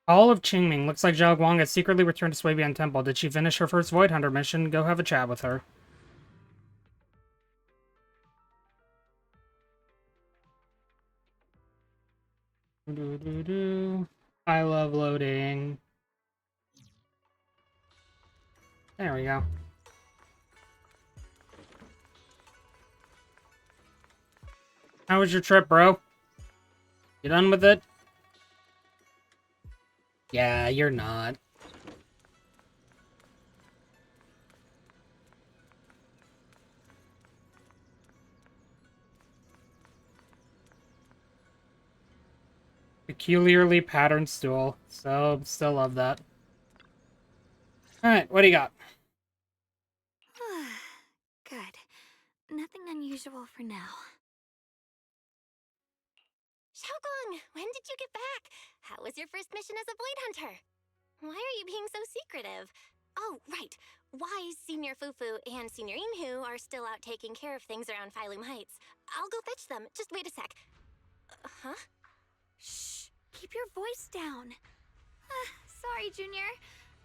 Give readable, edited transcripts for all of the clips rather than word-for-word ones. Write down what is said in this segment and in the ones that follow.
Hall of Qingming. Looks like Zhao Guang has secretly returned to Swabian Temple. Did she finish her first Void Hunter mission? Go have a chat with her. I love loading. There we go. How was your trip, bro? You done with it? Yeah, you're not. Peculiarly patterned stool. So, still love that. Alright, what do you got? Good. Nothing unusual for now. Xiaogong, when did you get back? How was your first mission as a Void Hunter? Why are you being so secretive? Oh, right. Wise Senior Fufu and Senior Inhu are still out taking care of things around Phylum Heights. I'll go fetch them. Just wait a sec. Huh? Shh. Keep your voice down. Sorry, Junior.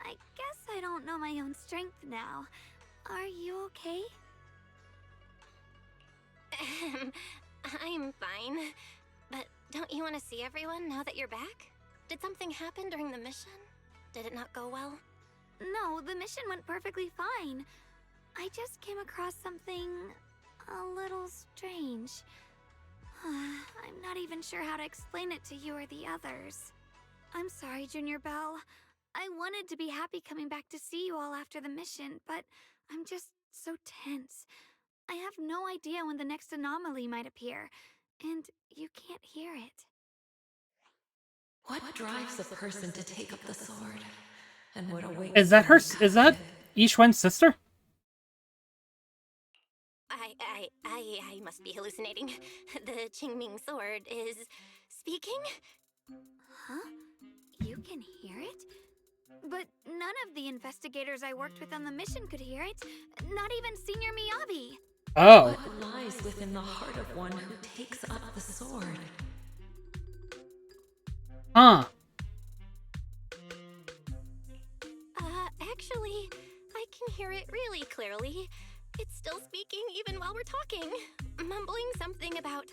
I guess I don't know my own strength now. Are you okay? I'm fine. But don't you want to see everyone now that you're back? Did something happen during the mission? Did it not go well? No, the mission went perfectly fine. I just came across something a little strange. I'm not even sure how to explain it to you or the others. I'm sorry, Junior Belle. I wanted to be happy coming back to see you all after the mission, but I'm just so tense. I have no idea when the next anomaly might appear, and you can't hear it. What drives a person to take up the sword? And what awaits Is that her? Is that Yixuan's sister? I must be hallucinating. The Qingming sword is speaking? Huh? You can hear it? But none of the investigators I worked with on the mission could hear it. Not even Senior Miyabi. Oh. What lies within the heart of one who takes up the sword? Huh. Actually, I can hear it really clearly. It's still speaking even while we're talking, mumbling something about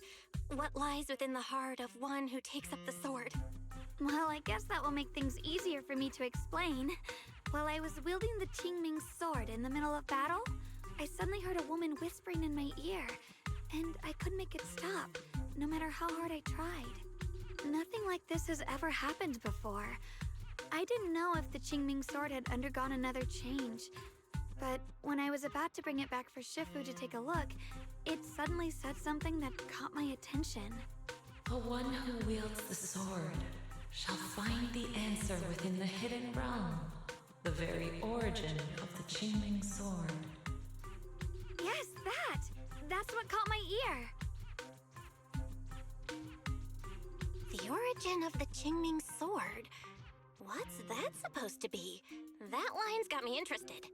what lies within the heart of one who takes up the sword. Well, I guess that will make things easier for me to explain. While I was wielding the Qingming sword in the middle of battle, I suddenly heard a woman whispering in my ear, and I couldn't make it stop, no matter how hard I tried. Nothing like this has ever happened before. I didn't know if the Qingming sword had undergone another change, but when I was about to bring it back for Shifu to take a look, it suddenly said something that caught my attention. The one who wields the sword shall find the answer within the hidden realm, the very origin of the Qingming sword. Yes, that! That's what caught my ear! The origin of the Qingming sword? What's that supposed to be? That line's got me interested.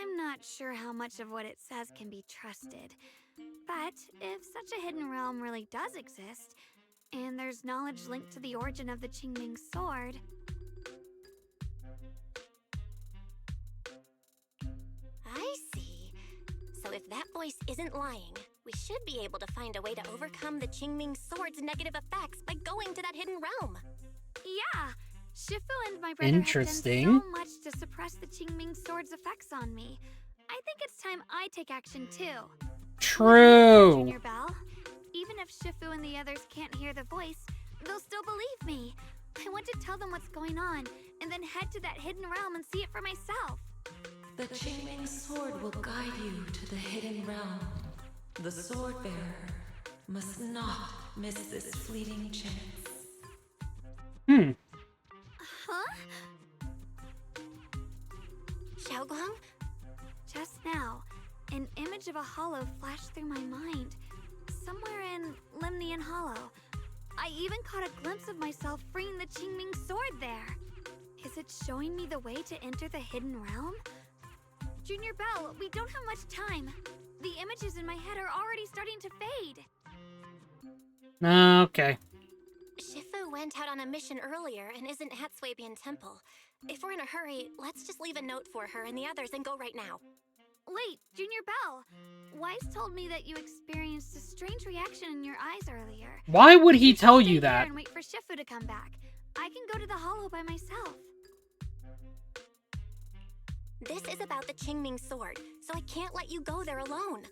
I'm not sure how much of what it says can be trusted. But if such a hidden realm really does exist, and there's knowledge linked to the origin of the Qingming sword... I see. So if that voice isn't lying, we should be able to find a way to overcome the Qingming sword's negative effects by going to that hidden realm. Yeah! Shifu and my brother have done so much to suppress the Qingming sword's effects on me. I think it's time I take action too. True. Junior Belle, even if Shifu and the others can't hear the voice, they'll still believe me. I want to tell them what's going on, and then head to that hidden realm and see it for myself. The Qingming sword will guide you to the hidden realm. The sword bearer must not miss this fleeting chance. Huh? Xiaogong? Just now, an image of a hollow flashed through my mind. Somewhere in Limnian Hollow. I even caught a glimpse of myself freeing the Qingming sword there. Is it showing me the way to enter the hidden realm? Junior Belle, we don't have much time. The images in my head are already starting to fade. Okay. Shifu went out on a mission earlier and isn't at Swabian Temple. If we're in a hurry, let's just leave a note for her and the others and go right now. Wait, Junior Bell! Wise told me that you experienced a strange reaction in your eyes earlier. Why would he You should tell stay you here that? and wait for Shifu to come back. I can go to the hollow by myself. This is about the Qingming sword, so I can't let you go there alone.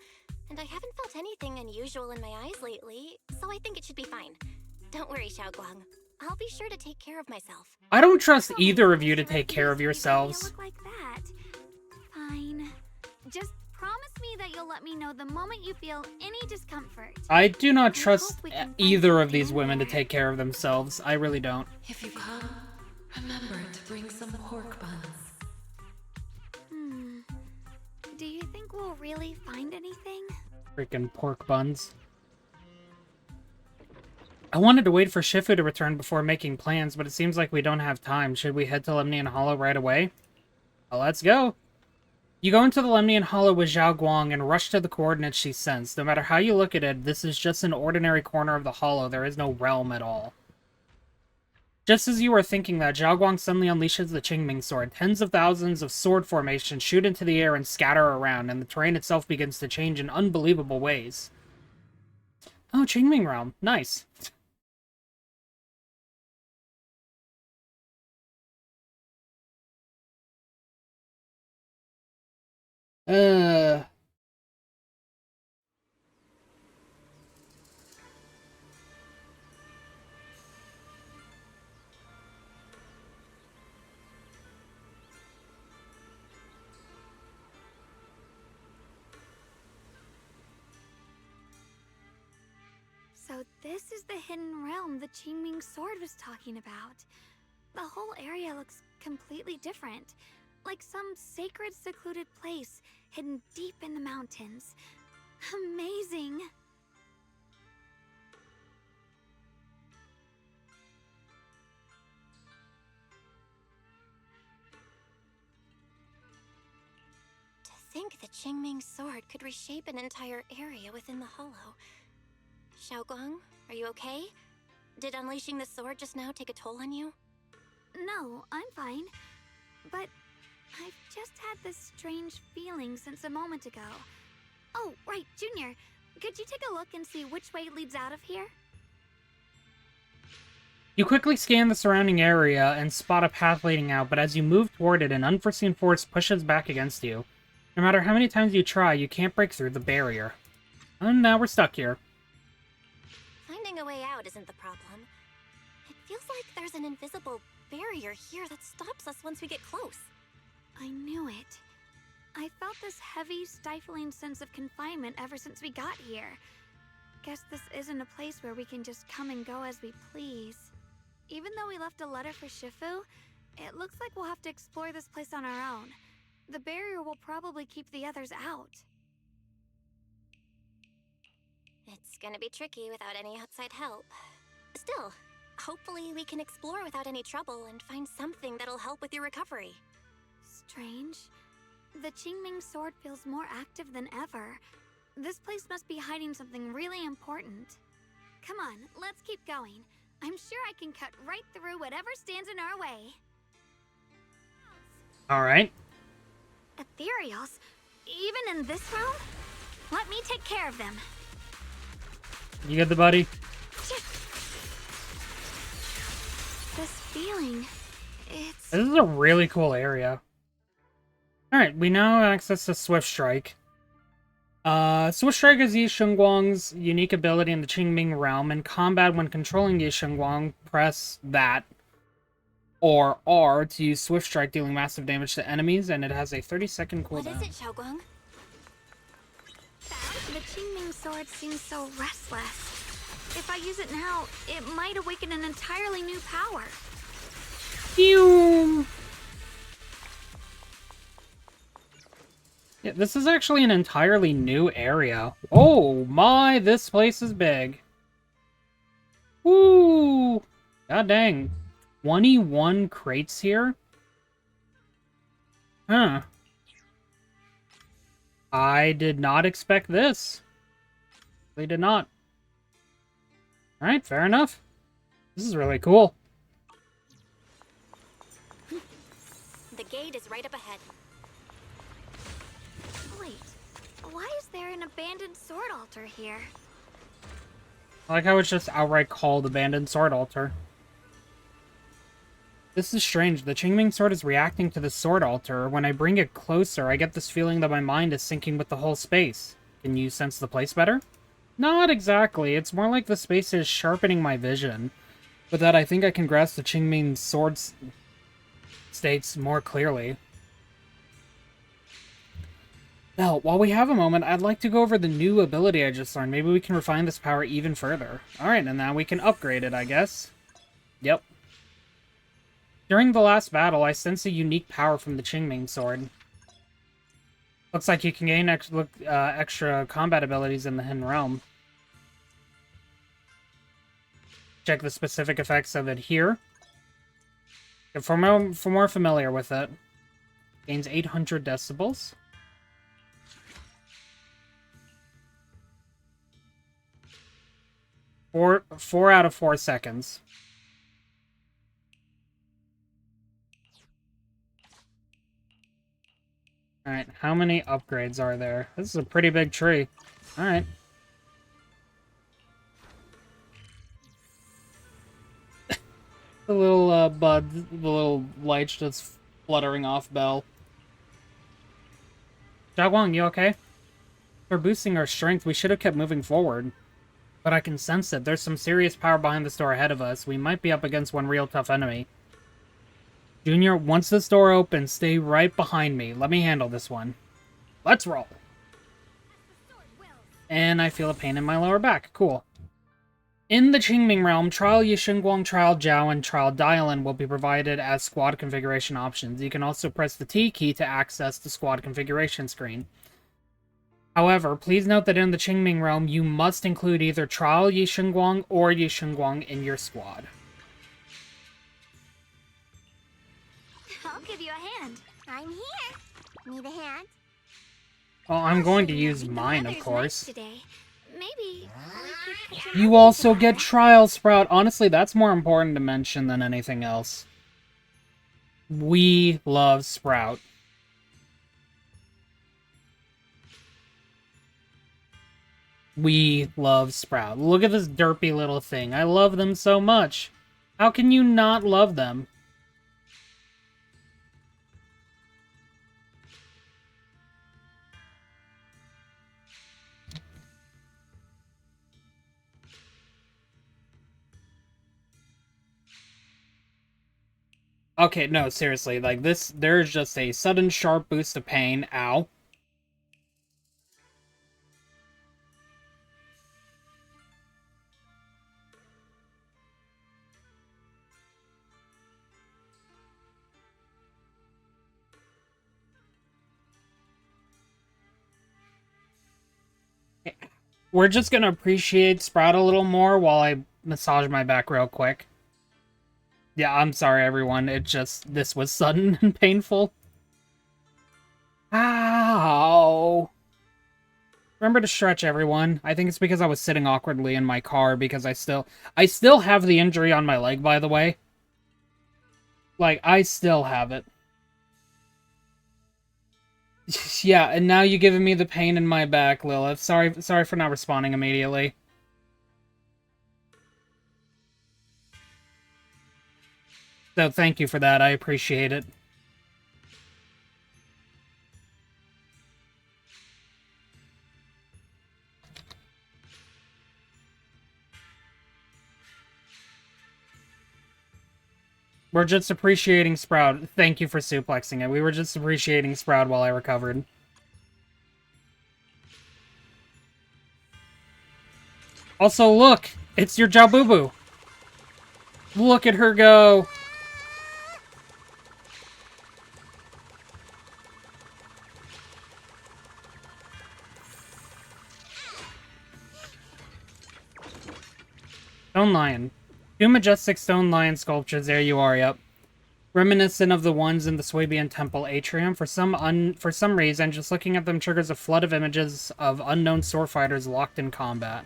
And I haven't felt anything unusual in my eyes lately, so I think it should be fine. Don't worry, Xiaoguang. I'll be sure to take care of myself. I don't trust Oh, either of you to so take care of you yourselves. look like that. Fine. Just promise me that you'll let me know the moment you feel any discomfort. I do not I trust hope we can find either of something these in women to there. take care of themselves. I really don't. If you come, remember to bring some pork buns. Do you think we'll really find anything? Freaking pork buns. I wanted to wait for Shifu to return before making plans, but it seems like we don't have time. Should we head to Lemnian Hollow right away? Well, let's go. You go into the Lemnian Hollow with Zhao Guang and rush to the coordinates she sends. No matter how you look at it, this is just an ordinary corner of the hollow. There is no realm at all. Just as you are thinking that, Zhao Guang suddenly unleashes the Qingming sword. Tens of thousands of sword formations shoot into the air and scatter around, and the terrain itself begins to change in unbelievable ways. Oh, Qingming realm. Nice. Uh... So this is the hidden realm the Qingming sword was talking about. The whole area looks completely different. Like some sacred, secluded place hidden deep in the mountains. Amazing! To think the Qingming sword could reshape an entire area within the hollow. Xiaoguang, are you okay? Did unleashing the sword just now take a toll on you? No, I'm fine. But I've just had this strange feeling since a moment ago. Oh, right, Junior. Could you take a look and see which way leads out of here? You quickly scan the surrounding area and spot a path leading out, but as you move toward it, an unforeseen force pushes back against you. No matter how many times you try, you can't break through the barrier. And now we're stuck here. Finding a way out isn't the problem. It feels like there's an invisible barrier here that stops us once we get close. I knew it. I felt this heavy, stifling sense of confinement ever since we got here. Guess this isn't a place where we can just come and go as we please. Even though we left a letter for Shifu, it looks like we'll have to explore this place on our own. The barrier will probably keep the others out. It's gonna be tricky without any outside help. Still, hopefully we can explore without any trouble and find something that'll help with your recovery. Strange. The Qingming sword feels more active than ever. This place must be hiding something really important. Come on, let's keep going. I'm sure I can cut right through whatever stands in our way. Alright. Ethereals? Even in this realm? Let me take care of them. You good, the buddy? This feeling, it's... This is a really cool area. Alright, we now have access to Swift Strike. Swift Strike is Yi Shengguang's unique ability in the Qingming realm. In combat, when controlling Yi Shengguang, press that or R to use Swift Strike, dealing massive damage to enemies, and it has a 30-second What cooldown. is it, Xiaoguang? The Qingming sword seems so restless. If I use it now, it might awaken an entirely new power. Pew! Yeah, this is actually an entirely new area. Oh my, this place is big. Woo! God dang. 21 crates here? Huh. I did not expect this. They did not. Alright, fair enough. This is really cool. The gate is right up ahead. Wait, why is there an abandoned sword altar here? I like how it's just outright called Abandoned Sword Altar. This is strange. The Qingming sword is reacting to the sword altar. When I bring it closer, I get this feeling that my mind is syncing with the whole space. Can you sense the place better? Not exactly. It's more like the space is sharpening my vision. With that, I think I can grasp the Qingming sword's states more clearly. Now, while we have a moment, I'd like to go over the new ability I just learned. Maybe we can refine this power even further. Alright, and now we can upgrade it, I guess. Yep. During the last battle, I sensed a unique power from the Qingming sword. Looks like you can gain extra combat abilities in the Hidden Realm. Check the specific effects of it here. If we're more familiar with it, gains 800 decibels. Four out of 4 seconds. Alright, how many upgrades are there? This is a pretty big tree. Alright. The little bud, the little lights just fluttering off Bell. Xiaoguang, you okay? For boosting our strength, we should have kept moving forward. But I can sense it. There's some serious power behind this door ahead of us. We might be up against one real tough enemy. Junior, once this door opens, stay right behind me. Let me handle this one. Let's roll. And I feel a pain in my lower back. Cool. In the Qingming realm, Trial Yixingguang, Trial Zhao, and Trial Dialin will be provided as squad configuration options. You can also press the T key to access the squad configuration screen. However, please note that in the Qingming realm, you must include either Trial Yixingguang or Yixingguang in your squad. I'll give you a hand. I'm here. Need a hand? Well, I'm going to use The mine, of weather's course. nice today. Maybe we could You also get Trial Sprout. Honestly, that's more important to mention than anything else. We love Sprout. We love Sprout. Look at this derpy little thing. I love them so much. How can you not love them? Okay, no, seriously, like this, there's just a sudden sharp boost of pain. Ow. We're just gonna appreciate Sprout a little more while I massage my back real quick. Yeah, I'm sorry, everyone. It just, this was sudden and painful. Ow. Remember to stretch, everyone. I think it's because I was sitting awkwardly in my car because I still have the injury on my leg, by the way. Like, I still have it. Yeah, and now you're giving me the pain in my back, Lilith. Sorry for not responding immediately. So thank you for that. I appreciate it. We're just appreciating Sprout. Thank you for suplexing it. We were just appreciating Sprout while I recovered. Also, look! It's your Jabubu! Look at her go! Stone Lion. Two majestic stone lion sculptures, there you are, yep. Reminiscent of the ones in the Swabian Temple atrium. For some reason, just looking at them triggers a flood of images of unknown sword fighters locked in combat.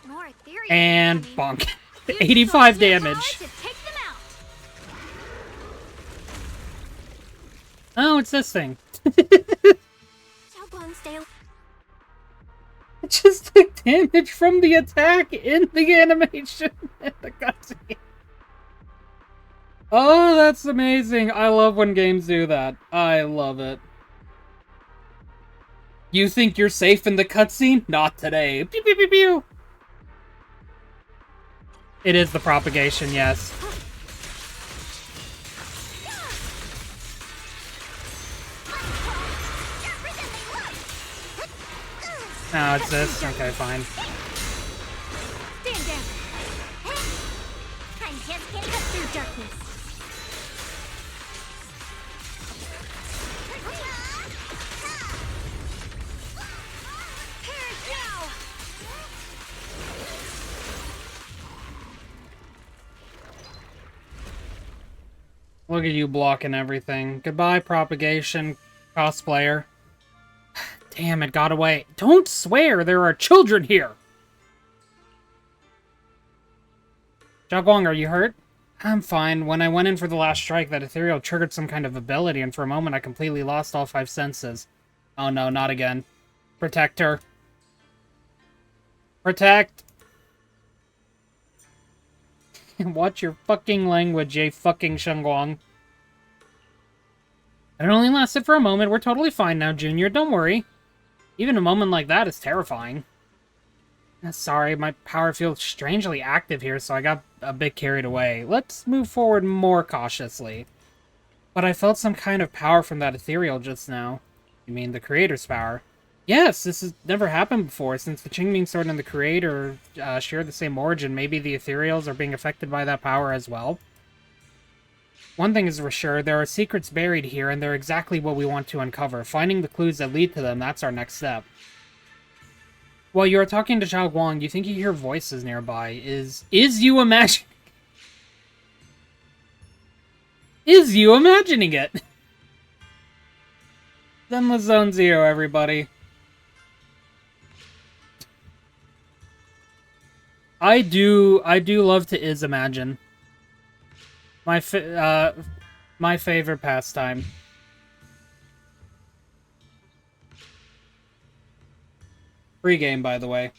more theories. And coming. bonk. Use 85 Sword's damage. power to take them out. Oh, it's this thing. Xiaoguang, stay. It just took damage from the attack in the animation and the cutscene. Oh, that's amazing. I love when games do that. I love it. You think you're safe in the cutscene? Not today. Pew, pew, pew, pew. It is the propagation, yes. No, it's this. Okay, fine. Stand down. I'm just getting cut through darkness. Here now. Look at you blocking everything. Goodbye, propagation cosplayer. Damn, it got away. Don't swear, there are children here! Xiaoguang, are you hurt? I'm fine. When I went in for the last strike, that ethereal triggered some kind of ability, and for a moment I completely lost all 5 senses. Oh no, not again. Protect her. Protect! Watch your fucking language, you fucking Xiaoguang. It only lasted for a moment. We're totally fine now, Junior. Don't worry. Even a moment like that is terrifying. Sorry, my power feels strangely active here, so I got a bit carried away. Let's move forward more cautiously. But I felt some kind of power from that ethereal just now. You mean the Creator's power? Yes, this has never happened before. Since the Qingming Sword and the Creator share the same origin, maybe the ethereals are being affected by that power as well. One thing is for sure, there are secrets buried here, and they're exactly what we want to uncover. Finding the clues that lead to them, that's our next step. While you are talking to Xiaoguang, you think you hear voices nearby. Is you imagining... Is you imagining it? Zenless Zone 0, everybody. I do love to imagine. My favorite pastime. Free game, by the way.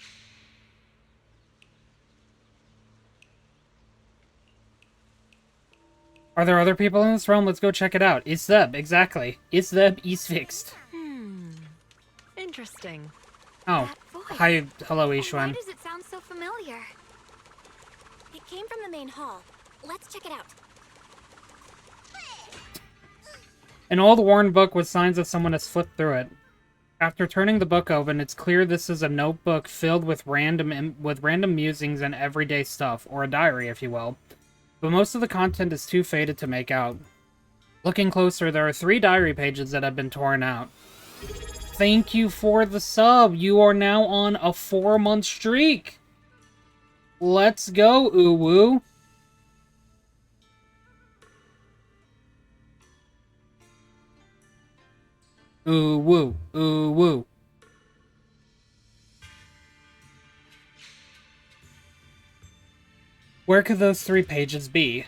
Are there other people in this realm? Let's go check it out. It's them, exactly. It's them, is fixed. Interesting. Oh, That voice. hi, hello, Why Ishuan. does it sound so familiar? It came from the main hall. Let's check it out. An old worn book with signs that someone has flipped through it. After turning the book open, it's clear this is a notebook filled with random musings and everyday stuff, or a diary, if you will. But most of the content is too faded to make out. Looking closer, there are 3 diary pages that have been torn out. Thank you for the sub. You are now on a 4-month streak. Let's go, Uwu. Uwu, Uwu. Where could those 3 pages be?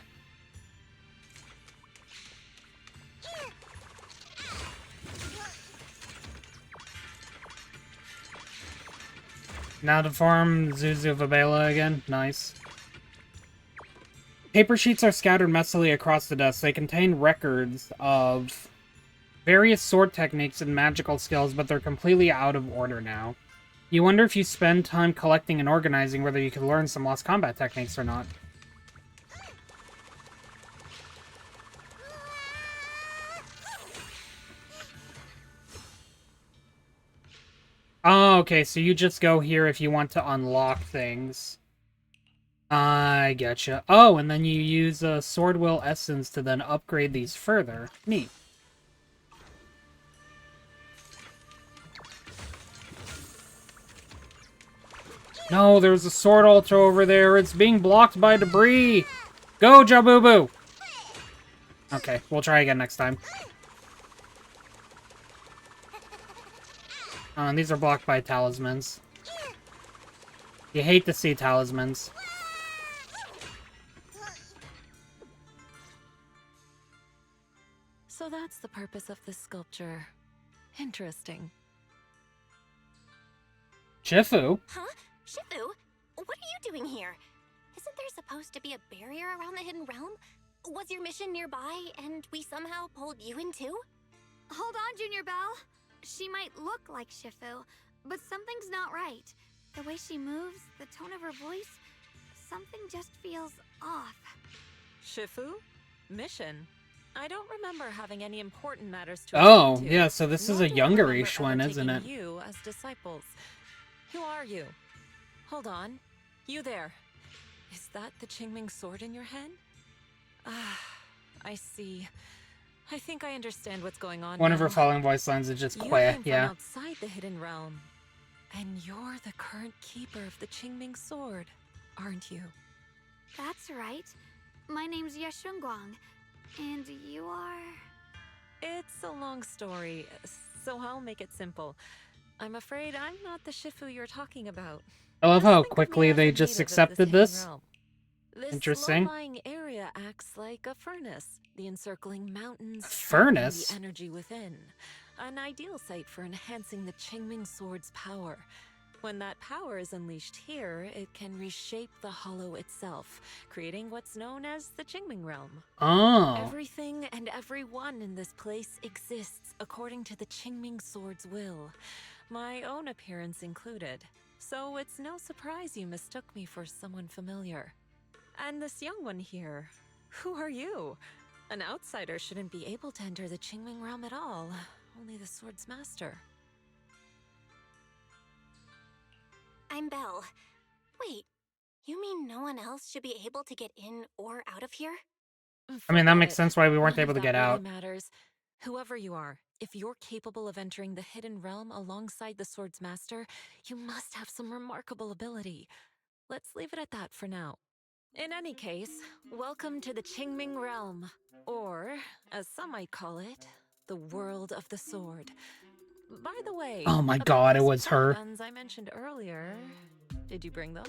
Now to farm Zuzu Vabela again. Nice. Paper sheets are scattered messily across the desk. They contain records of various sword techniques and magical skills, but they're completely out of order now. You wonder if you spend time collecting and organizing whether you can learn some lost combat techniques or not. Oh, okay, so you just go here if you want to unlock things. I getcha. Oh, and then you use a Sword Will Essence to then upgrade these further. Neat. No, there's a sword altar over there. It's being blocked by debris. Go, Jabubu! Okay, we'll try again next time. Oh, and these are blocked by talismans. You hate to see talismans. So that's the purpose of this sculpture. Interesting. Shifu? Huh? Shifu? What are you doing here? Isn't there supposed to be a barrier around the hidden realm? Was your mission nearby and we somehow pulled you in too? Hold on, Junior Belle. She might look like Shifu, but something's not right. The way she moves, the tone of her voice, something just feels off. Shifu? Mission? I don't remember having any important matters to Oh, attend to. yeah, so this is Nor a do I youngerish remember one, ever isn't it? taking you as disciples. Who are you? Hold on. You there. Is that the Qingming sword in your hand? Ah, I see. I think I understand what's going on One of her now. following voice lines is just You queer, came from yeah. outside the hidden realm. And you're the current keeper of the Qingming sword, aren't you? That's right. My name's Yeshunguang, and you are... It's a long story, so I'll make it simple. I'm afraid I'm not the Shifu you're talking about. I love Just how think of me quickly as they a just native of accepted hidden this. realm. This Interesting. low-lying area acts like a furnace, the encircling mountains, A trapping furnace? the energy within. An ideal site for enhancing the Qingming sword's power. When that power is unleashed here, it can reshape the hollow itself, creating what's known as the Qingming realm. Oh. Everything and everyone in this place exists according to the Qingming sword's will, my own appearance included. So it's no surprise you mistook me for someone familiar. And this young one here, who are you? An outsider shouldn't be able to enter the Qingming realm at all, only the sword's master. I'm Belle. Wait, you mean no one else should be able to get in or out of here? I mean, that Forget makes it. sense why we weren't None able of to that get really out. matters. Whoever you are, if you're capable of entering the hidden realm alongside the sword's master, you must have some remarkable ability. Let's leave it at that for now. In any case, welcome to the Qingming realm, or, as some might call it, the world of the sword. By the way, Oh my about god, it those was pork her. buns I mentioned earlier, did you bring them?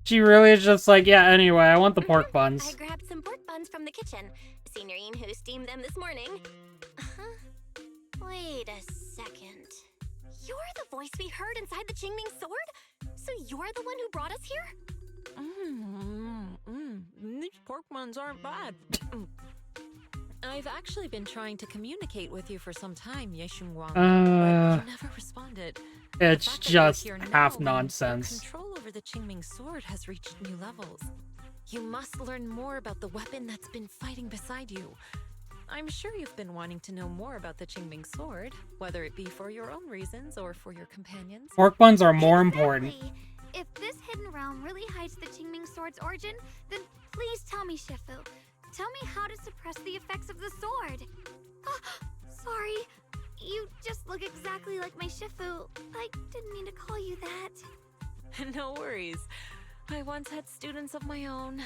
She really is just like, yeah, anyway, I want the pork I buns. grabbed some pork buns from the kitchen. Signorine who steamed them this morning. Wait a second. You're the voice we heard inside the Qingming sword? So you're the one who brought us here? These pork buns aren't bad. I've actually been trying to communicate with you for some time, Yeshunguang, but you never responded. It's The fact that you're just here half now nonsense. means your control over the Qingming sword has reached new levels. You must learn more about the weapon that's been fighting beside you. I'm sure you've been wanting to know more about the Qingming sword, whether it be for your own reasons or for your companions. Pork buns are more important. Exactly. If this hidden realm really hides the Qingming sword's origin, then please tell me, Shifu. Tell me how to suppress the effects of the sword. Oh, sorry. You just look exactly like my Shifu. I didn't mean to call you that. No worries. I once had students of my own.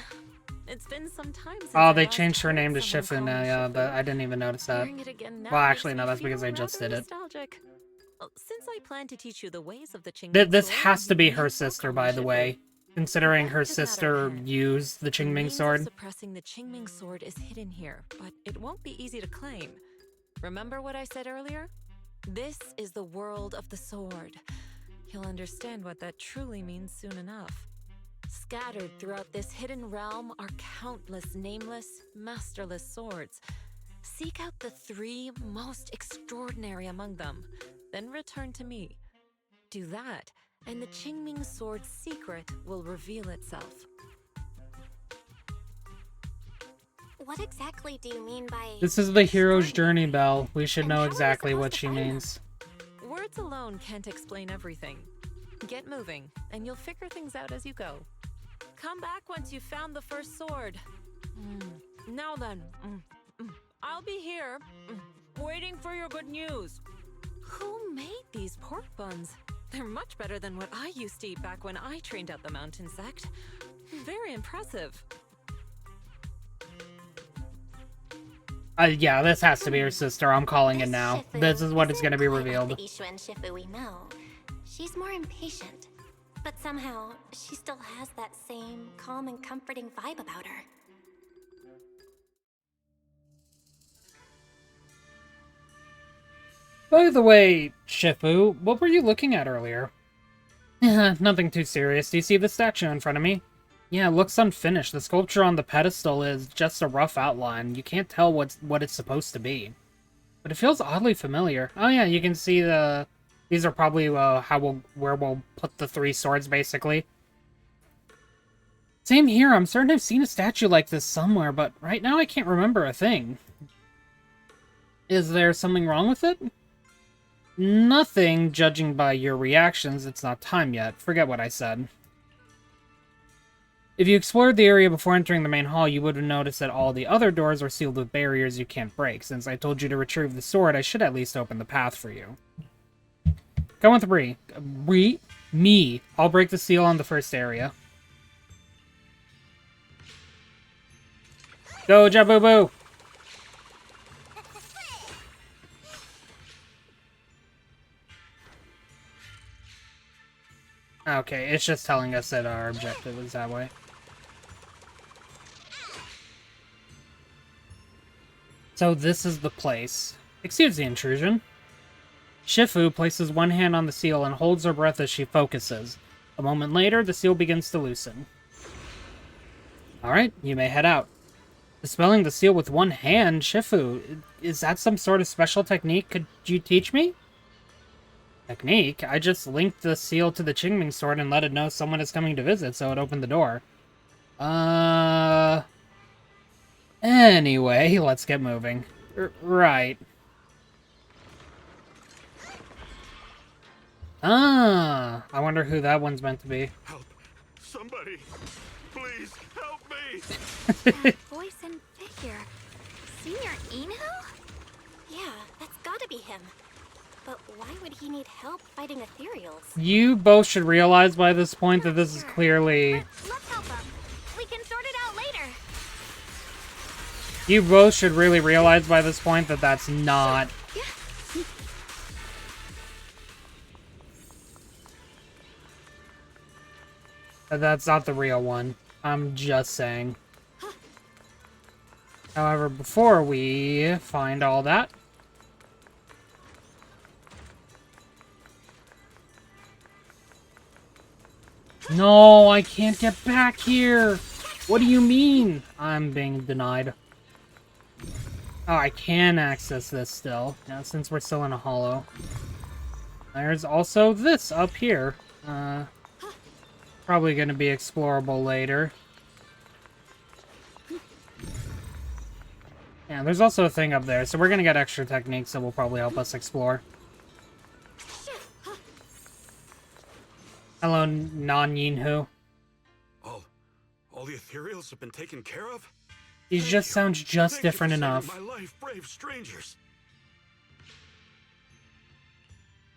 It's been some time since Oh, I they last changed her heard name to someone Shifu call now, me yeah, Shifu. but I didn't even notice that. Hearing it again now Well, makes actually, no, me that's because feel I just rather did it. nostalgic. Since I plan to teach you the ways of the Qingming This sword, has to you be may her as well sister, call me by the Shifu. way. Considering her Back to the matter at sister hand. used the The Qingming means of sword. suppressing the Qingming sword is hidden here, but it won't be easy to claim. Remember what I said earlier? This is the world of the sword. You'll understand what that truly means soon enough. Scattered throughout this hidden realm are countless nameless, masterless swords. Seek out the 3 most extraordinary among them, then return to me. Do that, and the Qingming sword's secret will reveal itself. What exactly do you mean by... This is the hero's journey, extraordinary? Belle. We should And know how are we exactly supposed what to she find them? means. Words alone can't explain everything. Get moving, and you'll figure things out as you go. Come back once you've found the first sword. Now then, I'll be here, waiting for your good news. Who made these pork buns? They're much better than what I used to eat back when I trained at the mountain sect. Very impressive. Yeah, this has to be her sister. I'm calling it This now. Shifu This is what is isn't going to be quite revealed. Like the Ishuan Shifu we know. She's more impatient, but somehow she still has that same calm and comforting vibe about her. By the way, Shifu, what were you looking at earlier? Nothing too serious. Do you see the statue in front of me? Yeah, it looks unfinished. The sculpture on the pedestal is just a rough outline. You can't tell what it's supposed to be. But it feels oddly familiar. Oh yeah, you can see the... These are probably where we'll put the 3 swords, basically. Same here. I'm certain I've seen a statue like this somewhere, but right now I can't remember a thing. Is there something wrong with it? Nothing, judging by your reactions. It's not time yet. Forget what I said. If you explored the area before entering the main hall, you would have noticed that all the other doors are sealed with barriers you can't break. Since I told you to retrieve the sword, I should at least open the path for you. Come with me. I'll break the seal on the first area. Go, Jabubu! Okay, it's just telling us that our objective is that way. So this is the place. Excuse the intrusion. Shifu places one hand on the seal and holds her breath as she focuses. A moment later, the seal begins to loosen. Alright, you may head out. Dispelling the seal with one hand, Shifu, is that some sort of special technique? Could you teach me? Technique? I just linked the seal to the Qingming sword and let it know someone is coming to visit, so it opened the door. Anyway, let's get moving. Right. I wonder who that one's meant to be. Help! Somebody! Please, help me! That voice and figure. Senior Inu? Yeah, that's gotta be him. But why would he need help fighting ethereals? You both should realize by this point that this is clearly... Let's help him. We can sort it out later. You both should really realize by this point that that's not... That's not the real one. I'm just saying. However, before we find all that... No, I can't get back here! What do you mean? I'm being denied. Oh, I can access this still. Yeah, since we're still in a hollow. There's also this up here. Probably going to be explorable later. Yeah, there's also a thing up there, so we're going to get extra techniques that will probably help us explore. Hello, non-Yinhu. All the ethereals have been taken care of? He just sounds just Thank you different for saving enough. my life, brave strangers.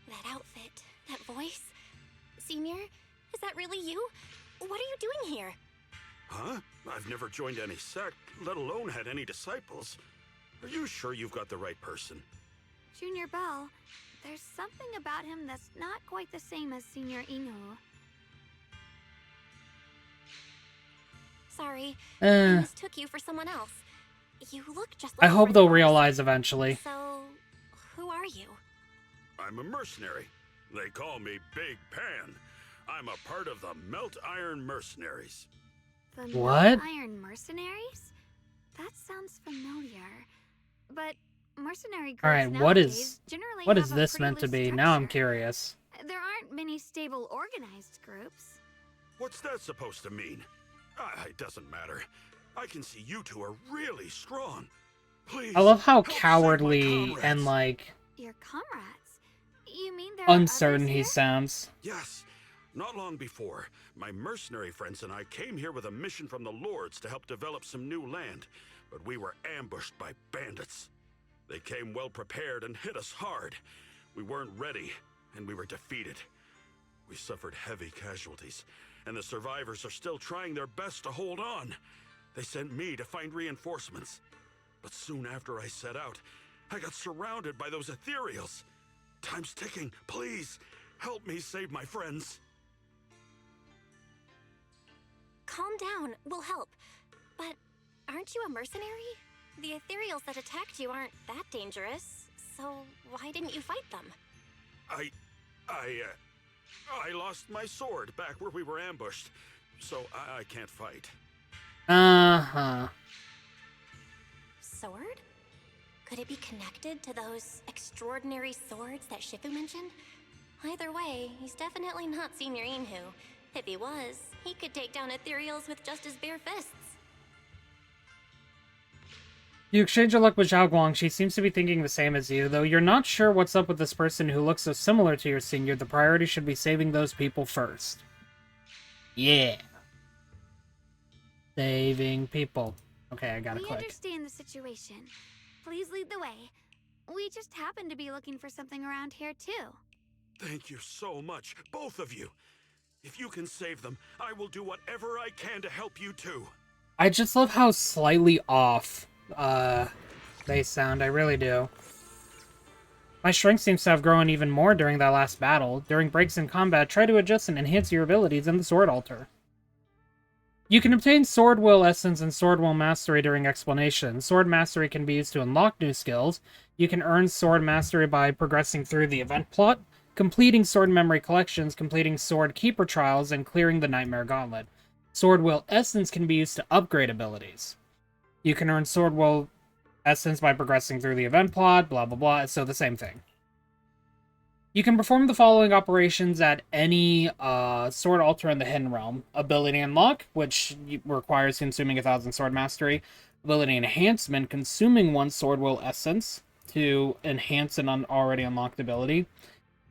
That outfit, that voice. Senior, is that really you? What are you doing here? Huh? I've never joined any sect, let alone had any disciples. Are you sure you've got the right person? Junior Bell, there's something about him that's not quite the same as Senior Inu. Sorry, I mistook you for someone else. You look just like I hope a they'll friend of ours. realize eventually. So, who are you? I'm a mercenary. They call me Big Pan. I'm a part of the Melt Iron Mercenaries. The What? Iron Mercenaries? That sounds familiar. But mercenary groups Alright, nowadays generally what have is a this pretty meant to loose be? Now I'm structure. curious. There aren't many stable organized groups. What's that supposed to mean? It doesn't matter. I can see you two are really strong. Please. I love how help save my cowardly comrades. and, like, Your comrades? You mean there are uncertain others he here? sounds. Yes. Not long before, my mercenary friends and I came here with a mission from the Lords to help develop some new land, but we were ambushed by bandits. They came well prepared and hit us hard. We weren't ready, and we were defeated. We suffered heavy casualties, and the survivors are still trying their best to hold on. They sent me to find reinforcements. But soon after I set out, I got surrounded by those ethereals. Time's ticking. Please, help me save my friends. Calm down, we'll help. But aren't you a mercenary? The ethereals that attacked you aren't that dangerous, So why didn't you fight them? I lost my sword back where we were ambushed, so I can't fight. Uh-huh. Sword? Could it be connected to those extraordinary swords that Shifu mentioned? Either way, he's definitely not Senior Inhu. If he was, he could take down ethereals with just his bare fists. You exchange your luck with Zhao Guang. She seems to be thinking the same as you. Though you're not sure what's up with this person who looks so similar to your senior, the priority should be saving those people first. Yeah. Saving people. Okay, I gotta We click. understand the situation. Please lead the way. We just happen to be looking for something around here, too. Thank you so much, both of you. If you can save them, I will do whatever I can to help you too. I just love how slightly off they sound. I really do. My strength seems to have grown even more during that last battle. During breaks in combat, try to adjust and enhance your abilities in the Sword Altar. You can obtain Sword Will Essence and Sword Will Mastery during explanation. Sword Mastery can be used to unlock new skills. You can earn Sword Mastery by progressing through the event plot, completing Sword Memory Collections, completing Sword Keeper Trials, and clearing the Nightmare Gauntlet. Sword Will Essence can be used to upgrade abilities. You can earn Sword Will Essence by progressing through the event plot, blah blah blah, so the same thing. You can perform the following operations at any Sword Altar in the Hidden Realm. Ability Unlock, which requires consuming 1,000 Sword Mastery. Ability Enhancement, consuming 1 Sword Will Essence to enhance an already unlocked ability.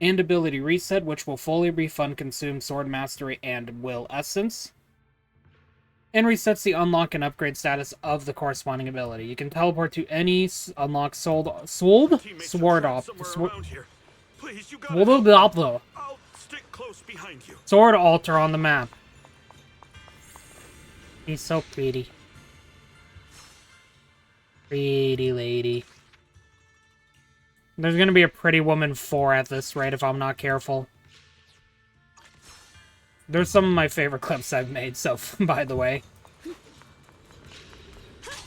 And Ability Reset, which will fully refund consumed Sword Mastery and Will Essence. And resets the unlock and upgrade status of the corresponding ability. You can teleport to any unlocked Sword Please, you gotta I'll stick close behind you. Sword Altar on the map. He's so pretty. Pretty lady. There's gonna be a Pretty Woman 4 at this rate if I'm not careful. There's some of my favorite clips I've made, so, by the way. Damn,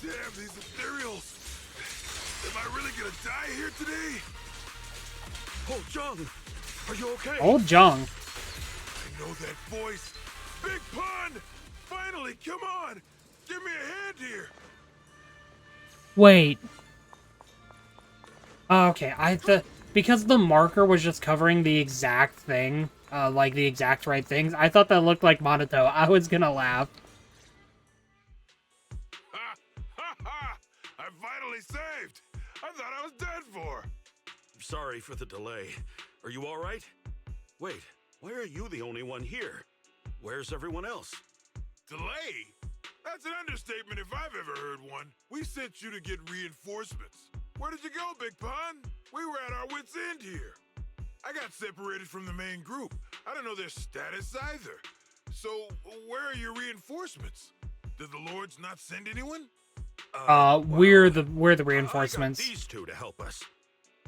these ethereals! Am I really gonna die here today? Oh, Jung! Are you okay? Old Jung. I know that voice! Big Pun! Finally, come on! Give me a hand here! Wait. Okay, because the marker was just covering the exact thing, like the exact right things, I thought that looked like Monato. I was gonna laugh. Ha! Ha ha! I'm finally saved! I thought I was dead for! Sorry for the delay. Are you all right? Wait, why are you the only one here? Where's everyone else? Delay? That's an understatement if I've ever heard one. We sent you to get reinforcements. Where did you go, Big Pun? We were at our wits' end here. I got separated from the main group. I don't know their status either. So, where are your reinforcements? Did the Lords not send anyone? We're the reinforcements. I got these two to help us.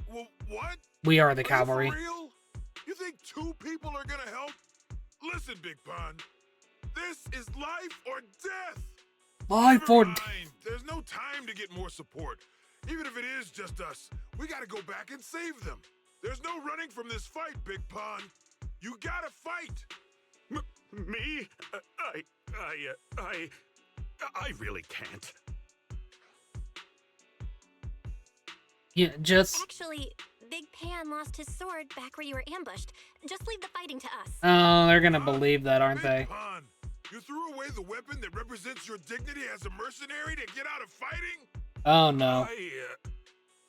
Well, what? We are the Are you cavalry. for real? You think 2 people are gonna help? Listen, Big Pun. This is life or death. Life or death. There's no time to get more support. Even if it is just us, we gotta go back and save them. There's no running from this fight, Big Pun. You gotta fight. Me? I really can't. Yeah, just... Actually, Big Pan lost his sword back where you were ambushed. Just leave the fighting to us. Oh, they're gonna believe that, aren't Big they? Pun, you threw away the weapon that represents your dignity as a mercenary to get out of fighting? Oh, no.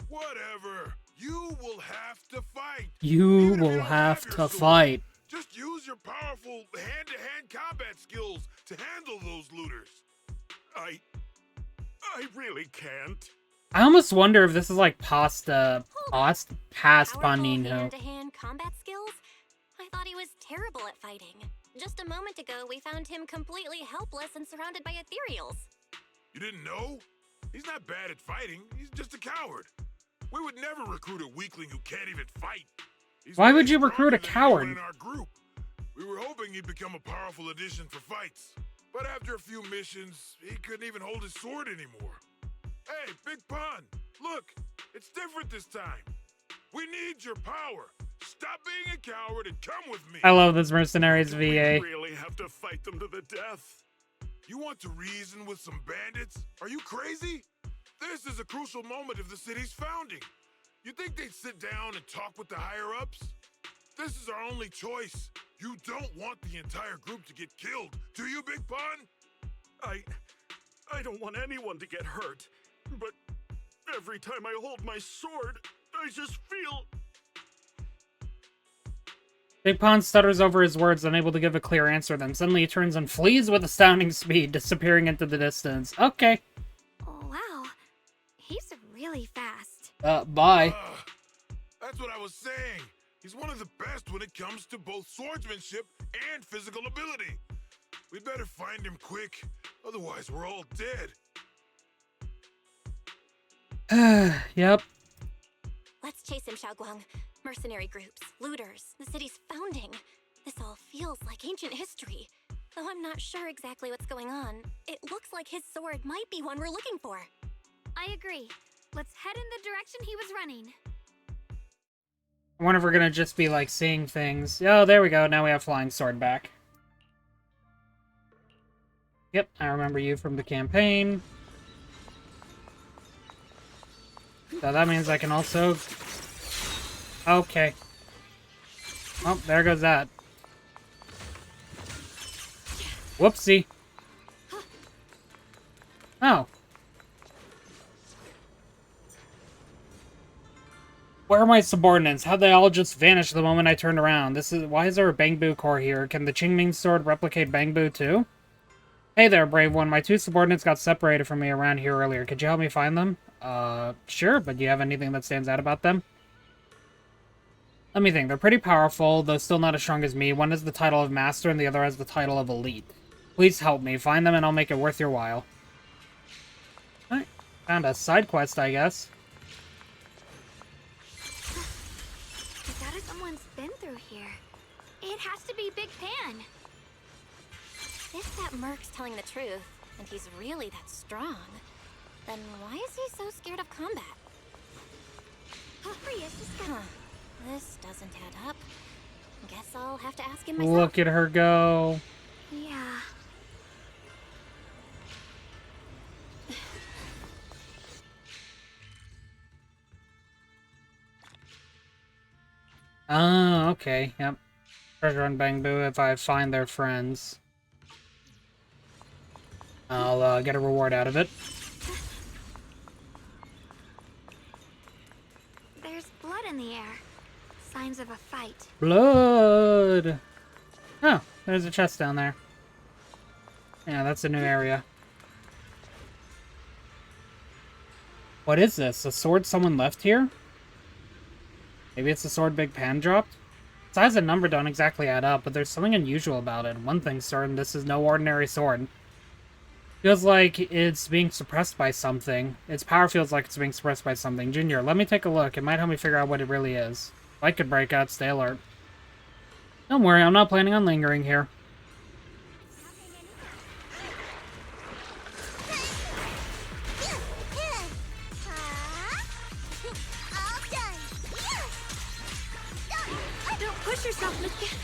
Whatever. You will have to fight. You Even if will don't have your to sword, fight. Just use your powerful hand-to-hand combat skills to handle those looters. I really can't. I almost wonder if this is like past Powerful Paninho. hand-to-hand combat skills? I thought he was terrible at fighting. Just a moment ago, we found him completely helpless and surrounded by ethereals. You didn't know? He's not bad at fighting. He's just a coward. We would never recruit a weakling who can't even fight. He's Why way would you recruit a stronger than coward? anyone in our group. We were hoping he'd become a powerful addition for fights. But after a few missions, he couldn't even hold his sword anymore. Hey, Big Pun, look, it's different this time. We need your power. Stop being a coward and come with me. I love this Mercenaries VA. We really have to fight them to the death. You want to reason with some bandits? Are you crazy? This is a crucial moment of the city's founding. You think they'd sit down and talk with the higher-ups? This is our only choice. You don't want the entire group to get killed, do you, Big Pun? I don't want anyone to get hurt, but every time I hold my sword, I just feel... Big Pond stutters over his words, unable to give a clear answer. Then suddenly he turns and flees with astounding speed, disappearing into the distance. Okay. Oh, wow. He's really fast. Bye. That's what I was saying. He's one of the best when it comes to both swordsmanship and physical ability. We better find him quick, otherwise we're all dead. Yep. Let's chase him, Xiaoguang. Mercenary groups, looters, the city's founding. This all feels like ancient history. Though I'm not sure exactly what's going on, it looks like his sword might be one we're looking for. I agree. Let's head in the direction he was running. I wonder if we're gonna just be, like, seeing things. Oh, there we go. Now we have Flying Sword back. Yep, I remember you from the campaign. So that means I can also... Okay. Oh, there goes that. Whoopsie. Oh. Where are my subordinates? How'd they all just vanish the moment I turned around? Why is there a Bangbu core here? Can the Qingming sword replicate Bangbu too? Hey there, brave one. My two subordinates got separated from me around here earlier. Could you help me find them? Sure, but do you have anything that stands out about them? Let me think. They're pretty powerful, though still not as strong as me. One has the title of Master, and the other has the title of Elite. Please help me. Find them, and I'll make it worth your while. Alright. Found a side quest, I guess. I doubt if someone's been through here. It has to be Big Pan. If that Merc's telling the truth, and he's really that strong, then why is he so scared of combat? Huh. This doesn't add up. Guess I'll have to ask him myself. Look at her go. Yeah. Oh, okay. Yep. Treasure on Bangbu if I find their friends. I'll get a reward out of it. There's blood in the air. Signs of a fight. Blood! Oh, there's a chest down there. Yeah, that's a new area. What is this? A sword someone left here? Maybe it's the sword Big Pan dropped? Size and number don't exactly add up, but there's something unusual about it. One thing's certain, this is no ordinary sword. Feels like it's being suppressed by something. Its power feels like it's being suppressed by something. Junior, let me take a look. It might help me figure out what it really is. If I could break out, stay alert. Don't worry, I'm not planning on lingering here. Don't push yourself, Mika.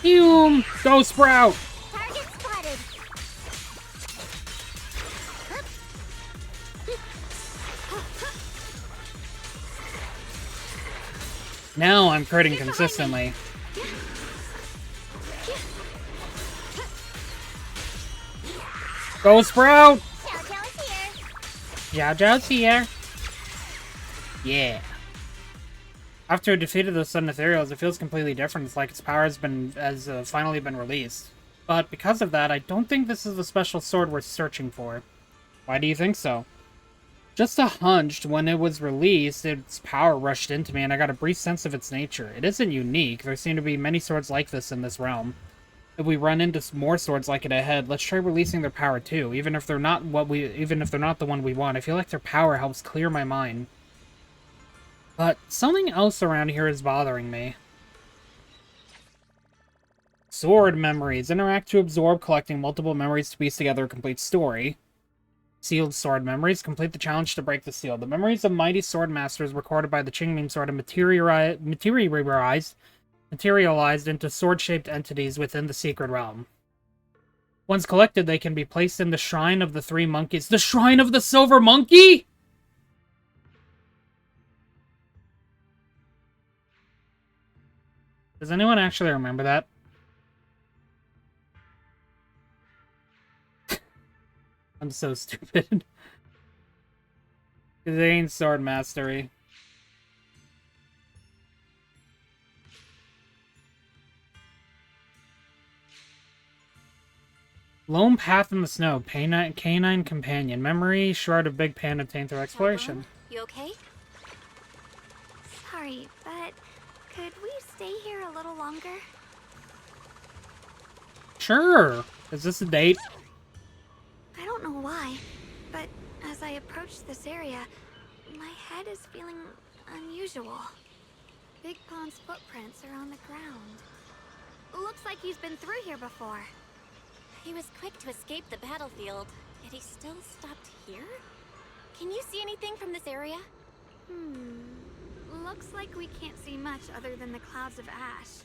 Boom! Go Sprout! Target spotted. Now I'm critting consistently. Go Sprout! Xiaojiao's here. Zhao Zhao's here. Yeah. After it defeated those sudden ethereals, it feels completely different. It's like its power has finally been released. But because of that, I don't think this is the special sword we're searching for. Why do you think so? Just a hunch, when it was released, its power rushed into me and I got a brief sense of its nature. It isn't unique. There seem to be many swords like this in this realm. If we run into more swords like it ahead, let's try releasing their power too. Even if they're not the one we want, I feel like their power helps clear my mind. But something else around here is bothering me. Sword memories. Interact to absorb, collecting multiple memories to piece together a complete story. Sealed sword memories. Complete the challenge to break the seal. The memories of mighty sword masters recorded by the Qingming sword are materialized into sword-shaped entities within the secret realm. Once collected, they can be placed in the Shrine of the Three Monkeys. The Shrine of the Silver Monkey?! Does anyone actually remember that? I'm so stupid. It ain't sword mastery. Lone Path in the Snow. Canine Companion. Memory. Shroud of Big Pan obtained through exploration. You okay? Sorry, but could we stay here a little longer? Sure. Is this a date? I don't know why, but as I approach this area, my head is feeling unusual. Big Pond's footprints are on the ground. Looks like he's been through here before. He was quick to escape the battlefield, yet he still stopped here? Can you see anything from this area? Looks like we can't see much other than the clouds of ash.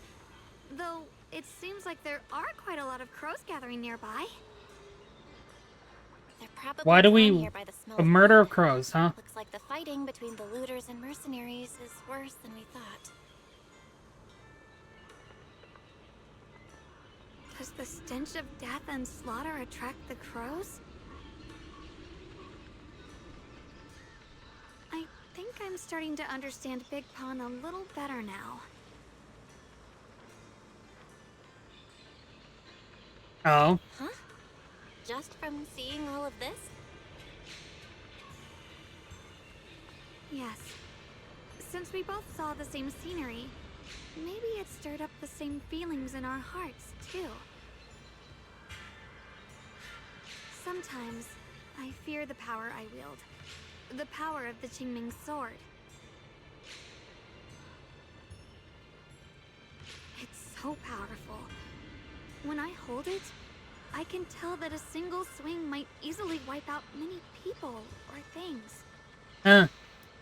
Though, it seems like there are quite a lot of crows gathering nearby. They're probably Why do drawn we... here by the smell A of murder of blood. crows, huh? Looks like the fighting between the looters and mercenaries is worse than we thought. Does the stench of death and slaughter attract the crows? I think I'm starting to understand Big Pond a little better now. Oh. Huh? Just from seeing all of this? Yes. Since we both saw the same scenery, maybe it stirred up the same feelings in our hearts, too. Sometimes, I fear the power I wield. The power of the Qingming sword. It's so powerful. When I hold it, I can tell that a single swing might easily wipe out many people or things. Huh.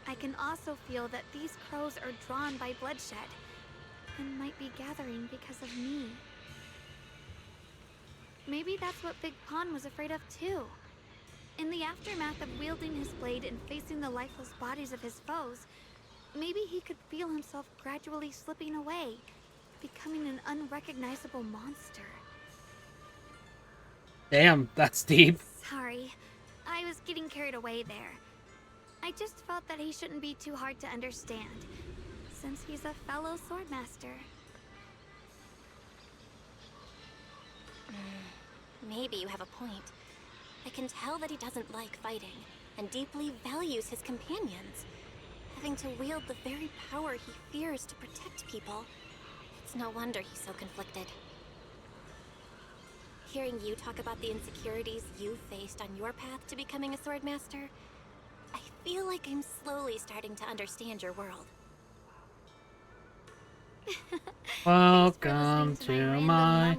I can also feel that these crows are drawn by bloodshed, and might be gathering because of me. Maybe that's what Big Pond was afraid of too. In the aftermath of wielding his blade and facing the lifeless bodies of his foes, maybe he could feel himself gradually slipping away, becoming an unrecognizable monster. Damn, that's deep. Sorry, I was getting carried away there. I just felt that he shouldn't be too hard to understand, since he's a fellow swordmaster. Maybe you have a point. I can tell that he doesn't like fighting, and deeply values his companions. Having to wield the very power he fears to protect people, it's no wonder he's so conflicted. Hearing you talk about the insecurities you faced on your path to becoming a swordmaster, I feel like I'm slowly starting to understand your world. Welcome to my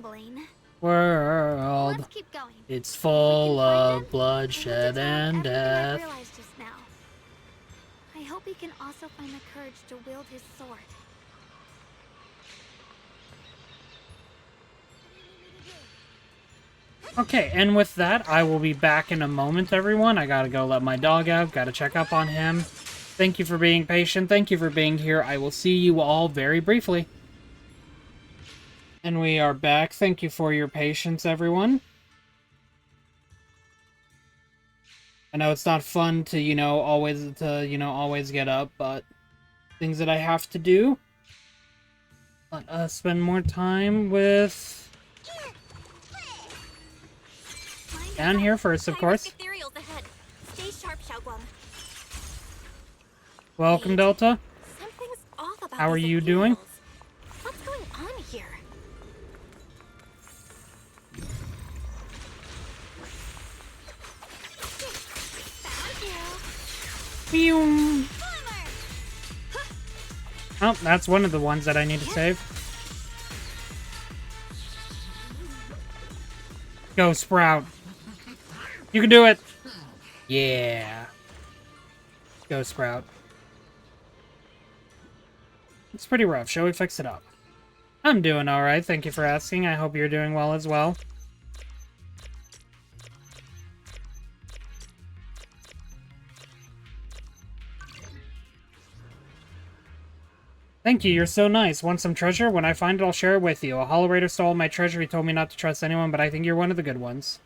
world. Let's keep going. It's If we full can find of him, bloodshed we'll and just have everything I death. realized just now. I hope he can also find the courage to wield his sword. Okay, and with that, I will be back in a moment, everyone. I gotta go let my dog out, gotta check up on him. Thank you for being patient, thank you for being here. I will see you all very briefly. And we are back. Thank you for your patience, everyone. I know it's not fun to, always get up, but things that I have to do. Let us spend more time with... Down here first, of course. Ethereals ahead. Stay sharp, Xiaoguang. Welcome, Wait. Delta. Something's off about How are these you doing? Ethereals. What's going on here? Found you. Pew. Oh, that's one of the ones that I need to save. Go, Sprout. You can do it. Yeah. Go, Sprout. It's pretty rough. Shall we fix it up? I'm doing alright, thank you for asking. I hope you're doing well as well. Thank you, you're so nice. Want some treasure? When I find it, I'll share it with you. A Hollow Raider stole my treasure. He told me not to trust anyone, but I think you're one of the good ones.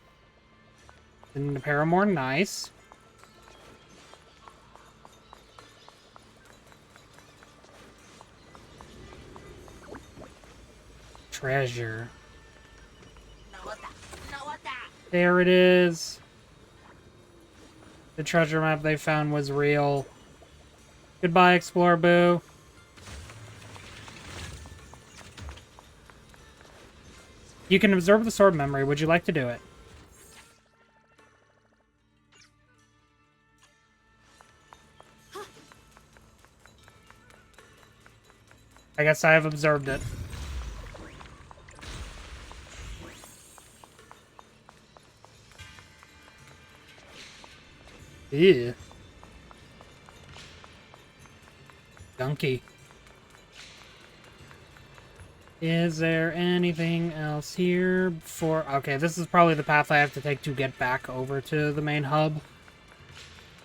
And the Paramore, nice. Treasure. There it is. The treasure map they found was real. Goodbye, Explorer Boo. You can observe the sword memory. Would you like to do it? I guess I have observed it. Ew. Gunky. Is there anything else here before... Okay, this is probably the path I have to take to get back over to the main hub.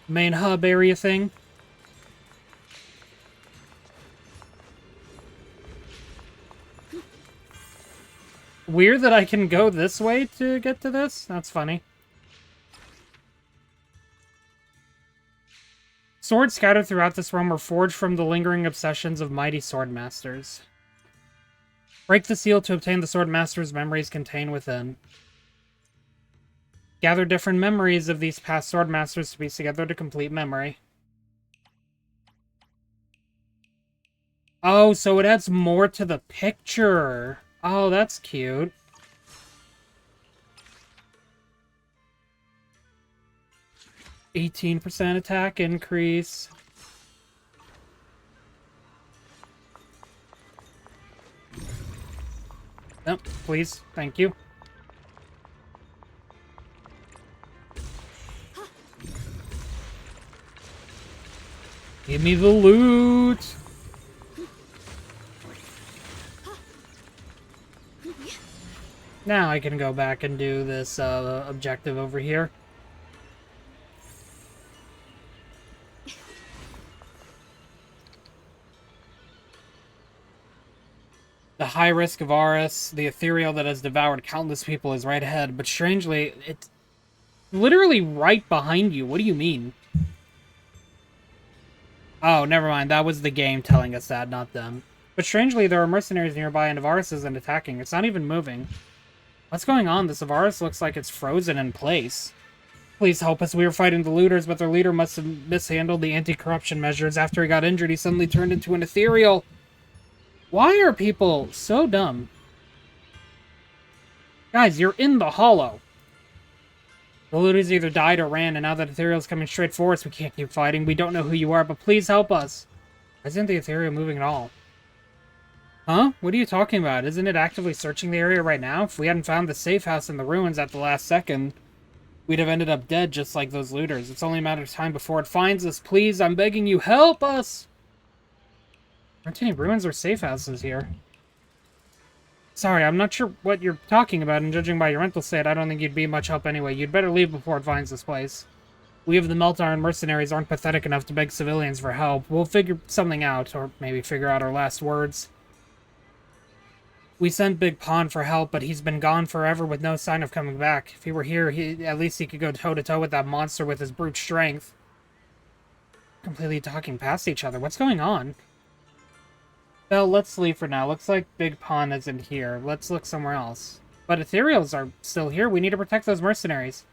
Main hub area thing. Weird that I can go this way to get to this? That's funny. Swords scattered throughout this realm were forged from the lingering obsessions of mighty sword masters. Break the seal to obtain the sword master's memories contained within. Gather different memories of these past sword masters to piece together to complete memory. Oh, so it adds more to the picture. Oh, that's cute. %, attack increase. Oh, please. Thank you. Give me the loot. Now I can go back and do this objective over here. The high risk of Aris, the ethereal that has devoured countless people, is right ahead, but strangely, it's literally right behind you. What do you mean? Oh, never mind. That was the game telling us that, not them. But strangely, there are mercenaries nearby and Avaris isn't attacking. It's not even moving. What's going on? This Avaris looks like it's frozen in place. Please help us. We were fighting the looters, but their leader must have mishandled the anti-corruption measures. After he got injured, he suddenly turned into an ethereal. Why are people so dumb? Guys, you're in the hollow. The looters either died or ran, and now that ethereal's coming straight for us, we can't keep fighting. We don't know who you are, but please help us. Why isn't the ethereal moving at all? Huh? What are you talking about? Isn't it actively searching the area right now? If we hadn't found the safe house in the ruins at the last second, we'd have ended up dead just like those looters. It's only a matter of time before it finds us. Please, I'm begging you, help us! Aren't any ruins or safe houses here? Sorry, I'm not sure what you're talking about, and judging by your mental state, I don't think you'd be much help anyway. You'd better leave before it finds this place. We of the Melt Iron mercenaries aren't pathetic enough to beg civilians for help. We'll figure something out, or maybe figure out our last words. We sent Big Pond for help, but he's been gone forever with no sign of coming back. If he were here, at least he could go toe-to-toe with that monster with his brute strength. Completely talking past each other. What's going on? Well, let's leave for now. Looks like Big Pond isn't here. Let's look somewhere else. But ethereals are still here. We need to protect those mercenaries.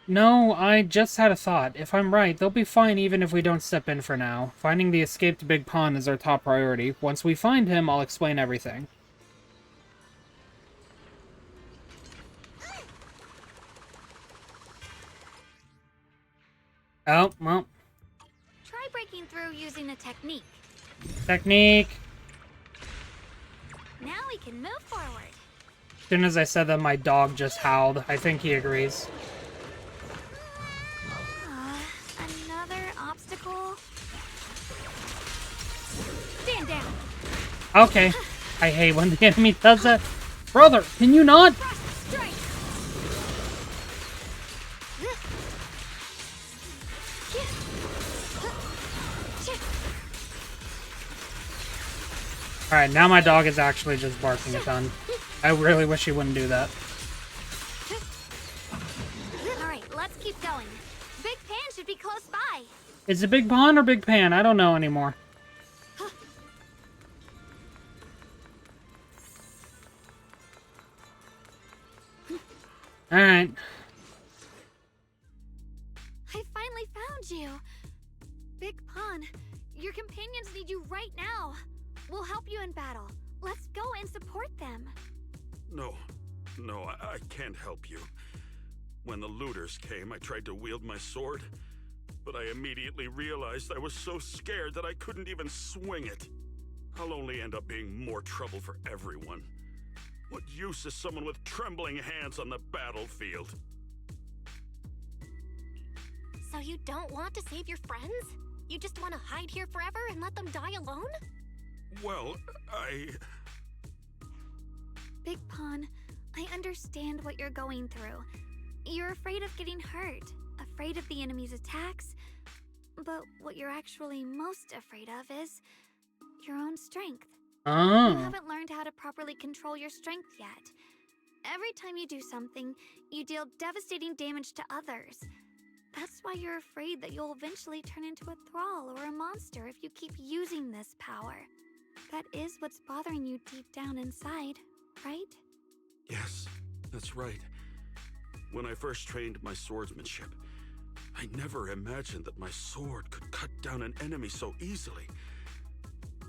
No, I just had a thought. If I'm right, they'll be fine even if we don't step in for now. Finding the escaped Big Pond is our top priority. Once we find him, I'll explain everything. Oh, well. Try breaking through using a technique. Technique. Now we can move forward. As soon as I said that, my dog just howled. I think he agrees. Okay. I hate when the enemy does that. Brother, can you not? Alright, now my dog is actually just barking a ton. I really wish he wouldn't do that. Alright, let's keep going. Big Pan should be close by. Is it Big Pond or Big Pan? I don't know anymore. Alright. I finally found you. Big Pun, your companions need you right now. We'll help you in battle. Let's go and support them. No, I can't help you. When the looters came, I tried to wield my sword, but I immediately realized I was so scared that I couldn't even swing it. I'll only end up being more trouble for everyone. What use is someone with trembling hands on the battlefield? So you don't want to save your friends? You just want to hide here forever and let them die alone? Well, Big Pun, I understand what you're going through. You're afraid of getting hurt, afraid of the enemy's attacks, but what you're actually most afraid of is your own strength. You Oh. haven't learned how to properly control your strength yet. Every time you do something, you deal devastating damage to others. That's why you're afraid that you'll eventually turn into a thrall or a monster if you keep using this power. That is what's bothering you deep down inside, right? yes, that's right. When I first trained my swordsmanship, I never imagined that my sword could cut down an enemy so easily.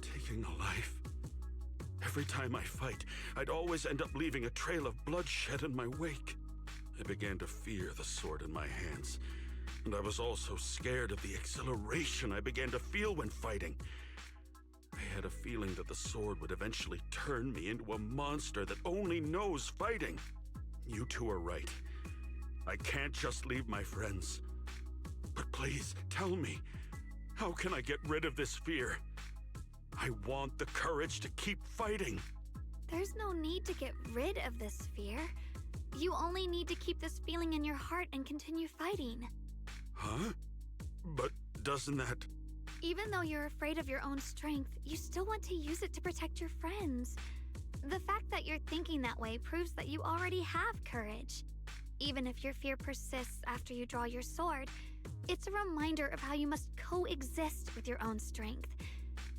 Taking a life. Every time I fight, I'd always end up leaving a trail of bloodshed in my wake. I began to fear the sword in my hands, and I was also scared of the exhilaration I began to feel when fighting. I had a feeling that the sword would eventually turn me into a monster that only knows fighting. You two are right. I can't just leave my friends. But please, tell me, how can I get rid of this fear? I want the courage to keep fighting. There's no need to get rid of this fear. You only need to keep this feeling in your heart and continue fighting. Huh? But doesn't that... Even though you're afraid of your own strength, you still want to use it to protect your friends. The fact that you're thinking that way proves that you already have courage. Even if your fear persists after you draw your sword, it's a reminder of how you must coexist with your own strength.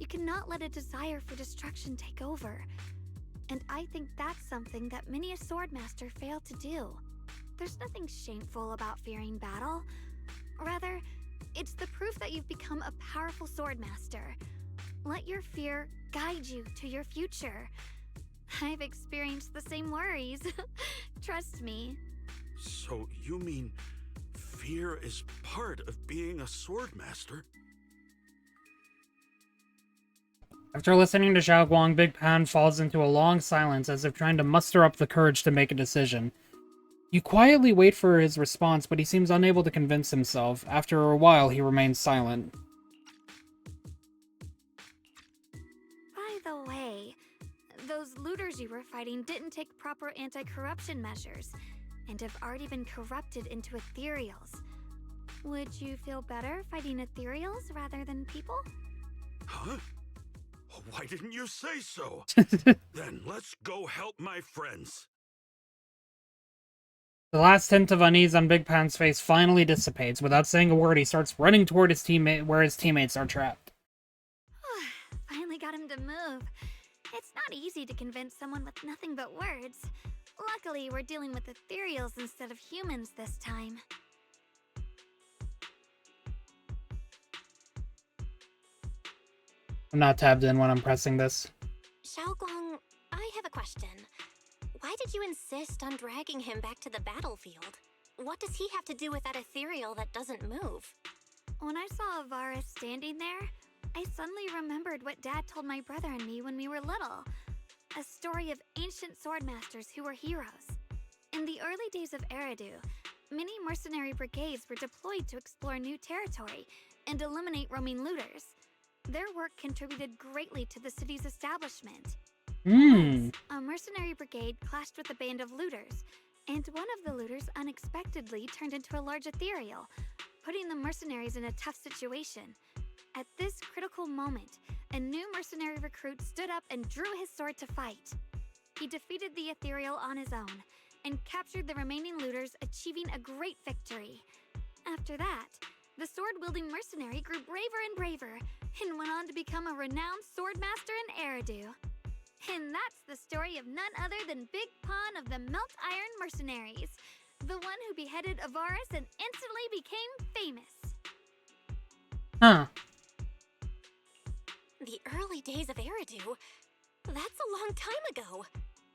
You cannot let a desire for destruction take over. And I think that's something that many a swordmaster fail to do. There's nothing shameful about fearing battle. Rather, it's the proof that you've become a powerful swordmaster. Let your fear guide you to your future. I've experienced the same worries. Trust me. So you mean fear is part of being a swordmaster? After listening to Xiao Guang, Big Pan falls into a long silence as if trying to muster up the courage to make a decision. You quietly wait for his response, but he seems unable to convince himself. After a while, he remains silent. By the way, those looters you were fighting didn't take proper anti-corruption measures, and have already been corrupted into ethereals. Would you feel better fighting ethereals rather than people? Huh? Why didn't you say so? Then let's go help my friends. The last hint of unease on Big Pan's face finally dissipates. Without saying a word, he starts running toward his teammate, where his teammates are trapped. Finally got him to move. It's not easy to convince someone with nothing but words. Luckily, we're dealing with ethereals instead of humans this time. I'm not tabbed in when I'm pressing this. Xiaoguang, I have a question. Why did you insist on dragging him back to the battlefield? What does he have to do with that ethereal that doesn't move? When I saw Avara standing there, I suddenly remembered what Dad told my brother and me when we were little. A story of ancient swordmasters who were heroes. In the early days of Eridu, many mercenary brigades were deployed to explore new territory and eliminate roaming looters. Their work contributed greatly to the city's establishment. Hmm. A mercenary brigade clashed with a band of looters, and one of the looters unexpectedly turned into a large ethereal, putting the mercenaries in a tough situation. At this critical moment, a new mercenary recruit stood up and drew his sword to fight. He defeated the ethereal on his own, and captured the remaining looters, achieving a great victory. After that, the sword-wielding mercenary grew braver and braver, and went on to become a renowned swordmaster in Eridu. And that's the story of none other than Big Pon of the Melt Iron Mercenaries, the one who beheaded Avaris and instantly became famous. Huh. The early days of Eridu? That's a long time ago.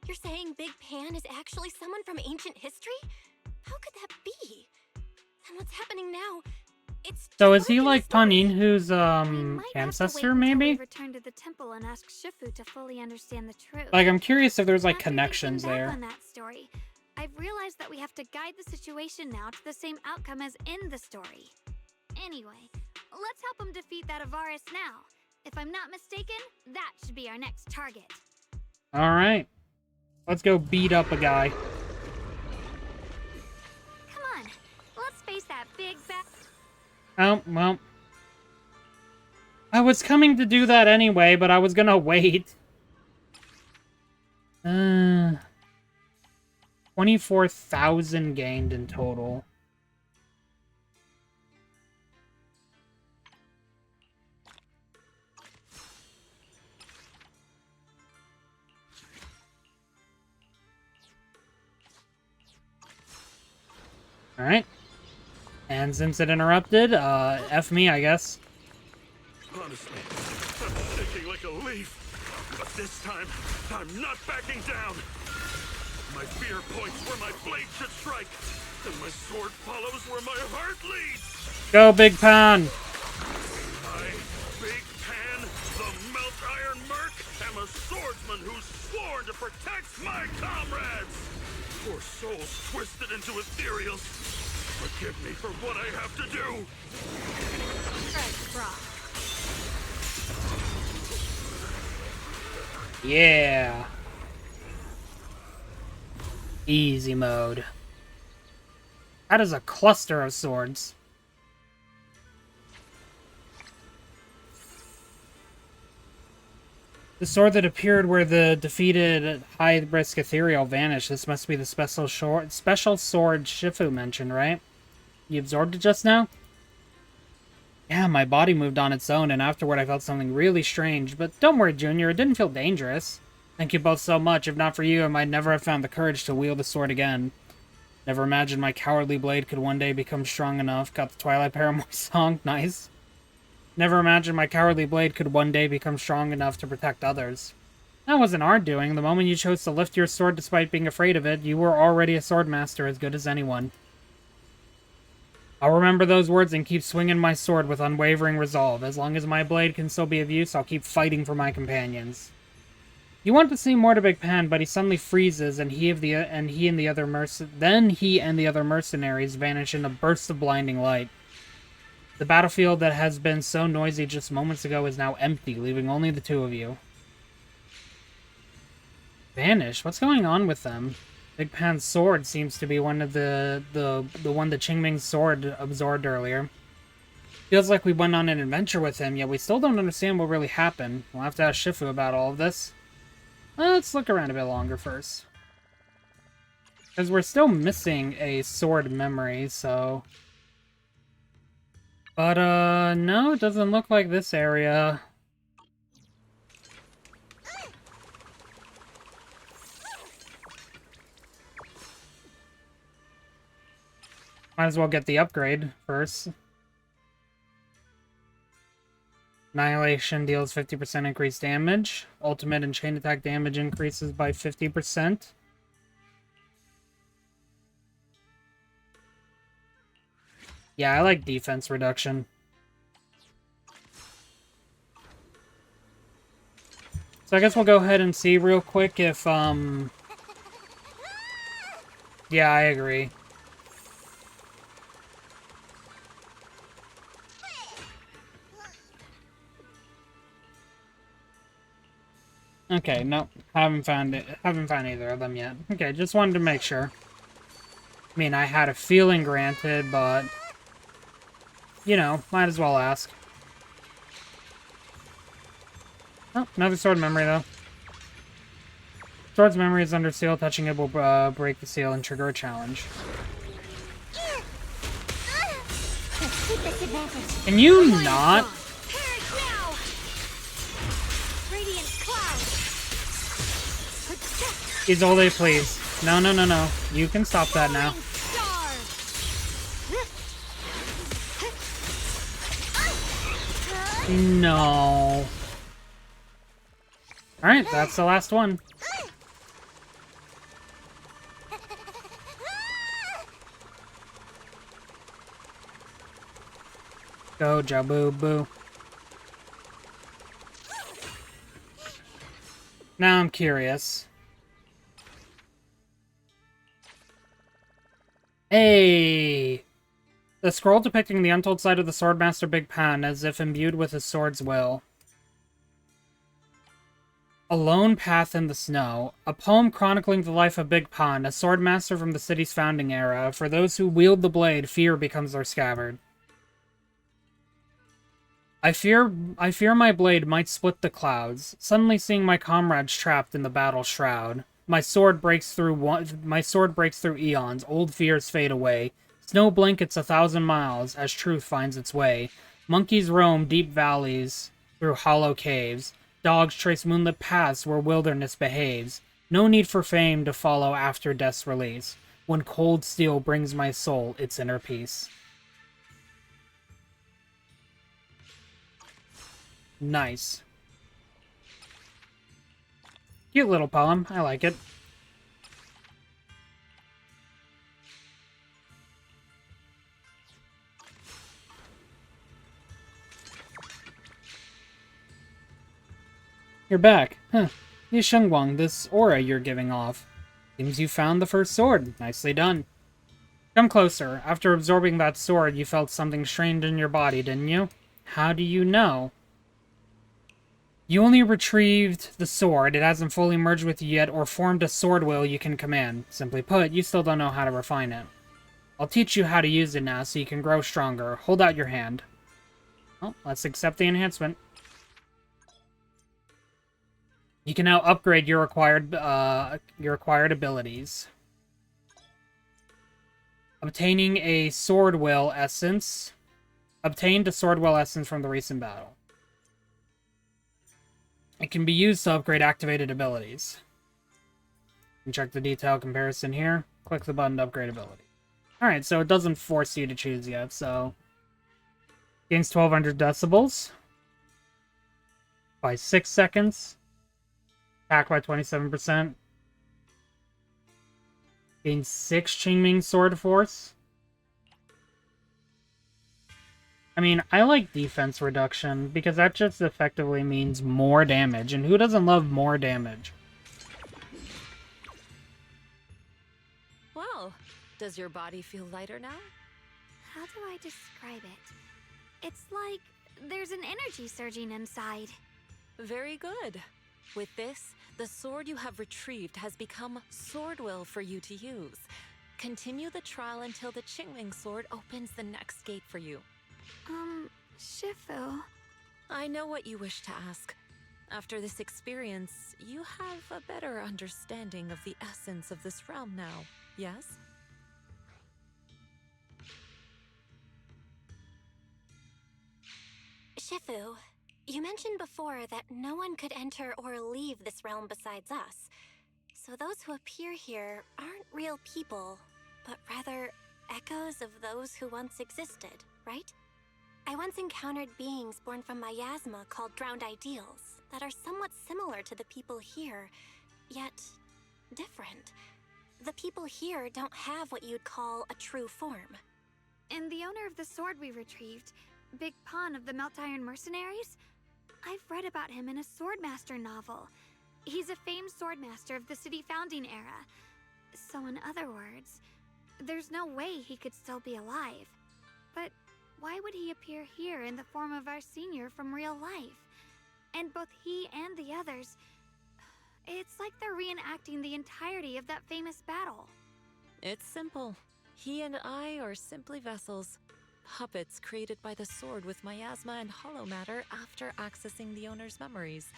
You're saying Big Pan is actually someone from ancient history? How could that be? And what's happening now? It's So just is he in the like story. Paninhu's We might have to ancestor, wait until we maybe? return to the temple and ask Shifu to fully understand the truth. Like, I'm curious if there's like After connections thinking back there. on that story, I've realized that we have to guide the situation now to the same outcome as in the story. Anyway, let's help him defeat that Avaris now. If I'm not mistaken, that should be our next target. Alright. Let's go beat up a guy. Come on, let's face that big bat. Oh, well. I was coming to do that anyway, but I was gonna wait. 24,000 gained in total. Alright. And since it interrupted, F me, I guess. Honestly, I'm shaking like a leaf. But this time, I'm not backing down. My fear points where my blade should strike, and my sword follows where my heart leads. Go, Big Pan! I, Big Pan, the Melt Iron Merc, am a swordsman who's sworn to protect my comrades. Poor souls twisted into ethereals. Forgive me for what I have to do. Yeah. Easy mode. That is a cluster of swords. The sword that appeared where the defeated high-risk ethereal vanished. This must be the special sword Shifu mentioned, right? You absorbed it just now? Yeah, my body moved on its own, and afterward I felt something really strange. But don't worry, Junior, it didn't feel dangerous. Thank you both so much. If not for you, I might never have found the courage to wield the sword again. Never imagined my cowardly blade could one day become strong enough. Got the Twilight Paramore song. Nice. Never imagined my cowardly blade could one day become strong enough to protect others. That wasn't our doing. The moment you chose to lift your sword despite being afraid of it, you were already a sword master as good as anyone. I'll remember those words and keep swinging my sword with unwavering resolve. As long as my blade can still be of use, I'll keep fighting for my companions. You want to say more to Big Pan, but he suddenly freezes, and he and the other mercenaries vanish in a burst of blinding light. The battlefield that has been so noisy just moments ago is now empty, leaving only the two of you. Vanish? What's going on with them? Big Pan's sword seems to be one of the one that Qingming's sword absorbed earlier. Feels like we went on an adventure with him, yet we still don't understand what really happened. We'll have to ask Shifu about all of this. Let's look around a bit longer first. Because we're still missing a sword memory, so... But, no, it doesn't look like this area. Might as well get the upgrade first. Annihilation deals 50% increased damage. Ultimate and chain attack damage increases by 50%. Yeah, I like defense reduction. So I guess we'll go ahead and see real quick if, Yeah, I agree. Okay, no, haven't found it. Haven't found either of them yet. Okay, just wanted to make sure. I mean, I had a feeling, granted, but you know, might as well ask. Oh, another sword memory though. Sword's memory is under seal. Touching it will break the seal and trigger a challenge. Can you not? Isolde, please. No, no, no, no. You can stop that now. No. Alright, that's the last one. Go, Jabu Boo. Now I'm curious. Hey! The scroll depicting the untold side of the Swordmaster Big Pan, as if imbued with his sword's will. A lone path in the snow. A poem chronicling the life of Big Pan, a swordmaster from the city's founding era. For those who wield the blade, fear becomes their scabbard. I fear my blade might split the clouds, suddenly seeing my comrades trapped in the battle shroud. My sword breaks through eons, old fears fade away. Snow blankets 1,000 miles as truth finds its way. Monkeys roam deep valleys through hollow caves. Dogs trace moonlit paths where wilderness behaves. No need for fame to follow after death's release, when cold steel brings my soul its inner peace. Nice. Cute little poem. I like it. You're back. Huh. Yi Shengguang, this aura you're giving off. Seems you found the first sword. Nicely done. Come closer. After absorbing that sword, you felt something strange in your body, didn't you? How do you know? You only retrieved the sword. It hasn't fully merged with you yet or formed a sword will you can command. Simply put, you still don't know how to refine it. I'll teach you how to use it now so you can grow stronger. Hold out your hand. Well, let's accept the enhancement. You can now upgrade your acquired abilities. Obtaining a sword will essence. Obtained a sword will essence from the recent battle. It can be used to upgrade activated abilities. You can check the detail comparison here. Click the button to upgrade ability. Alright, so it doesn't force you to choose yet, so... Gains 1200 decibels. By 6 seconds. Attack by 27%. Gains 6 Qingming Sword Force. I mean, I like defense reduction, because that just effectively means more damage, and who doesn't love more damage? Well, does your body feel lighter now? How do I describe it? It's like there's an energy surging inside. Very good. With this, the sword you have retrieved has become sword will for you to use. Continue the trial until the Qingming sword opens the next gate for you. Shifu... I know what you wish to ask. After this experience, you have a better understanding of the essence of this realm now, yes? Shifu, you mentioned before that no one could enter or leave this realm besides us. So those who appear here aren't real people, but rather echoes of those who once existed, right? I once encountered beings born from miasma called drowned ideals that are somewhat similar to the people here, yet different. The people here don't have what you'd call a true form. And the owner of the sword we retrieved, Big Pan of the Melt Iron Mercenaries? I've read about him in a Swordmaster novel. He's a famed Swordmaster of the city founding era. So in other words, there's no way he could still be alive. But why would he appear here in the form of our senior from real life? And both he and the others, It's like they're reenacting the entirety of that famous battle. It's simple. He and I are simply vessels. Puppets created by the sword with miasma and hollow matter after accessing the owner's memories.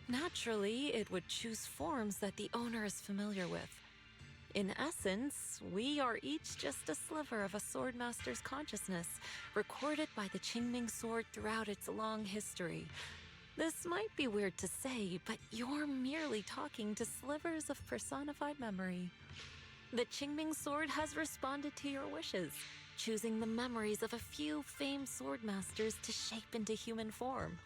Naturally, it would choose forms that the owner is familiar with. In essence, we are each just a sliver of a swordmaster's consciousness, recorded by the Qingming sword throughout its long history. This might be weird to say, but you're merely talking to slivers of personified memory. The Qingming sword has responded to your wishes, choosing the memories of a few famed swordmasters to shape into human form.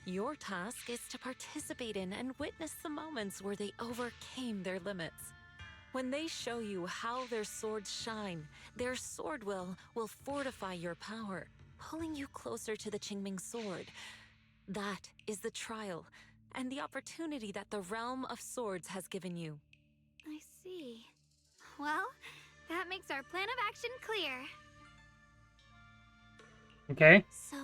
Your task is to participate in and witness the moments where they overcame their limits. When they show you how their swords shine, their sword will fortify your power, pulling you closer to the Qingming sword. That is the trial, and the opportunity that the realm of swords has given you. I see. Well, that makes our plan of action clear. Okay. So,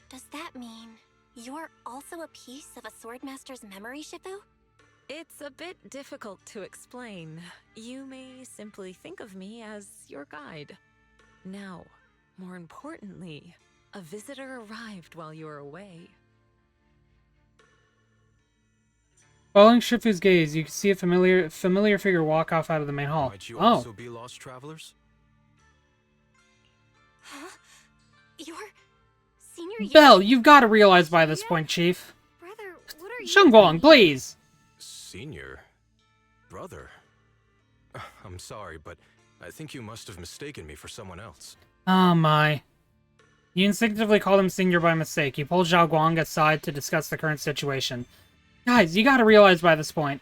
does that mean you're also a piece of a swordmaster's memory, Shifu? It's a bit difficult to explain. You may simply think of me as your guide. Now, more importantly, a visitor arrived while you were away. Following Shifu's gaze, you can see a familiar figure walk off out of the main hall. Might you Oh, also be lost travelers? Huh? You're Senior Yi? Belle, you've got to realize by this point, Chief. Brother, what are you Shengguang, doing? please. Senior? Brother? I'm sorry, but I think you must have mistaken me for someone else. Oh my. You instinctively called him Senior by mistake. You pulled Zhao Guang aside to discuss the current situation. Guys, you gotta realize by this point.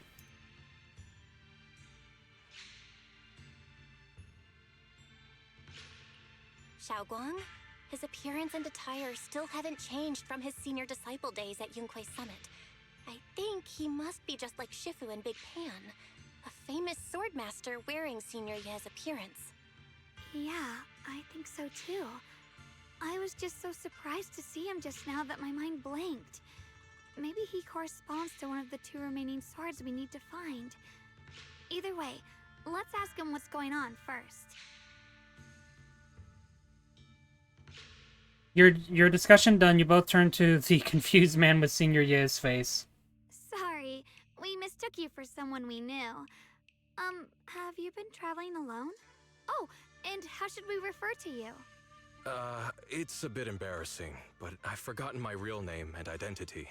Xiaoguang? His appearance and attire still haven't changed from his senior disciple days at Yunquei Summit. I think he must be just like Shifu and Big Pan, a famous swordmaster wearing Senior Ye's appearance. Yeah, I think so too. I was just so surprised to see him just now that my mind blanked. Maybe he corresponds to one of the 2 remaining swords we need to find. Either way, let's ask him what's going on first. Your discussion done, you both turn to the confused man with Senior Ye's face. Sorry, we mistook you for someone we knew. Have you been traveling alone? Oh, and how should we refer to you? It's a bit embarrassing, but I've forgotten my real name and identity.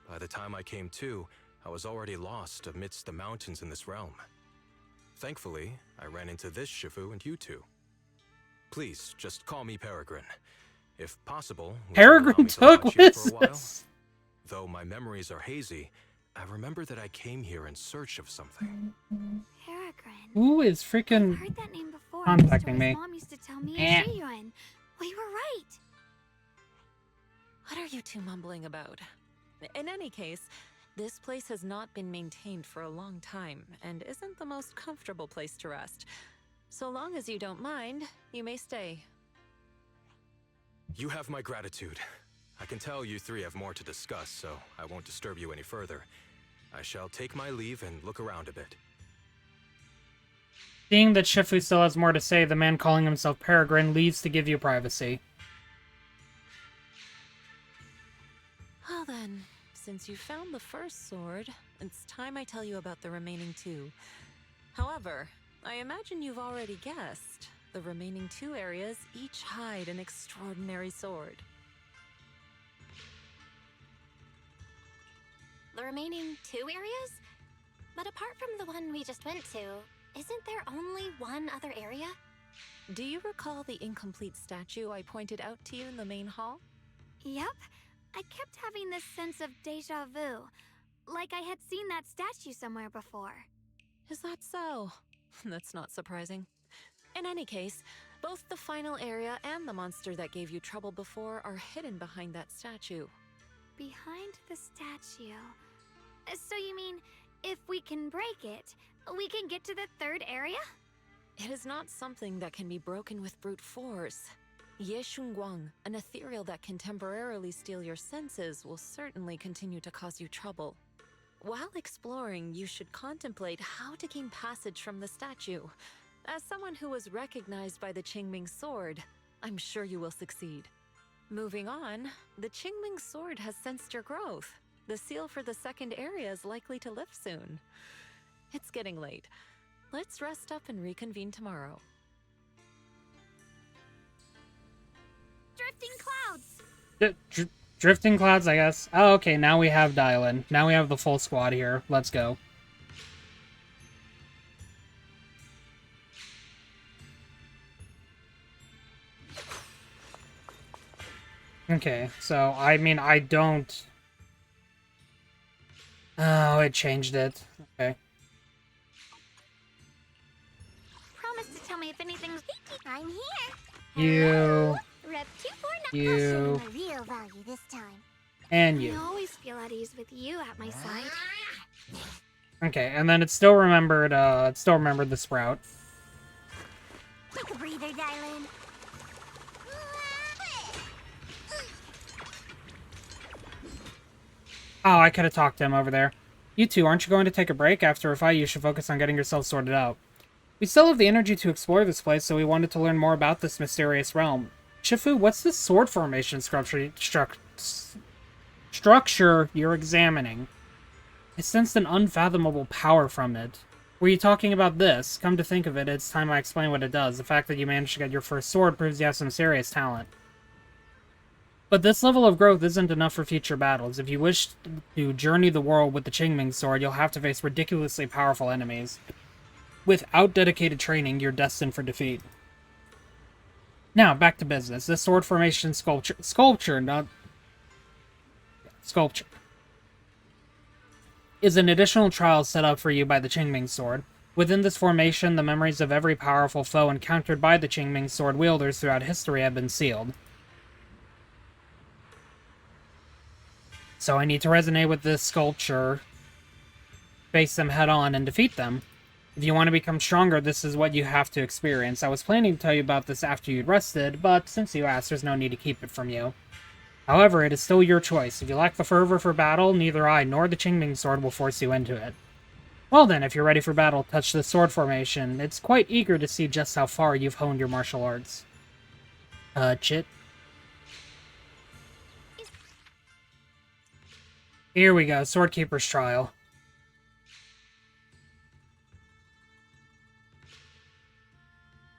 By the time I came to, I was already lost amidst the mountains in this realm. Thankfully, I ran into this Shifu and you two. Please, just call me Peregrine. If possible, would you allow Peregrine me to took lodge here for a while? this. Though my memories are hazy, I remember that I came here in search of something. Peregrine. Who is I've freaking... heard that name before. contacting me. Mom used to tell me Eh. as Shiyuan. We were right. What are you two mumbling about? In any case, this place has not been maintained for a long time and isn't the most comfortable place to rest. So long as you don't mind, you may stay. You have my gratitude. I can tell you three have more to discuss, so I won't disturb you any further. I shall take my leave and look around a bit. Seeing that Shifu still has more to say, the man calling himself Peregrine leaves to give you privacy. Well then, since you found the first sword, it's time I tell you about the remaining 2. However, I imagine you've already guessed. The remaining 2 areas each hide an extraordinary sword. The remaining 2 areas? But apart from the one we just went to, isn't there only one other area? Do you recall the incomplete statue I pointed out to you in the main hall? Yep. I kept having this sense of deja vu. Like I had seen that statue somewhere before. Is that so? That's not surprising. In any case, both the final area and the monster that gave you trouble before are hidden behind that statue. Behind the statue. So you mean, if we can break it, we can get to the 3rd area? It is not something that can be broken with brute force. Ye Shunguang, an ethereal that can temporarily steal your senses, will certainly continue to cause you trouble. While exploring, you should contemplate how to gain passage from the statue. As someone who was recognized by the Qingming sword, I'm sure you will succeed. Moving on, the Qingming sword has sensed your growth. The seal for the second area is likely to lift soon. It's getting late. Let's rest up and reconvene tomorrow. Drifting clouds! Drifting clouds, I guess. Oh, okay, now we have dial-in. Now we have the full squad here. Let's go. Okay, so, I mean, I don't... Oh, it changed it. Okay. Promise to tell me if anything's... I'm here. You... Rep 249. You... I'll show you my real value this time. And I you. always feel at ease with you at my side. Okay, and then it still remembered the sprout. Take a breather, darling. Oh, I could have talked to him over there. You two, aren't you going to take a break? After a fight, you should focus on getting yourself sorted out. We still have the energy to explore this place, so we wanted to learn more about this mysterious realm. Shifu, what's this sword formation structure you're examining? I sensed an unfathomable power from it. Were you talking about this? Come to think of it, it's time I explain what it does. The fact that you managed to get your first sword proves you have some serious talent. But this level of growth isn't enough for future battles. If you wish to journey the world with the Qingming sword, you'll have to face ridiculously powerful enemies. Without dedicated training, you're destined for defeat. Now, back to business. This sword formation sculpture, is an additional trial set up for you by the Qingming sword. Within this formation, the memories of every powerful foe encountered by the Qingming sword wielders throughout history have been sealed. So I need to resonate with this sculpture, face them head on, and defeat them. If you want to become stronger, this is what you have to experience. I was planning to tell you about this after you'd rested, but since you asked, there's no need to keep it from you. However, it is still your choice. If you lack the fervor for battle, neither I nor the Qingming sword will force you into it. Well then, if you're ready for battle, touch the sword formation. It's quite eager to see just how far you've honed your martial arts. Touch it. Here we go, Swordkeeper's Trial.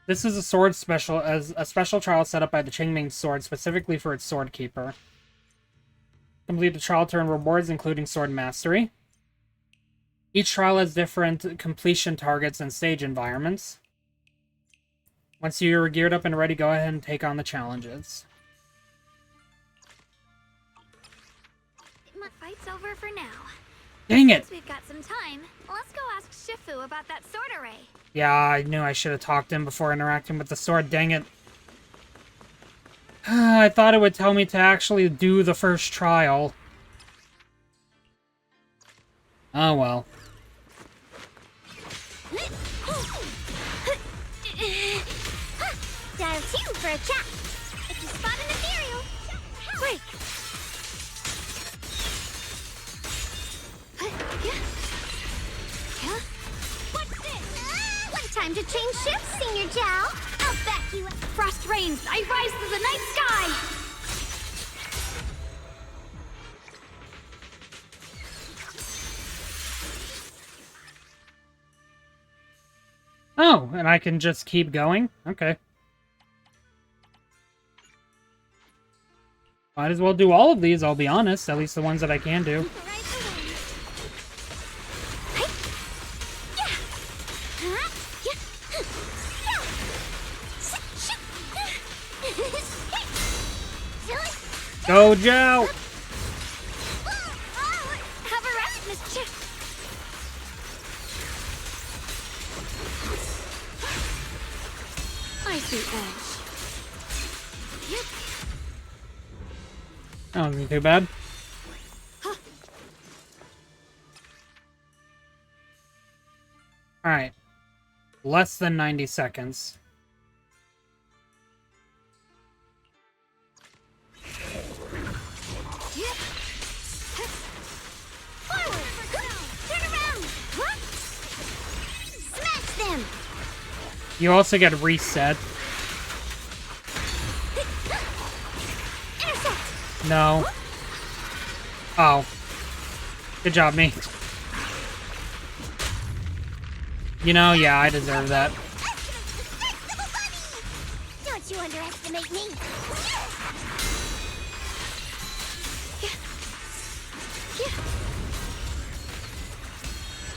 This is a special trial set up by the Qingming sword specifically for its Swordkeeper. Complete the trial to earn rewards, including sword mastery. Each trial has different completion targets and stage environments. Once you're geared up and ready, go ahead and take on the challenges. My fight's over for now. Dang it! Since we've got some time, let's go ask Shifu about that sword array. Yeah, I knew I should have talked to him before interacting with the sword, dang it. I thought it would tell me to actually do the first trial. Oh well. Dial 2 for a chat. If you spot an ethereal, break. What's this? What time to change shifts, Senior Jow? I'll back you up. Frost rains, I rise to the night sky! Oh, and I can just keep going? Okay. Might as well do all of these, I'll be honest. At least the ones that I can do. Go, Joe! Have a rest, Mischief! Icy edge. Yep. That wasn't too bad. Alright. Less than 90 seconds. You also get reset. No. Oh. Good job, me. You know, yeah, I deserve that. Don't you underestimate me.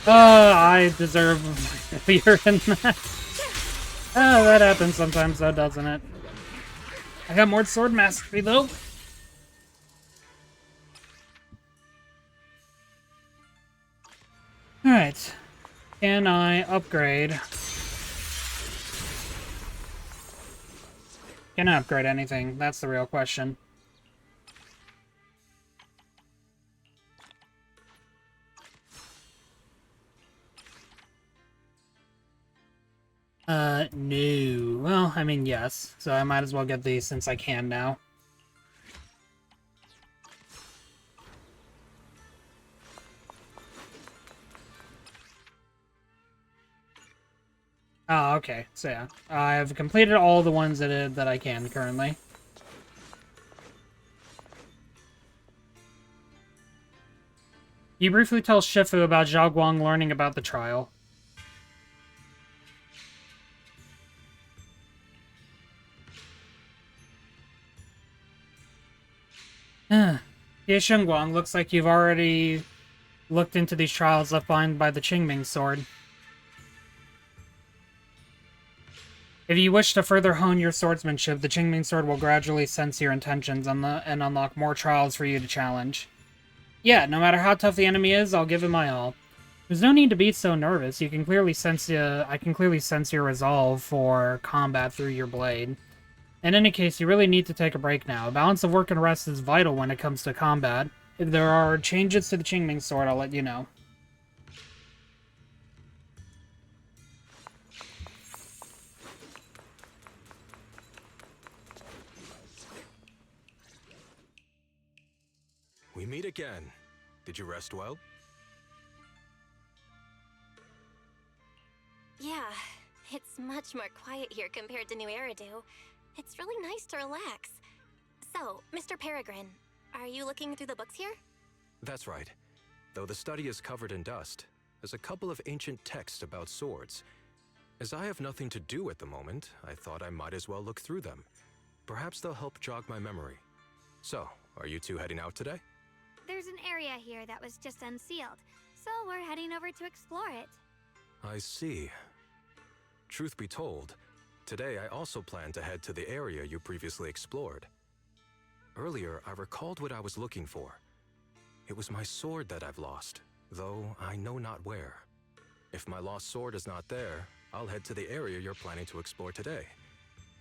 I deserve failure in that. Oh, that happens sometimes, though, doesn't it? I got more sword mastery, though. Alright. Can I upgrade? Can I upgrade anything? That's the real question. No. Well, I mean, yes. So I might as well get these since I can now. Oh, okay. So yeah. I've completed all the ones that I can currently. You briefly tell Shifu about Zhao Guang learning about the trial. Yeah, Shengguang, looks like you've already looked into these trials left behind by the Qingming sword. If you wish to further hone your swordsmanship, the Qingming sword will gradually sense your intentions and unlock more trials for you to challenge. Yeah, no matter how tough the enemy is, I'll give it my all. There's no need to be so nervous. You can clearly sense I can clearly sense your resolve for combat through your blade. In any case, you really need to take a break now. A balance of work and rest is vital when it comes to combat. If there are changes to the Qingming sword, I'll let you know. We meet again. Did you rest well? Yeah, it's much more quiet here compared to New Eridu. It's really nice to relax. So, Mr. Peregrine, are you looking through the books here? That's right. Though the study is covered in dust, there's a couple of ancient texts about swords. As I have nothing to do at the moment, I thought I might as well look through them. Perhaps they'll help jog my memory. So, are you two heading out today? There's an area here that was just unsealed, so we're heading over to explore it. I see. Truth be told, today I also plan to head to the area you previously explored. Earlier, I recalled what I was looking for. It was my sword that I've lost, though I know not where. If my lost sword is not there, I'll head to the area you're planning to explore today.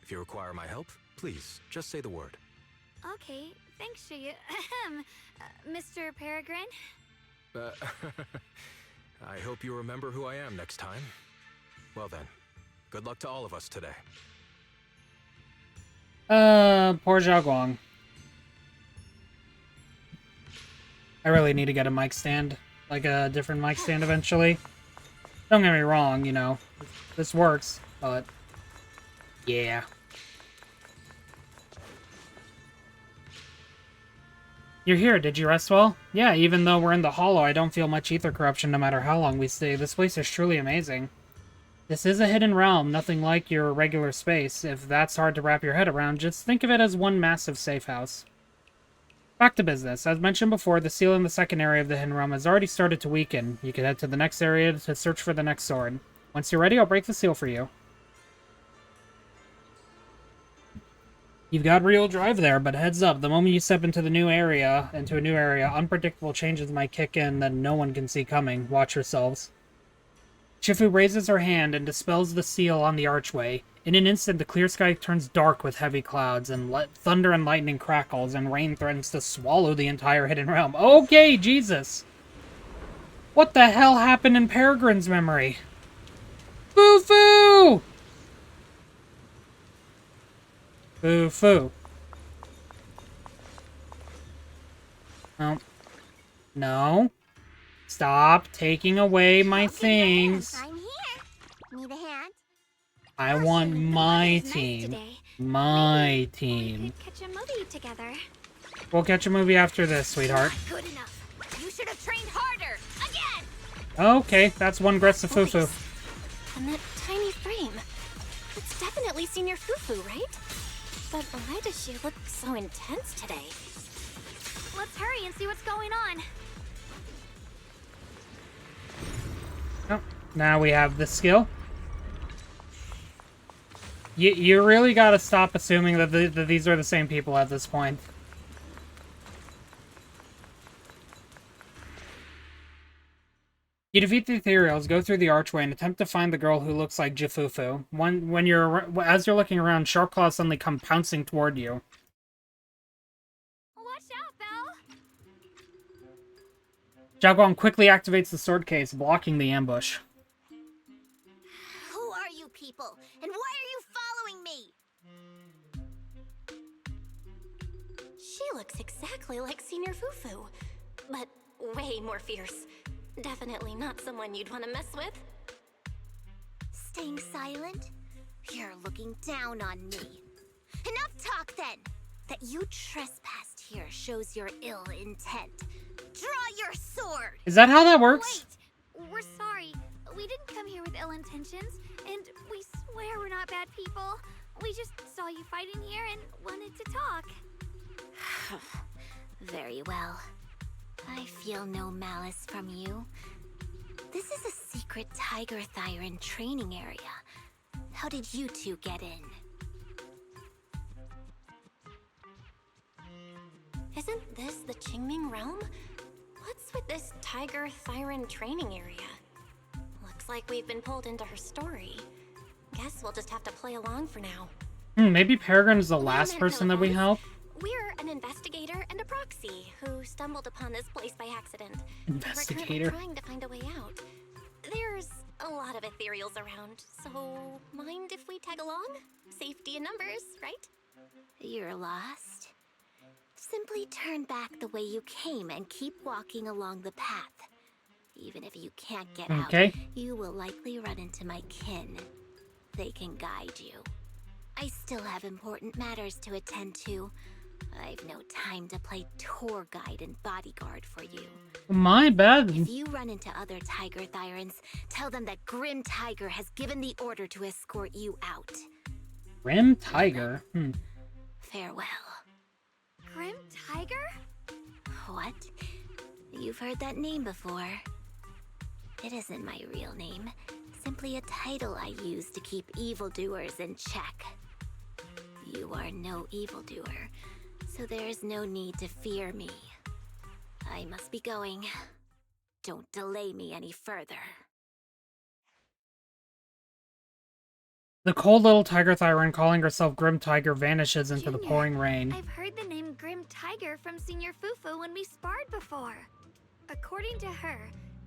If you require my help, please, just say the word. Okay, thanks, Shiyu. Mr. Peregrine? I hope you remember who I am next time. Well then, good luck to all of us today. Poor Zhao Guang. I really need to get a mic stand. Like a different mic stand eventually. Don't get me wrong, you know. This works, but... yeah. You're here, did you rest well? Yeah, even though we're in the Hollow, I don't feel much ether corruption no matter how long we stay. This place is truly amazing. This is a hidden realm, nothing like your regular space. If that's hard to wrap your head around, just think of it as one massive safe house. Back to business. As mentioned before, the seal in the second area of the hidden realm has already started to weaken. You can head to the next area to search for the next sword. Once you're ready, I'll break the seal for you. You've got real drive there, but heads up, the moment you step into a new area, unpredictable changes might kick in that no one can see coming. Watch yourselves. Shifu raises her hand and dispels the seal on the archway. In an instant, the clear sky turns dark with heavy clouds, and thunder and lightning crackles, and rain threatens to swallow the entire hidden realm. Okay, Jesus! What the hell happened in Peregrine's memory? Boo-foo! Boo-foo. No. No. Stop taking away my things. I'm here. Need a hand? I want The my weather's nice team. today. My We team. could catch a movie together. We'll catch a movie after this, sweetheart. Not good enough. You should have trained harder. Again. Okay, that's one aggressive Fufu. And that tiny frame. It's definitely Senior Fufu, right? But why does she look so intense today? Let's hurry and see what's going on. Oh, now we have the skill. You really gotta stop assuming that, that these are the same people at this point. You defeat the ethereals, go through the archway, and attempt to find the girl who looks like Jifufu. As you're looking around, sharp claws suddenly come pouncing toward you. Watch out, Belle. Xiaoguang quickly activates the sword case, blocking the ambush. Who are you people? And why are you following me? She looks exactly like Senior Fufu, but way more fierce. Definitely not someone you'd want to mess with. Staying silent? You're looking down on me. Enough talk then! That you trespassed here shows your ill intent. Draw your sword! Is that how that works? Wait, we're sorry. We didn't come here with ill intentions, and we swear we're not bad people. We just saw you fighting here and wanted to talk. Very well. I feel no malice from you. This is a secret Tiger Thyran training area. How did you two get in? Isn't this the Qingming realm? What's with this Tiger Thyran training area? Looks like we've been pulled into her story. Guess we'll just have to play along for now. Maybe Peregrine is the last person that we help. We're an investigator and a proxy who stumbled upon this place by accident. Investigator. We're currently trying to find a way out. There's a lot of ethereals around, so mind if we tag along? Safety in numbers, right? You're lost? Simply turn back the way you came and keep walking along the path. Even if you can't get out, you will likely run into my kin. They can guide you. I still have important matters to attend to. I've no time to play tour guide and bodyguard for you. My bad. If you run into other Tiger Thyrans, tell them that Grim Tiger has given the order to escort you out. Grim Tiger? Farewell. Grim Tiger? What? You've heard that name before. It isn't my real name. Simply a title I use to keep evildoers in check. You are no evildoer, so there is no need to fear me. I must be going. Don't delay me any further. The cold little Tiger Thyran calling herself Grim Tiger vanishes into the Junior, pouring rain. I've heard the name Grim Tiger from Senior Fufu when we sparred before. According to her,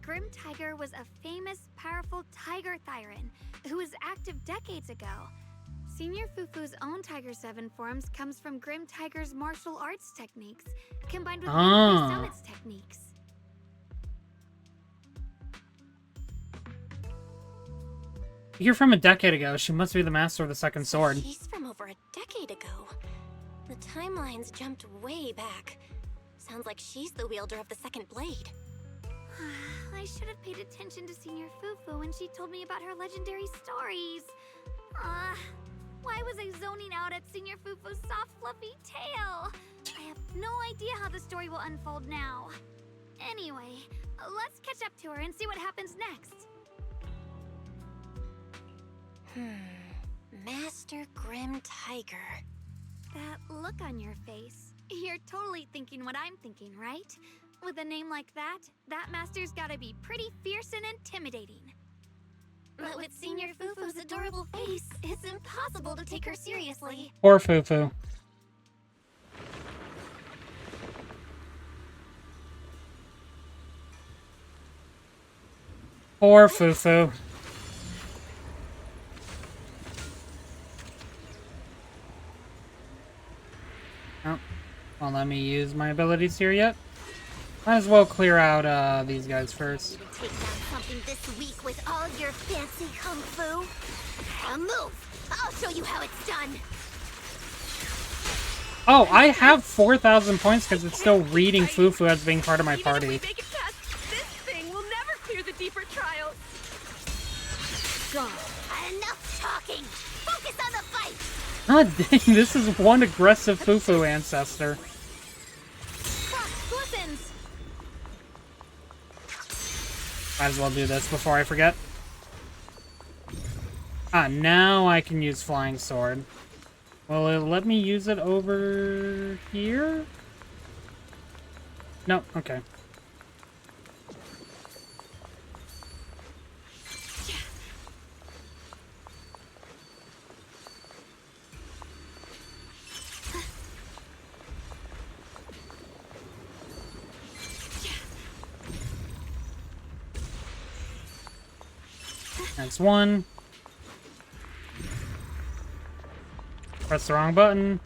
Grim Tiger was a famous, powerful Tiger Thyran who was active decades ago. Senior Fufu's own Tiger 7 forms comes from Grim Tiger's martial arts techniques, combined with Summit's techniques. You're from a decade ago. She must be the master of the second sword. She's from over a decade ago. The timelines jumped way back. Sounds like she's the wielder of the second blade. I should have paid attention to Senior Fufu when she told me about her legendary stories. Why was I zoning out at Senior Fufu's soft, fluffy tail? I have no idea how the story will unfold now. Anyway, let's catch up to her and see what happens next. Master Grim Tiger. That look on your face. You're totally thinking what I'm thinking, right? With a name like that, that master's gotta be pretty fierce and intimidating. But with Senior Fufu's adorable face, it's impossible to take her seriously. Poor Fufu. Poor Fufu. Oh, well, let me use my abilities here yet. Might as well clear out these guys first. You would take down something this weak with all your fancy kung fu? A move! I'll show you how it's done! Oh, I have 4,000 points because it's still reading Fufu as being part of my Even party. if we make it past this thing, we'll never clear the deeper trials. Go. Enough talking! Focus on the fight! God dang, this is one aggressive Fufu ancestor. Frost glistens! Might as well do this before I forget. Ah, now I can use Flying Sword. Will it let me use it over here? No, okay. That's one. Press the wrong button.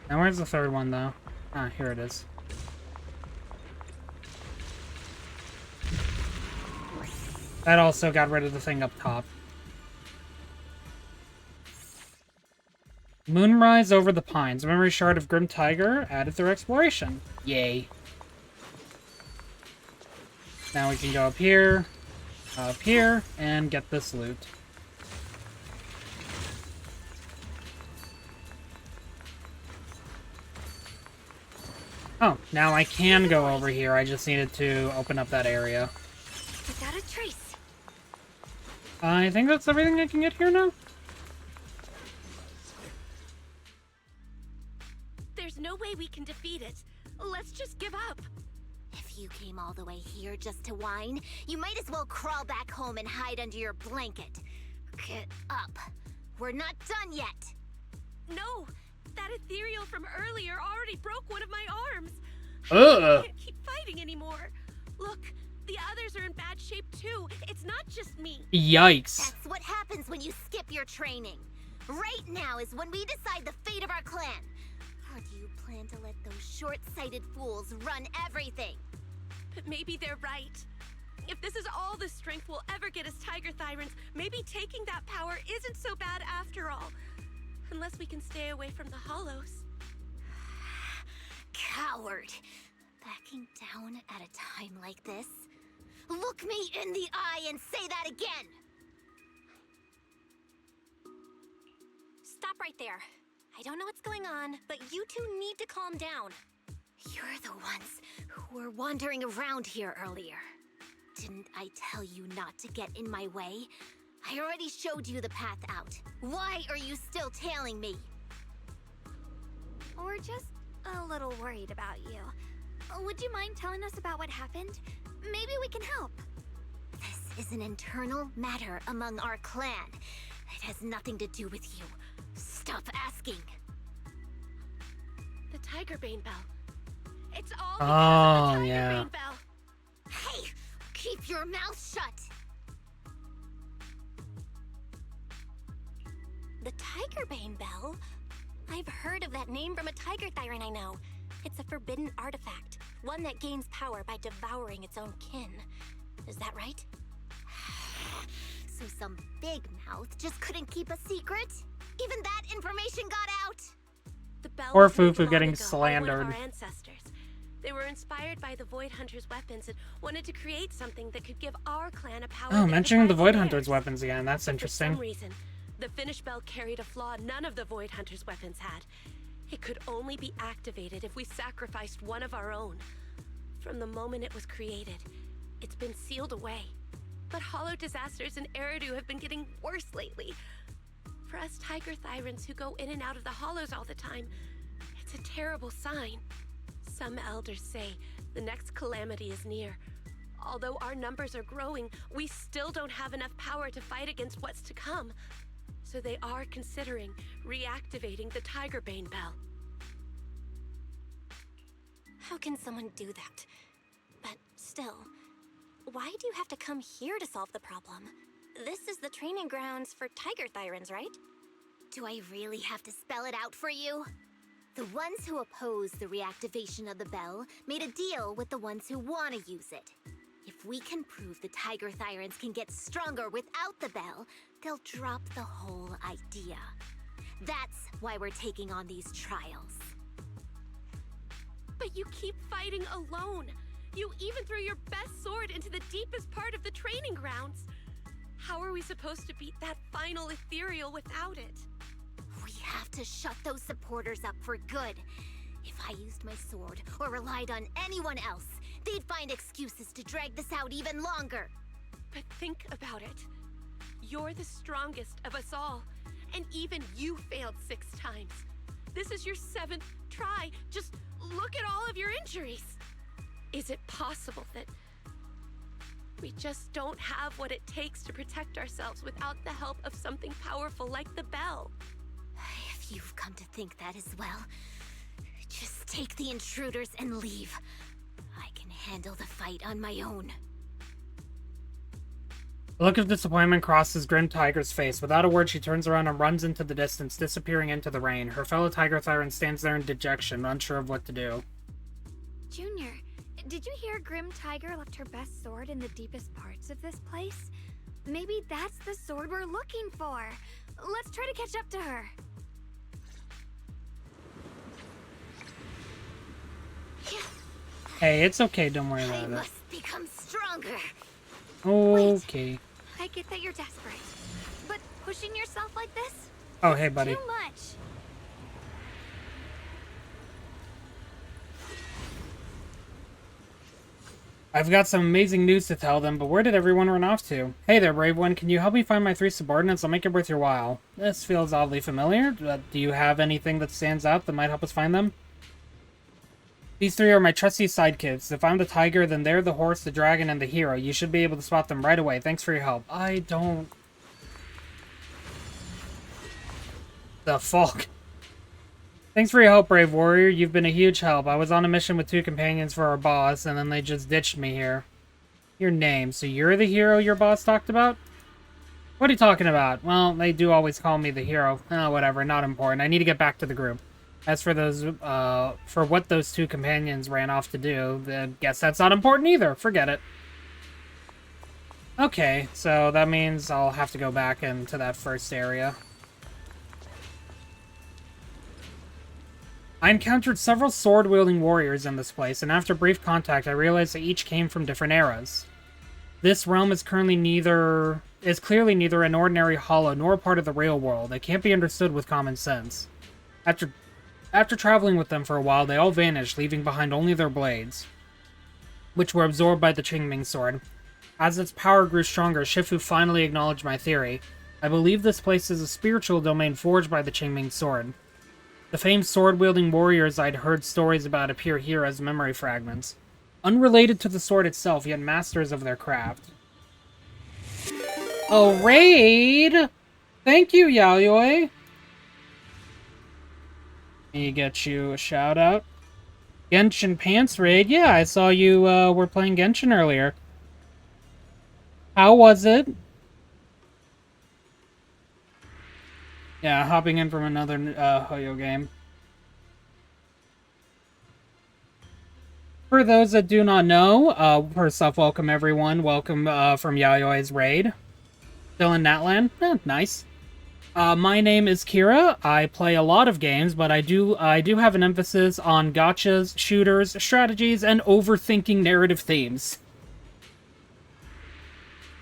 Now where's the third one, though? Ah, here it is. That also got rid of the thing up top. Moonrise over the pines. Memory shard of Grim Tiger added through exploration. Yay. Now we can go up here, and get this loot. Oh, now I can go over here. I just needed to open up that area. Without a trace. I think that's everything I can get here now. There's no way we can defeat it. Let's just give up. If you came all the way here just to whine, you might as well crawl back home and hide under your blanket. Get up. We're not done yet. No, that ethereal from earlier already broke one of my arms. Ugh. I can't keep fighting anymore. Look, the others are in bad shape too. It's not just me. Yikes. That's what happens when you skip your training. Right now is when we decide the fate of our clan. Or do you plan to let those short-sighted fools run everything? But maybe they're right. If this is all the strength we'll ever get as Tiger Thyrans, maybe taking that power isn't so bad after all. Unless we can stay away from the Hollows. Coward. Backing down at a time like this? Look me in the eye and say that again! Stop right there. I don't know what's going on, but you two need to calm down. You're the ones who were wandering around here earlier. Didn't I tell you not to get in my way? I already showed you the path out. Why are you still tailing me? We're just a little worried about you. Would you mind telling us about what happened? Maybe we can help. This is an internal matter among our clan. It has nothing to do with you. Stop asking. The Tiger Bane Bell. It's all because Oh, of the Tiger yeah. Bane Bell. Hey, keep your mouth shut. The Tiger Bane Bell? I've heard of that name from a Tiger Thyran I know. It's a forbidden artifact, one that gains power by devouring its own kin. Is that right? So some big mouth just couldn't keep a secret? Even that information got out? The bell Poor was made Fufu long getting ago by slandered. One of our ancestors. They were inspired by the Void Hunter's weapons and wanted to create something that could give our clan a power. Oh, that mentioning the could Void rival Hunter's theirs. weapons again. That's For interesting. some reason, the finished bell carried a flaw none of the Void Hunter's weapons had. It could only be activated if we sacrificed one of our own. From the moment it was created, it's been sealed away. But hollow disasters in Eridu have been getting worse lately. For us Tiger Thyrans who go in and out of the hollows all the time, it's a terrible sign. Some elders say the next calamity is near. Although our numbers are growing, we still don't have enough power to fight against what's to come. So they are considering reactivating the Tiger Bane Bell. How can someone do that? But still, why do you have to come here to solve the problem? This is the training grounds for Tiger Thyrans, right? Do I really have to spell it out for you? The ones who oppose the reactivation of the bell made a deal with the ones who want to use it. If we can prove the Tiger Thyrans can get stronger without the bell, they'll drop the whole idea. That's why we're taking on these trials. But you keep fighting alone. You even threw your best sword into the deepest part of the training grounds. How are we supposed to beat that final ethereal without it? We have to shut those supporters up for good. If I used my sword or relied on anyone else, they'd find excuses to drag this out even longer. But think about it. You're the strongest of us all, and even you failed 6 times. This is your 7th try. Just look at all of your injuries. Is it possible that we just don't have what it takes to protect ourselves without the help of something powerful like the bell? If you've come to think that as well, just take the intruders and leave. I can handle the fight on my own. A look of disappointment crosses Grim Tiger's face. Without a word, she turns around and runs into the distance, disappearing into the rain. Her fellow Tiger Tyrant stands there in dejection, unsure of what to do. Junior, did you hear Grim Tiger left her best sword in the deepest parts of this place? Maybe that's the sword we're looking for. Let's try to catch up to her. Hey, it's okay, don't worry I about it. must become stronger. Okay. I get that you're desperate, but pushing yourself like this? Oh, hey, buddy. Too much. I've got some amazing news to tell them, but where did everyone run off to? Hey there, brave one. Can you help me find my 3 subordinates? I'll make it worth your while. This feels oddly familiar. Do you have anything that stands out that might help us find them? These 3 are my trusty sidekicks. If I'm the tiger, then they're the horse, the dragon, and the hero. You should be able to spot them right away. Thanks for your help. I don't... The fuck? Thanks for your help, brave warrior. You've been a huge help. I was on a mission with 2 companions for our boss, and then they just ditched me here. Your name. So you're the hero your boss talked about? What are you talking about? Well, they do always call me the hero. Oh, whatever. Not important. I need to get back to the group. As for those, for what those 2 companions ran off to do, then guess that's not important either. Forget it. Okay, so that means I'll have to go back into that first area. I encountered several sword-wielding warriors in this place, and after brief contact, I realized that each came from different eras. This realm is clearly neither an ordinary hollow nor a part of the real world. It can't be understood with common sense. After traveling with them for a while, they all vanished, leaving behind only their blades, which were absorbed by the Qingming sword. As its power grew stronger, Shifu finally acknowledged my theory. I believe this place is a spiritual domain forged by the Qingming sword. The famed sword-wielding warriors I'd heard stories about appear here as memory fragments. Unrelated to the sword itself, yet masters of their craft. Oh, raid! Thank you, Yayoi! Let me get you a shout-out. Genshin Pants raid. Yeah, I saw you were playing Genshin earlier. How was it? Yeah, hopping in from another Hoyo game. For those that do not know, first off, welcome everyone. Welcome from Yayoi's raid. Still in Natlan? Nice. My name is Kira. I play a lot of games, but I do have an emphasis on gachas, shooters, strategies, and overthinking narrative themes.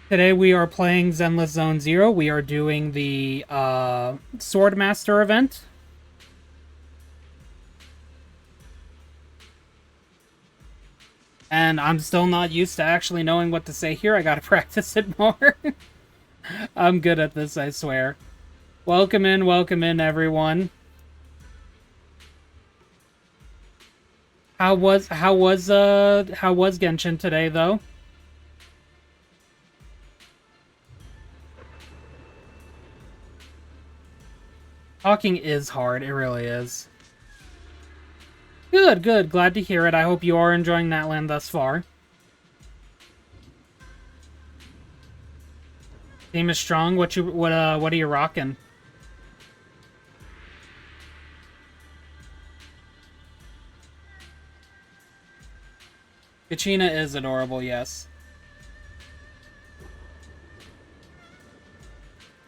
Today we are playing Zenless Zone Zero. We are doing the Swordmaster event. And I'm still not used to actually knowing what to say here. I gotta practice it more. I'm good at this, I swear. Welcome in, everyone. How was Genshin today, though? Talking is hard, it really is. Good, good. Glad to hear it. I hope you are enjoying that land thus far. Team is strong. What are you rocking? Kachina is adorable, yes.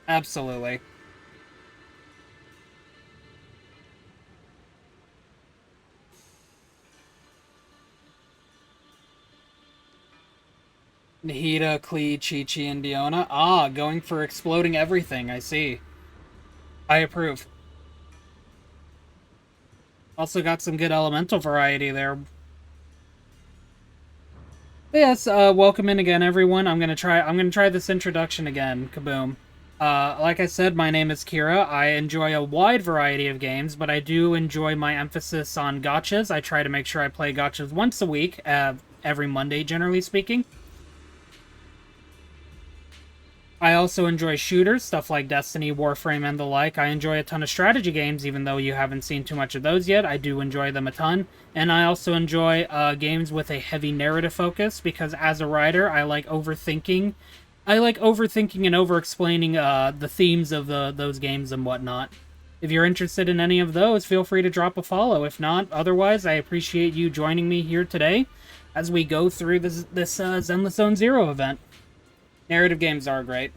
Absolutely. Nahida, Klee, Chi-Chi, and Diona. Ah, going for exploding everything, I see. I approve. Also got some good elemental variety there. But yes, welcome in again, everyone. I'm gonna try this introduction again. Kaboom. Like I said, my name is Kira. I enjoy a wide variety of games, but I do enjoy my emphasis on gachas. I try to make sure I play gachas once a week, every Monday, generally speaking. I also enjoy shooters, stuff like Destiny, Warframe, and the like. I enjoy a ton of strategy games, even though you haven't seen too much of those yet. I do enjoy them a ton. And I also enjoy games with a heavy narrative focus, because as a writer, I like overthinking. I like overthinking and over-explaining the themes of those games and whatnot. If you're interested in any of those, feel free to drop a follow. If not, otherwise, I appreciate you joining me here today as we go through this Zenless Zone Zero event. Narrative games are great.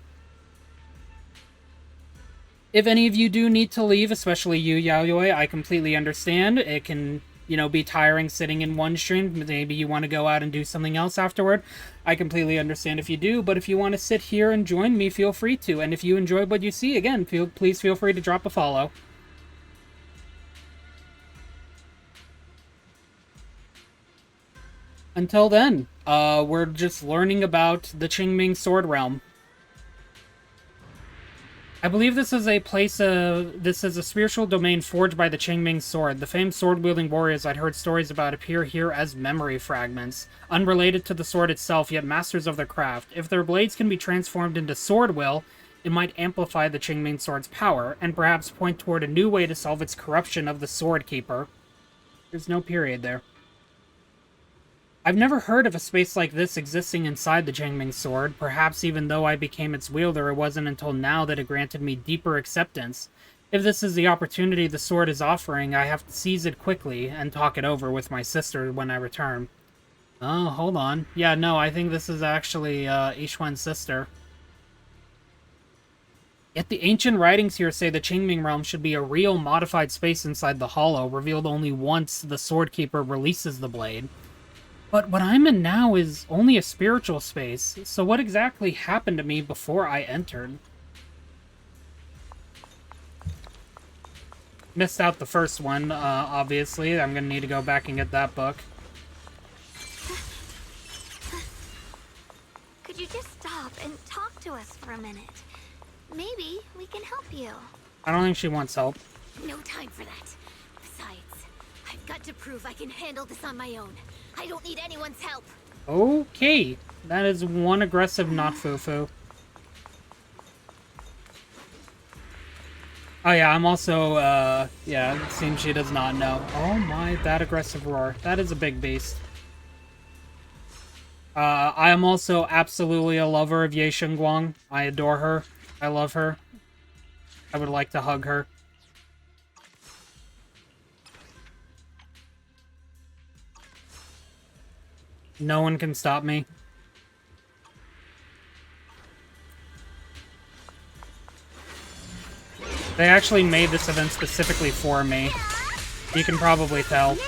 If any of you do need to leave, especially you, Yaoyoi, I completely understand. It can, be tiring sitting in one stream. Maybe you want to go out and do something else afterward. I completely understand if you do, but if you want to sit here and join me, feel free to. And if you enjoy what you see, again, please feel free to drop a follow. Until then, we're just learning about the Qingming Sword Realm. I believe this is a spiritual domain forged by the Qingming Sword. The famed sword-wielding warriors I'd heard stories about appear here as memory fragments, unrelated to the sword itself, yet masters of their craft. If their blades can be transformed into sword will, it might amplify the Qingming Sword's power, and perhaps point toward a new way to solve its corruption of the Sword Keeper. There's no period there. I've never heard of a space like this existing inside the Qingming Sword. Perhaps even though I became its wielder, it wasn't until now that it granted me deeper acceptance. If this is the opportunity the sword is offering, I have to seize it quickly and talk it over with my sister when I return. Oh, hold on. Yeah, no, I think this is actually Ishwan's sister. Yet the ancient writings here say the Qingming Realm should be a real modified space inside the Hollow, revealed only once the Sword Keeper releases the blade. But what I'm in now is only a spiritual space, so what exactly happened to me before I entered? Missed out the first one, obviously. I'm gonna need to go back and get that book. Could you just stop and talk to us for a minute? Maybe we can help you. I don't think she wants help. No time for that. Besides, I've got to prove I can handle this on my own. I don't need anyone's help. Okay. That is one aggressive not foo-foo. Oh yeah, I'm also, yeah, it seems she does not know. Oh my, that aggressive roar. That is a big beast. I am also absolutely a lover of Ye Shengguang. I adore her. I love her. I would like to hug her. No one can stop me. They actually made this event specifically for me. You can probably tell.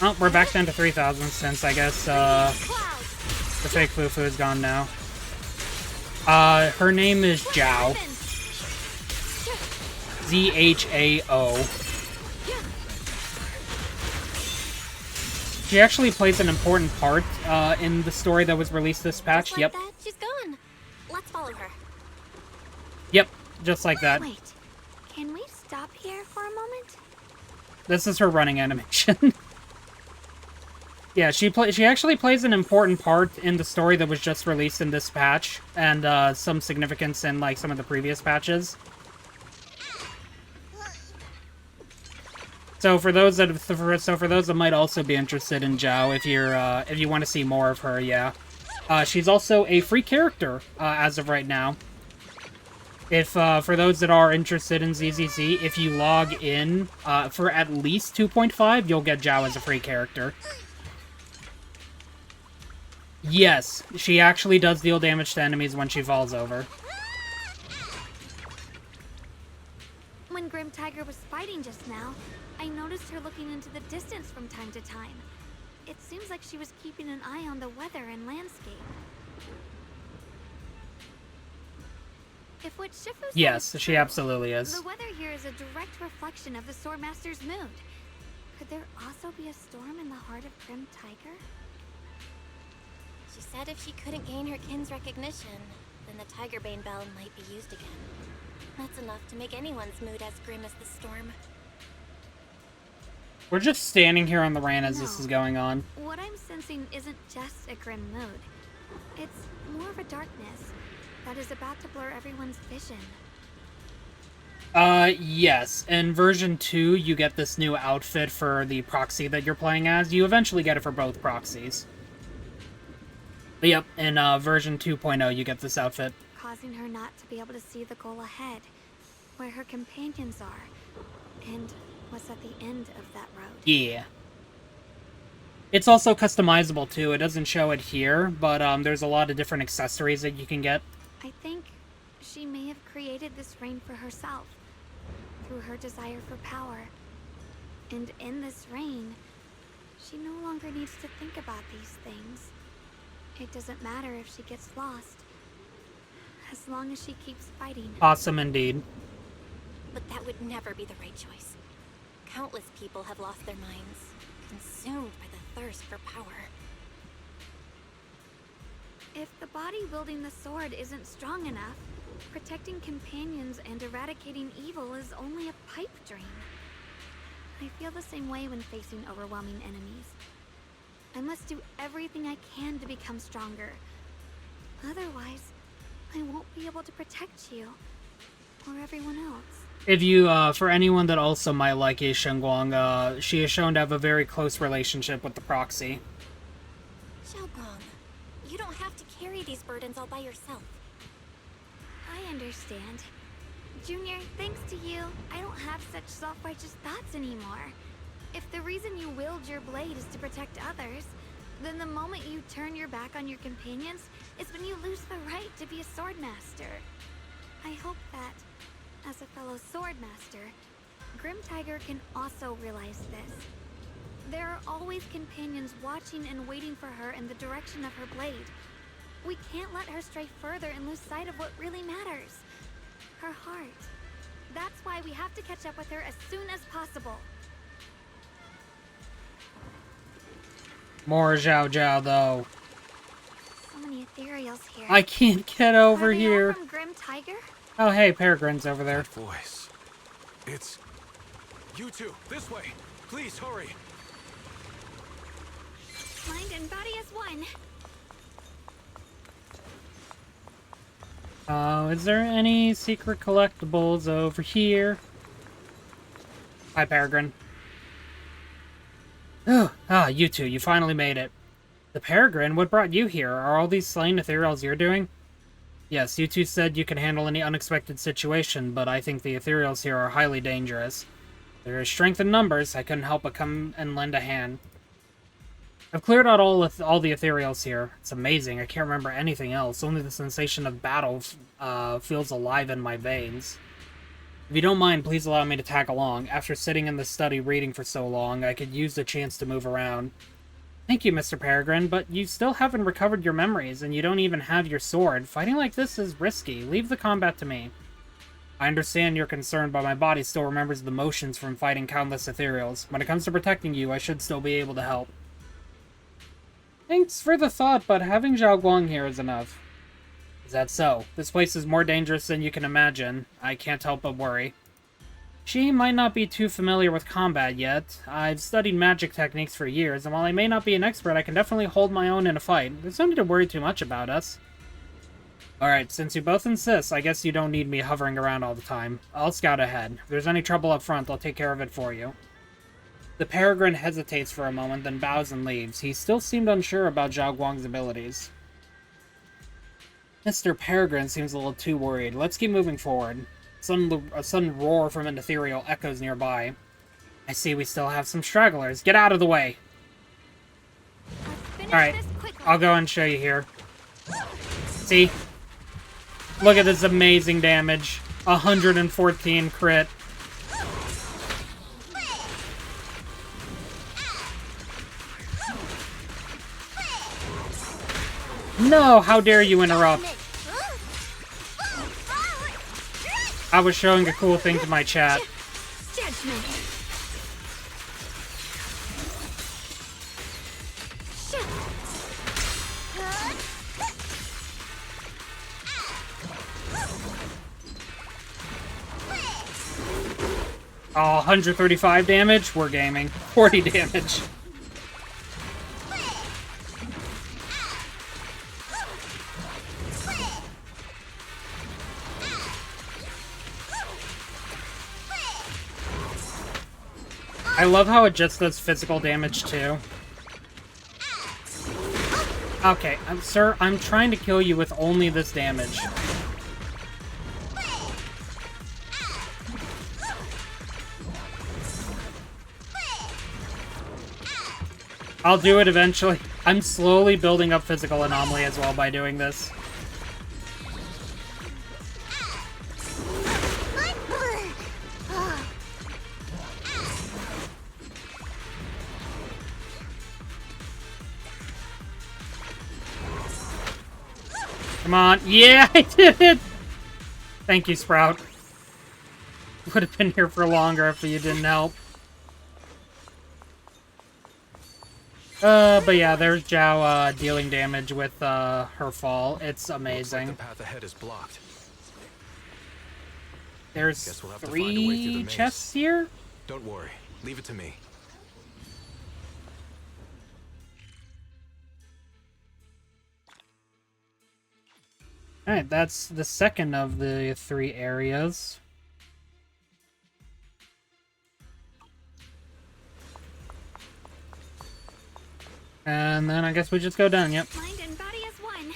Oh, we're back down to 3,000 since I guess the fake Fufu is gone now. Her name is Zhao. Z-H-A-O. She actually plays an important part in the story that was released this patch. Just like that, she's gone. Let's follow her. Yep, just like that. Wait, can we stop here for a moment? This is her running animation. Yeah, she actually plays an important part in the story that was just released in this patch, and some significance in like some of the previous patches. So for those that might also be interested in Zhao, if you want to see more of her, yeah, she's also a free character as of right now. If for those that are interested in ZZZ, if you log in for at least 2.5, you'll get Zhao as a free character. Yes, she actually does deal damage to enemies when she falls over. When Grim Tiger was fighting just now, I noticed her looking into the distance from time to time. It seems like she was keeping an eye on the weather and landscape. If what Shifu said Yes, is she true, absolutely is. the weather here is a direct reflection of the Swordmaster's mood. Could there also be a storm in the heart of Grim Tiger? She said if she couldn't gain her kin's recognition, then the Tigerbane Bell might be used again. That's enough to make anyone's mood as grim as the storm. We're just standing here on the rant as No. this is going on. What I'm sensing isn't just a grim mood. It's more of a darkness that is about to blur everyone's vision. Yes. In version 2, you get this new outfit for the proxy that you're playing as. You eventually get it for both proxies. But yep, in version 2.0, you get this outfit. Causing her not to be able to see the goal ahead, where her companions are, and what's at the end of that road. Yeah. It's also customizable, too. It doesn't show it here, but there's a lot of different accessories that you can get. I think she may have created this reign for herself, through her desire for power. And in this reign, she no longer needs to think about these things. It doesn't matter if she gets lost, as long as she keeps fighting. Awesome indeed. But that would never be the right choice. Countless people have lost their minds, consumed by the thirst for power. If the body wielding the sword isn't strong enough, protecting companions and eradicating evil is only a pipe dream. I feel the same way when facing overwhelming enemies. I must do everything I can to become stronger. Otherwise, I won't be able to protect you, or everyone else. If you, for anyone that also might like Yi Shengguang, she is shown to have a very close relationship with the proxy. Xiaogong, you don't have to carry these burdens all by yourself. I understand. Junior, thanks to you, I don't have such self-righteous thoughts anymore. If the reason you wield your blade is to protect others, then the moment you turn your back on your companions is when you lose the right to be a swordmaster. I hope that, as a fellow swordmaster, Grim Tiger can also realize this. There are always companions watching and waiting for her in the direction of her blade. We can't let her stray further and lose sight of what really matters. Her heart. That's why we have to catch up with her as soon as possible. More Zhao Zhao, though. So many ethereals here. I can't get over Are they all here. from Grim Tiger? Oh, hey, Peregrine's over there. That voice. It's... You two, this way! Please, hurry! Mind and body as one. Is there any secret collectibles over here? Hi, Peregrine. Oh, you two, you finally made it. The Peregrine, what brought you here? Are all these slain ethereals you're doing? Yes, you two said you can handle any unexpected situation, but I think the ethereals here are highly dangerous. There is strength in numbers, I couldn't help but come and lend a hand. I've cleared out all the ethereals here. It's amazing, I can't remember anything else. Only the sensation of battle feels alive in my veins. If you don't mind, please allow me to tag along. After sitting in the study reading for so long, I could use the chance to move around. Thank you, Mr. Peregrine, but you still haven't recovered your memories, and you don't even have your sword. Fighting like this is risky. Leave the combat to me. I understand you're concerned, but my body still remembers the motions from fighting countless ethereals. When it comes to protecting you, I should still be able to help. Thanks for the thought, but having Zhao Guang here is enough. Is that so? This place is more dangerous than you can imagine. I can't help but worry. She might not be too familiar with combat yet. I've studied magic techniques for years, and while I may not be an expert, I can definitely hold my own in a fight. There's no need to worry too much about us. Alright, since you both insist, I guess you don't need me hovering around all the time. I'll scout ahead. If there's any trouble up front, I'll take care of it for you. The Peregrine hesitates for a moment, then bows and leaves. He still seemed unsure about Zhao Guang's abilities. Mr. Peregrine seems a little too worried. Let's keep moving forward. A sudden roar from an ethereal echoes nearby. I see we still have some stragglers. Get out of the way! Let's finish Alright. this quickly. I'll go and show you here. See? Look at this amazing damage. 114 crit. No, how dare you interrupt? I was showing a cool thing to my chat. Judgment. Oh, 135 damage? We're gaming. 40 damage. I love how it just does physical damage too. Okay, sir, I'm trying to kill you with only this damage. I'll do it eventually. I'm slowly building up physical anomaly as well by doing this. Come on. Yeah, I did it! Thank you, Sprout. Would have been here for longer if you didn't help. But yeah, there's Zhao dealing damage with her fall. It's amazing. Looks like the path ahead is blocked. There's Guess we'll have to find a way through the 3 maze. chests here? Don't worry. Leave it to me. Alright, that's the second of the 3 areas. And then I guess we just go down, yep. Mind and body as one.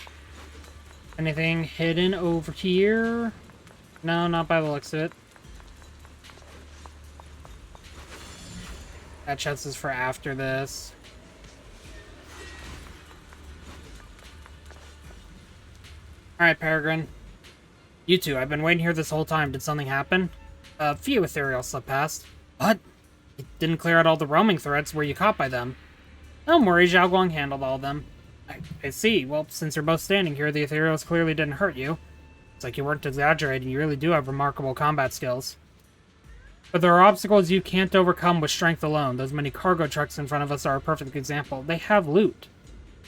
Anything hidden over here? No, not by the looks of it. That chest is for after this. Alright, Peregrine. You two, I've been waiting here this whole time. Did something happen? A few ethereal slipped past. What? It didn't clear out all the roaming threats. Were you caught by them? Don't worry, Zhao Guang handled all of them. I see. Well, since you're both standing here, the ethereals clearly didn't hurt you. It's like you weren't exaggerating. You really do have remarkable combat skills. But there are obstacles you can't overcome with strength alone. Those many cargo trucks in front of us are a perfect example. They have loot.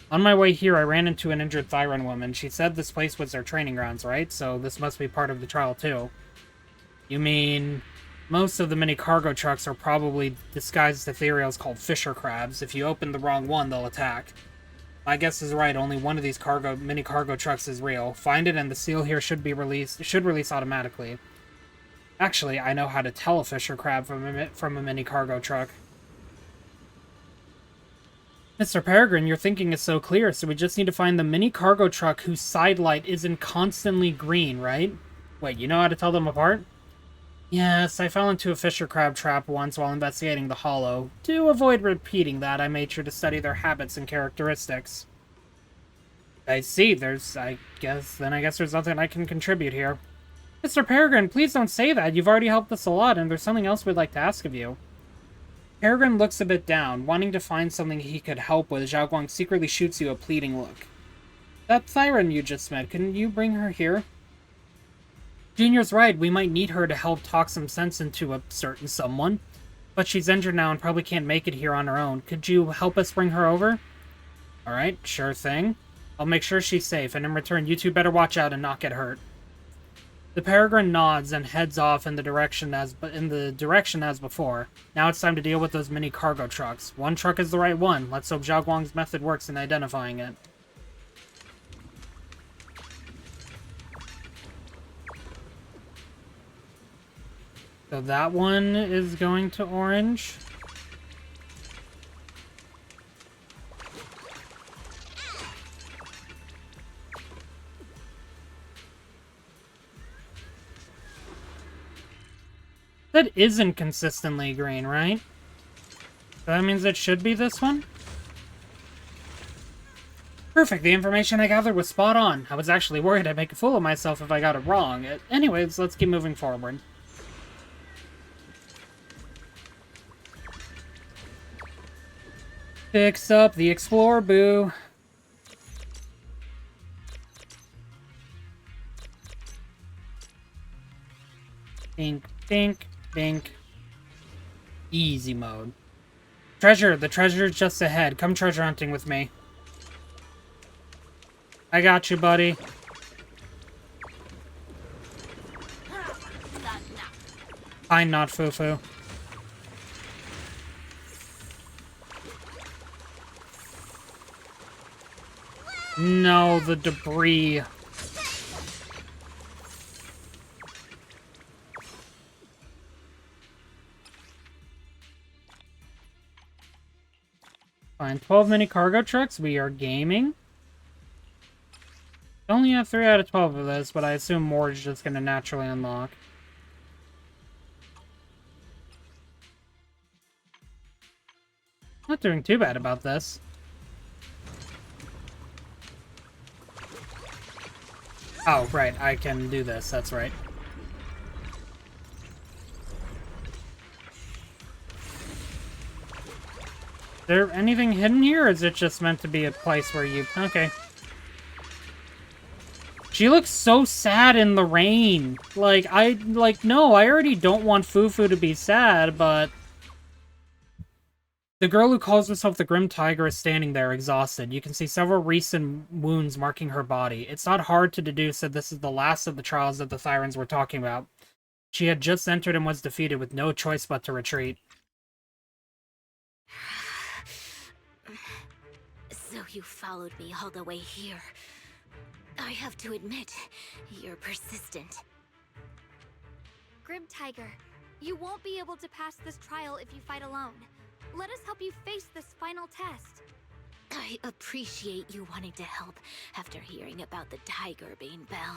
On my way here, I ran into an injured Thyran woman. She said this place was their training grounds, right? So this must be part of the trial, too. You mean... most of the mini cargo trucks are probably disguised ethereals called fisher crabs. If you open the wrong one, they'll attack. My guess is right. Only one of these mini cargo trucks is real. Find it, and the seal here should release automatically. Actually, I know how to tell a fisher crab from a mini cargo truck. Mr. Peregrine, your thinking is so clear, so we just need to find the mini cargo truck whose side light isn't constantly green, right? Wait, you know how to tell them apart? Yes, I fell into a fisher crab trap once while investigating the hollow. To avoid repeating that, I made sure to study their habits and characteristics. I see, I guess there's nothing I can contribute here. Mr. Peregrine, please don't say that. You've already helped us a lot, and there's something else we'd like to ask of you. Peregrine looks a bit down, wanting to find something he could help with. Zhao Guang secretly shoots you a pleading look. That Thyran you just met, couldn't you bring her here? Junior's right, we might need her to help talk some sense into a certain someone. But she's injured now and probably can't make it here on her own. Could you help us bring her over? Alright, sure thing. I'll make sure she's safe, and in return, you two better watch out and not get hurt. The Peregrine nods and heads off in the direction as before. Now it's time to deal with those mini cargo trucks. One truck is the right one. Let's hope Zhao Guang's method works in identifying it. So that one is going to orange. That isn't consistently green, right? So that means it should be this one? Perfect, the information I gathered was spot on. I was actually worried I'd make a fool of myself if I got it wrong. Anyways, let's keep moving forward. Fix up the Explorer Boo. Bink, bink, bink. Easy mode. Treasure, the treasure's just ahead. Come treasure hunting with me. I got you, buddy. Fine, not foo-foo. No, the debris. Fine, 12 mini cargo trucks. We are gaming. Only have 3 out of 12 of this, but I assume more is just going to naturally unlock. Not doing too bad about this. Oh, right, I can do this, that's right. Is there anything hidden here, or is it just meant to be a place where you... Okay. She looks so sad in the rain. No, I already don't want Fufu to be sad, but... The girl who calls herself the Grim Tiger is standing there, exhausted. You can see several recent wounds marking her body. It's not hard to deduce that this is the last of the trials that the Thyrans were talking about. She had just entered and was defeated with no choice but to retreat. So you followed me all the way here. I have to admit, you're persistent. Grim Tiger, you won't be able to pass this trial if you fight alone. Let us help you face this final test. I appreciate you wanting to help after hearing about the Tiger Bane Bell.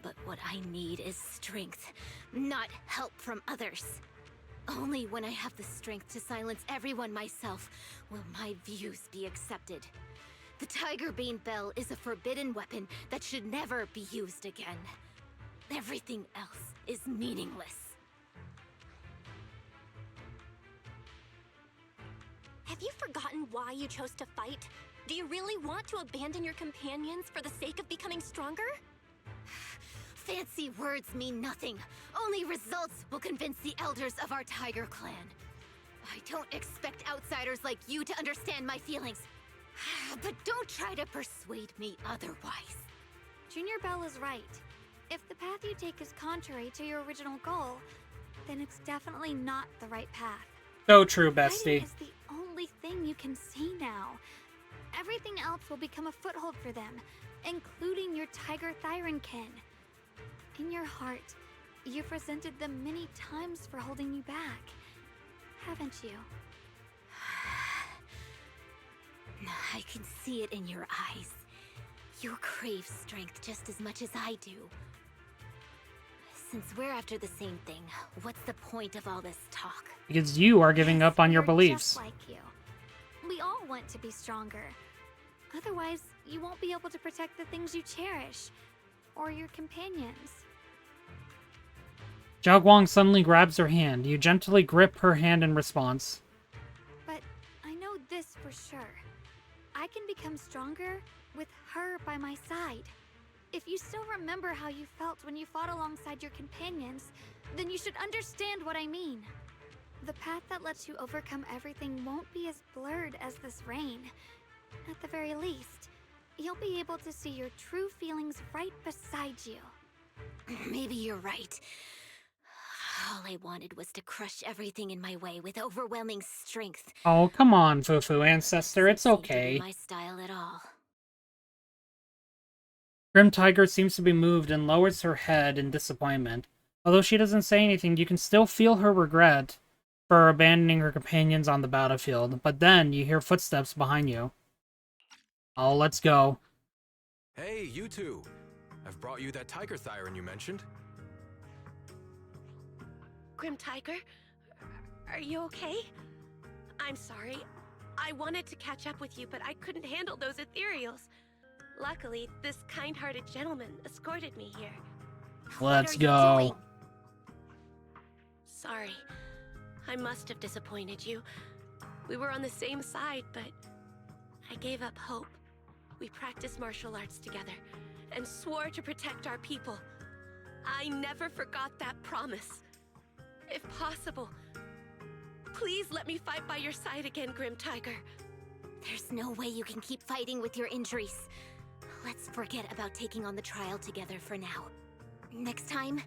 But what I need is strength, not help from others. Only when I have the strength to silence everyone myself will my views be accepted. The Tiger Bane Bell is a forbidden weapon that should never be used again. Everything else is meaningless. Have you forgotten why you chose to fight? Do you really want to abandon your companions for the sake of becoming stronger? Fancy words mean nothing. Only results will convince the elders of our Tiger Clan. I don't expect outsiders like you to understand my feelings. But don't try to persuade me otherwise. Junior Bell is right. If the path you take is contrary to your original goal, then it's definitely not the right path. So true, bestie. Fighting is the only thing you can see now. Everything else will become a foothold for them, including your Tiger Thyran kin. In your heart, you've resented them many times for holding you back, haven't you? I can see it in your eyes. You crave strength just as much as I do. Since we're after the same thing, what's the point of all this talk? Because you are giving up on your We're beliefs. Just like you. We all want to be stronger. Otherwise, you won't be able to protect the things you cherish, or your companions. Zhao Guang suddenly grabs her hand. You gently grip her hand in response. But I know this for sure. I can become stronger with her by my side. If you still remember how you felt when you fought alongside your companions, then you should understand what I mean. The path that lets you overcome everything won't be as blurred as this rain. At the very least, you'll be able to see your true feelings right beside you. Maybe you're right. All I wanted was to crush everything in my way with overwhelming strength. Oh, come on, Fufu Ancestor, it's Seemed to be okay. my style at all. Grim Tiger seems to be moved and lowers her head in disappointment. Although she doesn't say anything, you can still feel her regret for abandoning her companions on the battlefield. But then, you hear footsteps behind you. Oh, let's go. Hey, you two! I've brought you that Tiger Thyran you mentioned. Grim Tiger, are you okay? I'm sorry. I wanted to catch up with you, but I couldn't handle those ethereals. Luckily, this kind-hearted gentleman escorted me here. Let's What are you go. doing? Sorry. I must have disappointed you. We were on the same side, but I gave up hope. We practiced martial arts together and swore to protect our people. I never forgot that promise. If possible, please let me fight by your side again, Grim Tiger. There's no way you can keep fighting with your injuries. Let's forget about taking on the trial together for now. Next time?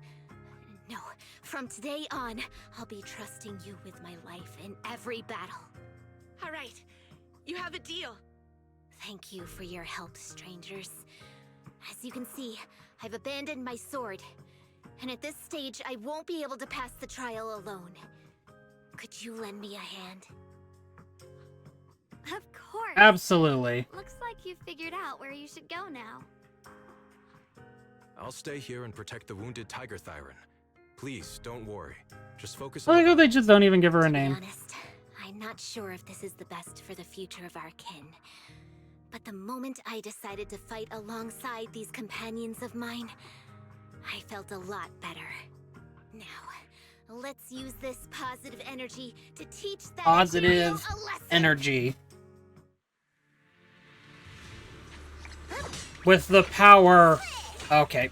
No. From today on, I'll be trusting you with my life in every battle. All right. You have a deal. Thank you for your help, strangers. As you can see, I've abandoned my sword. And at this stage, I won't be able to pass the trial alone. Could you lend me a hand? Of course. Absolutely. Looks like you've figured out where you should go now. I'll stay here and protect the wounded Tiger Thyron. Please, don't worry. Just focus I on like the how they just don't even give her a To be name. honest, I'm not sure if this is the best for the future of our kin. But the moment I decided to fight alongside these companions of mine, I felt a lot better. Now, let's use this positive energy to teach that Positive Ethereal a lesson. energy. With the power... Okay.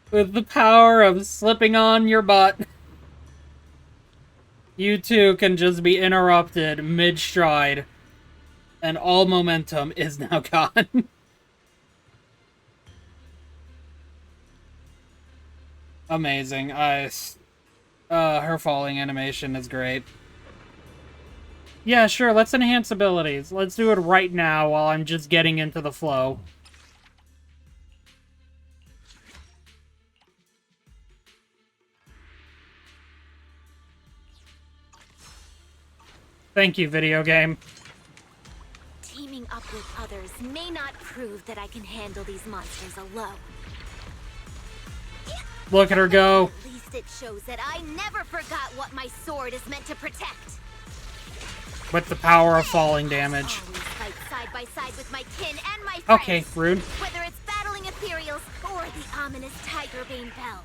With the power of slipping on your butt, you two can just be interrupted mid-stride, and all momentum is now gone. Amazing. Her falling animation is great. Yeah, sure, let's enhance abilities. Let's do it right now while I'm just getting into the flow. Thank you, video game. Teaming up with others may not prove that I can handle these monsters alone. Look at her go. At least it shows that I never forgot what my sword is meant to protect. With the power of falling damage. Always fight side by side with my kin and my friends. Okay, rude. Whether it's battling ethereals or the ominous Tigerbane Bell.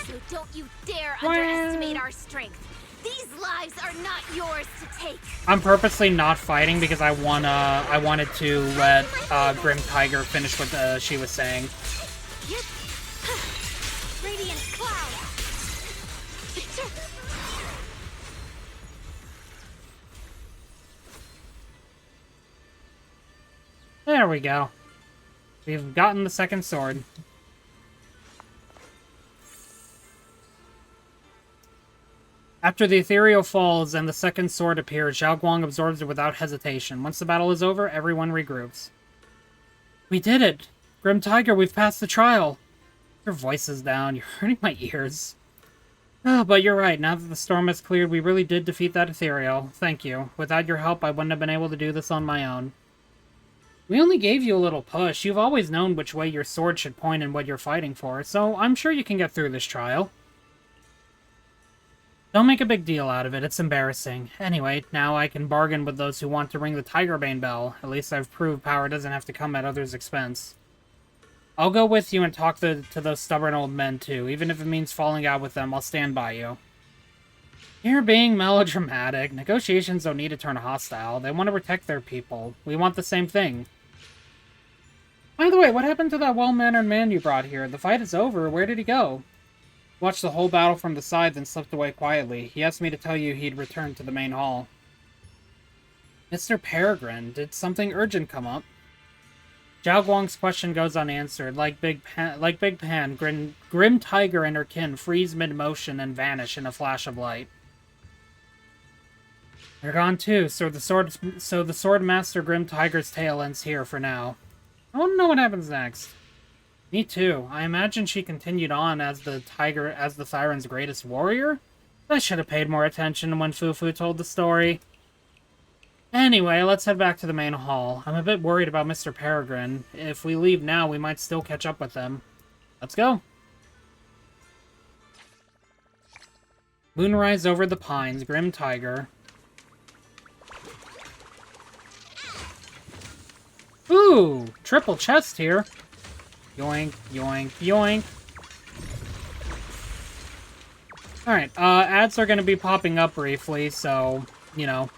So don't you dare underestimate our strength. These lives are not yours to take. I'm purposely not fighting because I wanted to let Grim Tiger finish what she was saying. Radiant cloud. There we go. We've gotten the second sword. After the ethereal falls and the second sword appears, Zhao Guang absorbs it without hesitation. Once the battle is over, everyone regroups. We did it! Grim Tiger, we've passed the trial! Your voice is down. You're hurting my ears. Oh, but you're right. Now that the storm has cleared, we really did defeat that ethereal. Thank you. Without your help, I wouldn't have been able to do this on my own. We only gave you a little push. You've always known which way your sword should point and what you're fighting for, so I'm sure you can get through this trial. Don't make a big deal out of it. It's embarrassing. Anyway, now I can bargain with those who want to ring the Tigerbane bell. At least I've proved power doesn't have to come at others' expense. I'll go with you and talk to those stubborn old men, too. Even if it means falling out with them, I'll stand by you. You're being melodramatic. Negotiations don't need to turn hostile. They want to protect their people. We want the same thing. By the way, what happened to that well-mannered man you brought here? The fight is over. Where did he go? Watched the whole battle from the side, then slipped away quietly. He asked me to tell you he'd returned to the main hall. Mr. Peregrine, did something urgent come up? Zhao Guang's question goes unanswered. Like Big Pan, Grim Tiger and her kin freeze mid-motion and vanish in a flash of light. They're gone too, so the sword master Grim Tiger's tale ends here for now. I want to know what happens next. Me too. I imagine she continued on as the Thyron's greatest warrior? I should have paid more attention when Fufu told the story. Anyway, let's head back to the main hall. I'm a bit worried about Mr. Peregrine. If we leave now, we might still catch up with them. Let's go. Moonrise over the pines, Grim Tiger. Ooh, triple chest here. Yoink, yoink, yoink. Alright, ads are gonna be popping up briefly, so, you know.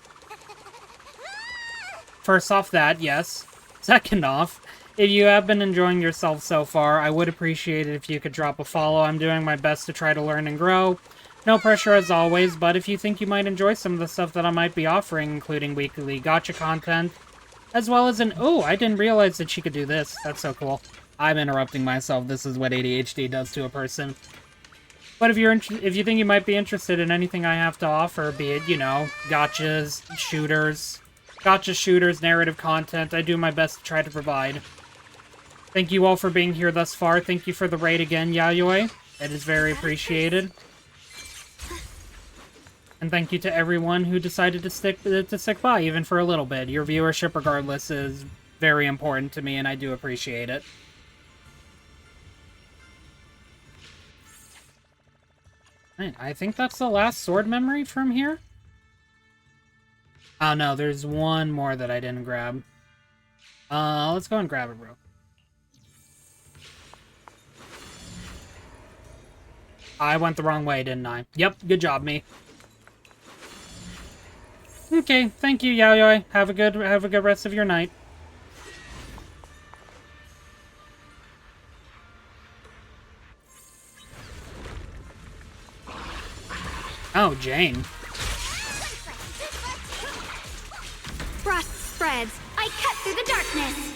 First off that, yes. Second off, if you have been enjoying yourself so far, I would appreciate it if you could drop a follow. I'm doing my best to try to learn and grow. No pressure as always, but if you think you might enjoy some of the stuff that I might be offering, including weekly gacha content, as well as oh, I didn't realize that she could do this. That's so cool. I'm interrupting myself. This is what ADHD does to a person. But if you think you might be interested in anything I have to offer, be it, you know, gotcha shooters, narrative content, I do my best to try to provide. Thank you all for being here thus far. Thank you for the raid again, Yayoi. It is very appreciated. And thank you to everyone who decided to stick by, even for a little bit. Your viewership, regardless, is very important to me, and I do appreciate it. Right, I think that's the last sword memory from here. Oh no, there's one more that I didn't grab. Let's go and grab it, bro. I went the wrong way, didn't I? Yep, good job, me. Okay, thank you, Yaoi. Have a good rest of your night. Oh, Jane. Frost spreads. I cut through the darkness.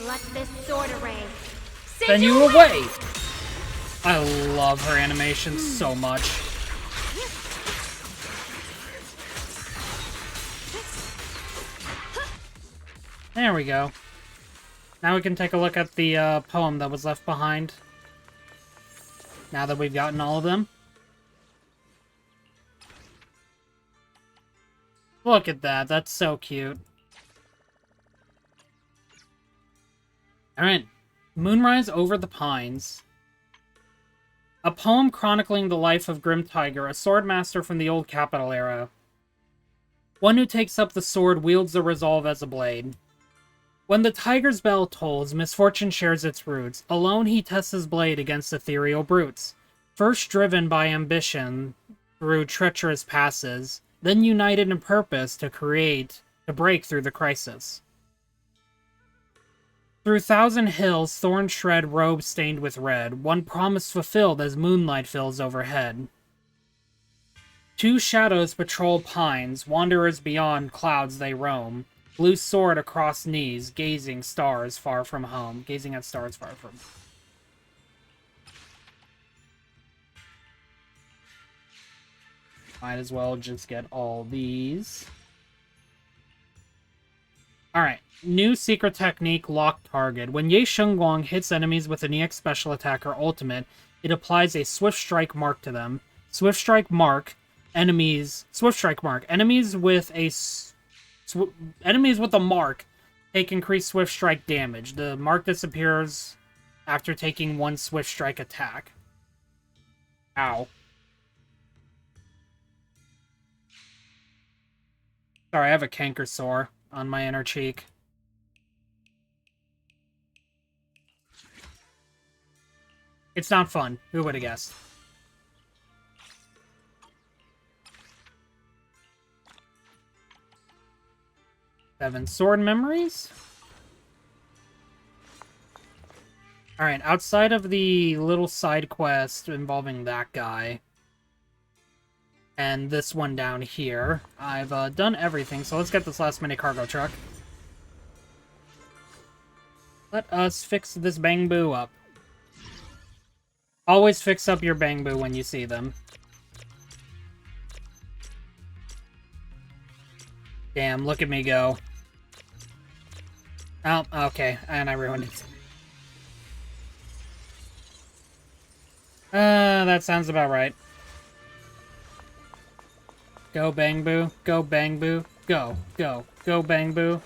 Let this sword array Send you away! I love her animation so much. There we go. Now we can take a look at the poem that was left behind. Now that we've gotten all of them. Look at that, that's so cute. Alright, Moonrise Over the Pines. A poem chronicling the life of Grim Tiger, a swordmaster from the Old Capital era. One who takes up the sword wields the resolve as a blade. When the tiger's bell tolls, misfortune shares its roots. Alone he tests his blade against ethereal brutes. First driven by ambition through treacherous passes, then united in purpose to break through the crisis. Through thousand hills, thorns shred robes stained with red, one promise fulfilled as moonlight fills overhead. Two shadows patrol pines, wanderers beyond clouds they roam. Blue sword across knees, gazing at stars far from home. Might as well just get all these. Alright, new secret technique, lock target. When Ye Shengguang hits enemies with an EX special attack or ultimate, it applies a Swift Strike mark to them. Swift Strike mark, enemies with a mark take increased Swift Strike damage. The mark disappears after taking one Swift Strike attack. Ow. Sorry, I have a canker sore on my inner cheek. It's not fun. Who would have guessed? Seven sword memories. Alright, outside of the little side quest involving that guy, and this one down here, I've done everything, so let's get this last minute cargo truck. Let us fix this bang boo up. Always fix up your bang boo when you see them. Damn, look at me go. Oh, okay, and I ruined it. That sounds about right. Go bang boo, go bang boo, go bang boo.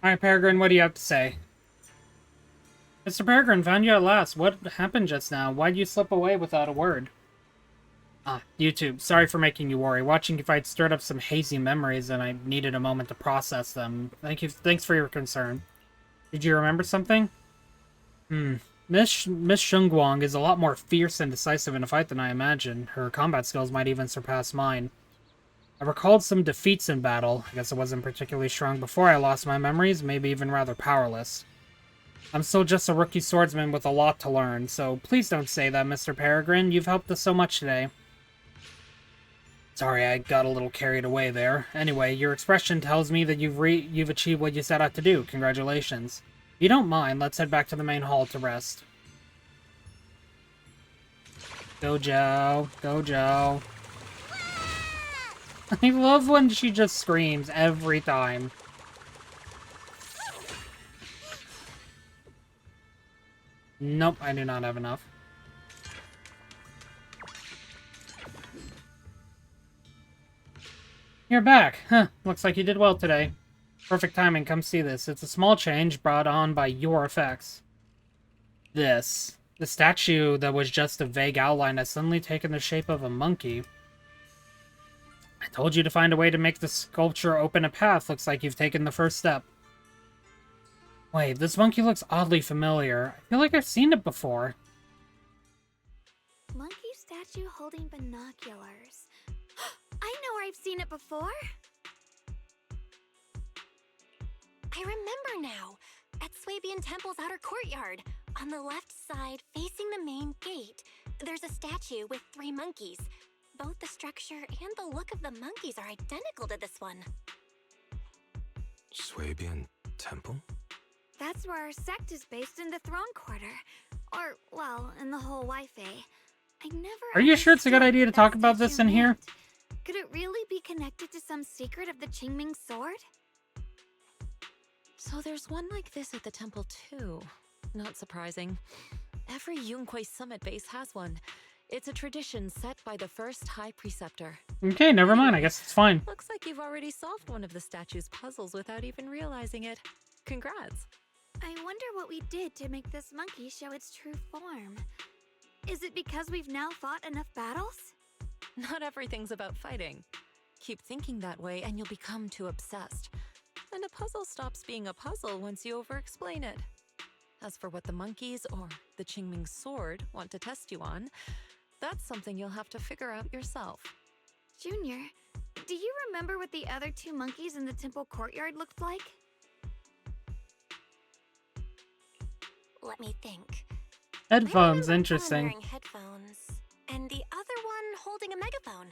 Alright, Peregrine, what do you have to say? Mr. Peregrine, found you at last. What happened just now? Why'd you slip away without a word? Ah, YouTube. Sorry for making you worry. Watching if I'd stirred up some hazy memories and I needed a moment to process them. Thanks for your concern. Did you remember something? Miss Shunguang is a lot more fierce and decisive in a fight than I imagined. Her combat skills might even surpass mine. I recalled some defeats in battle. I guess I wasn't particularly strong before I lost my memories, maybe even rather powerless. I'm still just a rookie swordsman with a lot to learn, so please don't say that, Mr. Peregrine. You've helped us so much today. Sorry, I got a little carried away there. Anyway, your expression tells me that you've achieved what you set out to do. Congratulations. If you don't mind, let's head back to the main hall to rest. Go, Joe. Go, Joe. I love when she just screams every time. Nope, I do not have enough. You're back. Huh, looks like you did well today. Perfect timing, come see this. It's a small change brought on by your effects. This. The statue that was just a vague outline has suddenly taken the shape of a monkey. I told you to find a way to make the sculpture open a path. Looks like you've taken the first step. Wait, this monkey looks oddly familiar. I feel like I've seen it before. Monkey statue holding binoculars. I know where I've seen it before. I remember now. At Swabian Temple's outer courtyard. On the left side, facing the main gate, there's a statue with 3 monkeys. Both the structure and the look of the monkeys are identical to this one. Swabian Temple? That's where our sect is based in the Throne Quarter. Or, well, in the whole Wi-Fi. I never Are you sure it's a good understood idea to what talk that about this statue in here? meant. Could it really be connected to some secret of the Qingming sword? So there's one like this at the temple too. Not surprising. Every Yunquei summit base has one. It's a tradition set by the first High Preceptor. Okay, never mind. I guess it's fine. Looks like you've already solved one of the statue's puzzles without even realizing it. Congrats. I wonder what we did to make this monkey show its true form. Is it because we've now fought enough battles? Not everything's about fighting. Keep thinking that way and you'll become too obsessed. And a puzzle stops being a puzzle once you over-explain it. As for what the monkeys or the Qingming sword want to test you on, that's something you'll have to figure out yourself. Junior, do you remember what the other 2 monkeys in the temple courtyard looked like? Let me think. Headphones, I remember one interesting. wearing headphones, and the other one holding a megaphone.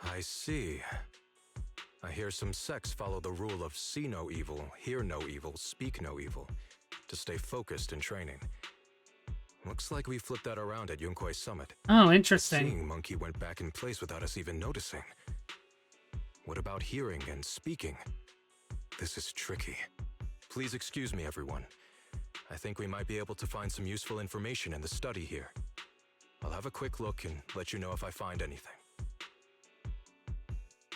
I see. I hear some sects follow the rule of see no evil, hear no evil, speak no evil, to stay focused in training. Looks like we flipped that around at Yunquei Summit. Oh, interesting. Seeing monkey went back in place without us even noticing. What about hearing and speaking? This is tricky. Please excuse me, everyone. I think we might be able to find some useful information in the study here. I'll have a quick look and let you know if I find anything.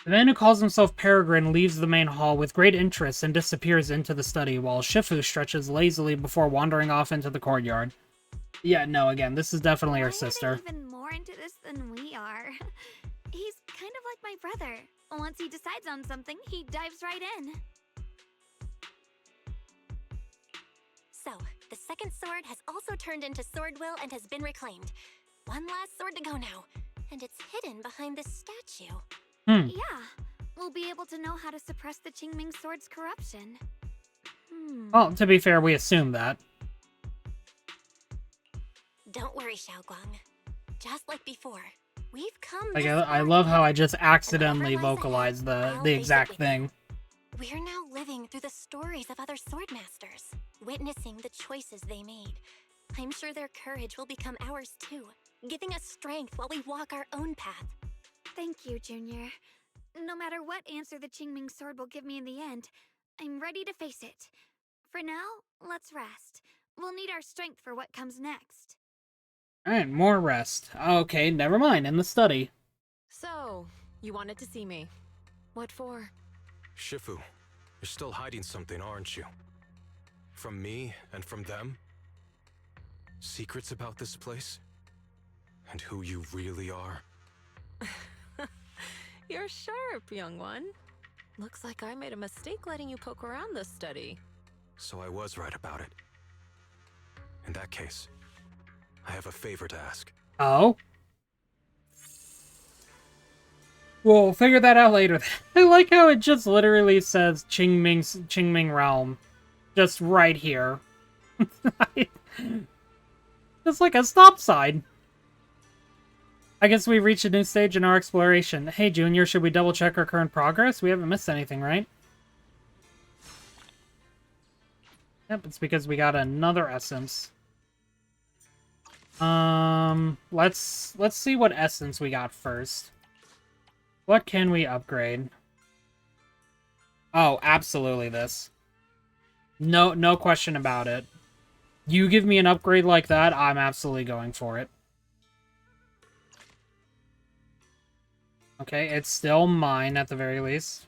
The man who calls himself Peregrine leaves the main hall with great interest and disappears into the study, while Shifu stretches lazily before wandering off into the courtyard. Yeah, no, again, this is definitely Why her sister. Are they even more into this than we are? He's kind of like my brother. Once he decides on something, he dives right in. So, the second sword has also turned into Sword Will and has been reclaimed. One last sword to go now, and it's hidden behind this statue. Yeah, we'll be able to know how to suppress the Qingming sword's corruption. Well, to be fair, we assume that. Don't worry, Xiaoguang. Just like before, we've come Like, this I far love how I together. just accidentally And whatever lies vocalized ahead, I'll the face it exact with thing. you. We're now living through the stories of other swordmasters, witnessing the choices they made. I'm sure their courage will become ours too, giving us strength while we walk our own path. Thank you, Junior. No matter what answer the Qingming sword will give me in the end, I'm ready to face it. For now, let's rest. We'll need our strength for what comes next. Alright, more rest. Okay, never mind, in the study. So, you wanted to see me. What for? Shifu, You're still hiding something, aren't you? From me and from them? Secrets about this place? And who you really are? You're sharp, young one. Looks like I made a mistake letting you poke around this study. So I was right about it. In that case, I have a favor to ask. Oh? We'll figure that out later. I like how it just literally says Qingming Realm. Just right here. It's like a stop sign. I guess we've reached a new stage in our exploration. Hey, Junior, should we double check our current progress? We haven't missed anything, right? Yep, it's because we got another essence. Let's see what essence we got first. What can we upgrade? Oh, absolutely this. No question about it. You give me an upgrade like that, I'm absolutely going for it. Okay, it's still mine at the very least.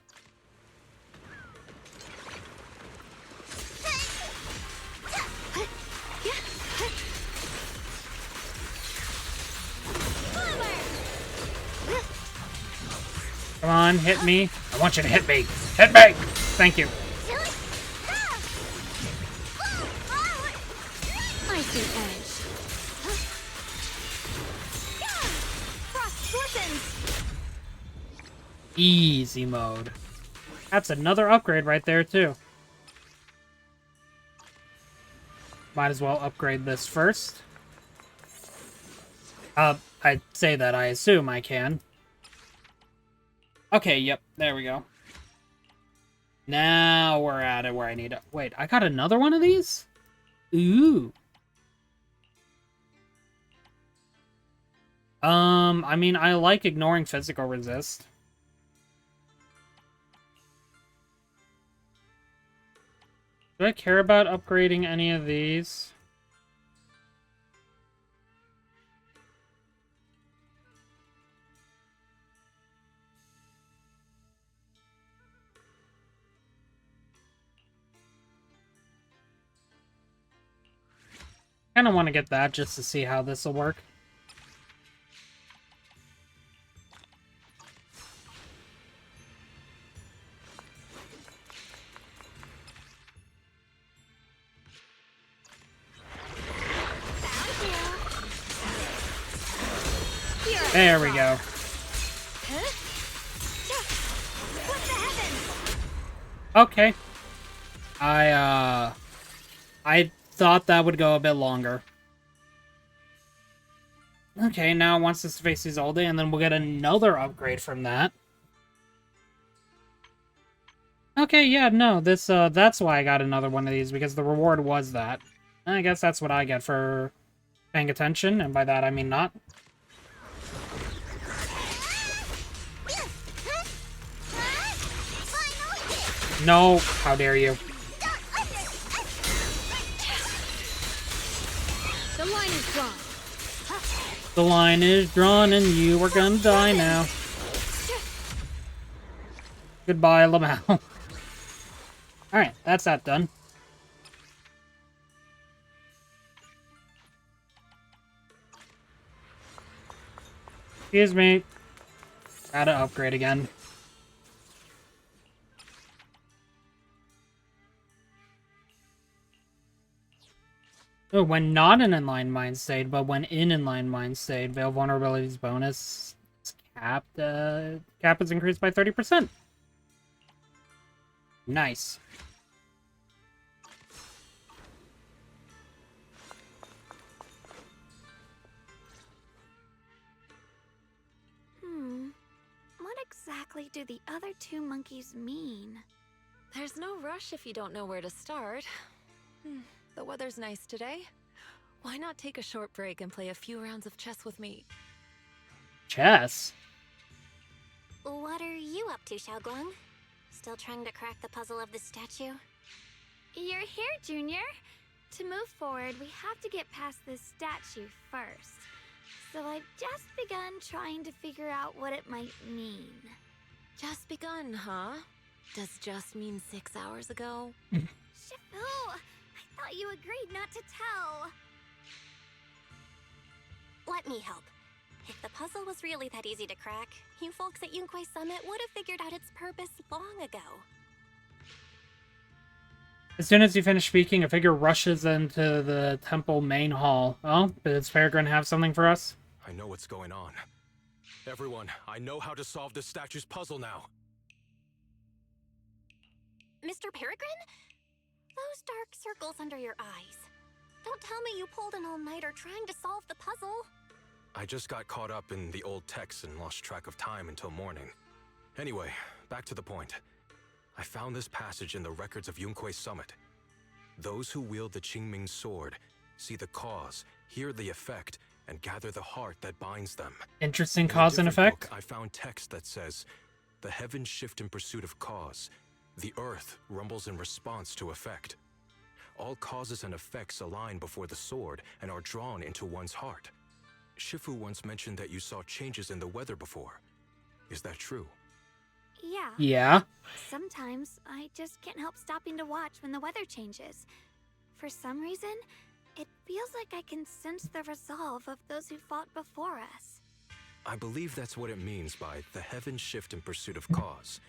Come on, hit me. I want you to hit me. Hit me! Thank you. I see edge. Frost Scorpions! Easy mode. That's another upgrade right there, too. Might as well upgrade this first. I'd say that I assume I can. Okay, yep, there we go. Now we're at it where I need it. Wait, I got another one of these? Ooh. I mean, I like ignoring physical resist. Do I care about upgrading any of these? I kind of want to get that just to see how this will work. There we go. Okay. I thought that would go a bit longer. Okay, now once this face is all day, and then we'll get another upgrade from that. Okay, yeah, no, this, that's why I got another one of these, because the reward was that. I guess that's what I get for paying attention, and by that I mean not. No, how dare you. The line is drawn. The line is drawn and you are gonna die now. Goodbye, Lamau. Alright, that's that done. Excuse me. Gotta upgrade again. Oh, when not in inline mind state, but when in inline mind state, Veil Vulnerability's bonus is capped. Cap is increased by 30%. Nice. What exactly do the other two monkeys mean? There's no rush if you don't know where to start. The weather's nice today. Why not take a short break and play a few rounds of chess with me? Chess? What are you up to, Xiaoguang? Still trying to crack the puzzle of the statue? You're here, Junior. To move forward, we have to get past this statue first. So I've just begun trying to figure out what it might mean. Just begun, huh? Does just mean 6 hours ago? Shifu, I thought you agreed not to tell. Let me help. If the puzzle was really that easy to crack, you folks at Yunquay Summit would have figured out its purpose long ago. As soon as you finish speaking, a figure rushes into the temple main hall. Oh, does Peregrine have something for us? I know what's going on. Everyone, I know how to solve this statue's puzzle now. Mr. Peregrine? Those dark circles under your eyes. Don't tell me you pulled an all-nighter trying to solve the puzzle. I just got caught up in the old texts and lost track of time until morning. Anyway, back to the point. I found this passage in the records of Yunquay Summit. Those who wield the Qingming sword see the cause, hear the effect, and gather the heart that binds them. Interesting In a cause and different effect. book, I found text that says, "The heavens shift in pursuit of cause. The earth rumbles in response to effect. All causes and effects align before the sword and are drawn into one's heart." Shifu once mentioned that you saw changes in the weather before. Is that true? Yeah. Yeah. Sometimes I just can't help stopping to watch when the weather changes. For some reason, it feels like I can sense the resolve of those who fought before us. I believe that's what it means by the heavens shift in pursuit of cause.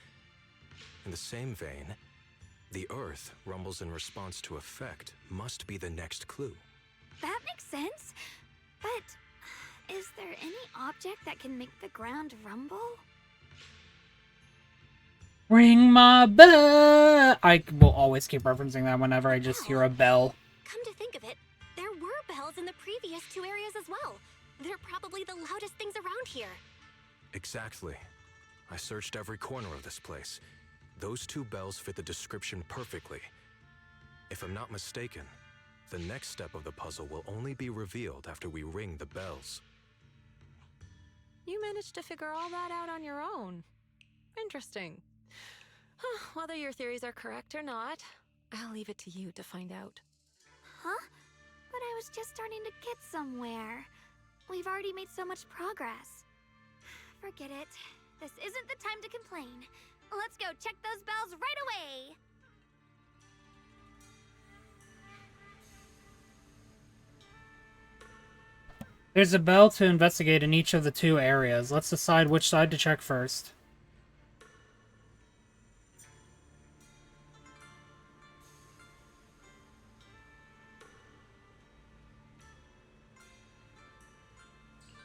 In the same vein, the earth rumbles in response to effect must be the next clue. That makes sense. But is there any object that can make the ground rumble? Ring my bell. I will always keep referencing that whenever I just hear a bell. Come to think of it, there were bells in the previous two areas as well. They're probably the loudest things around here. Exactly. I searched every corner of this place. Those two bells fit the description perfectly. If I'm not mistaken, the next step of the puzzle will only be revealed after we ring the bells. You managed to figure all that out on your own. Interesting. Whether your theories are correct or not, I'll leave it to you to find out. Huh? But I was just starting to get somewhere. We've already made so much progress. Forget it. This isn't the time to complain. Let's go check those bells right away! There's a bell to investigate in each of the two areas. Let's decide which side to check first.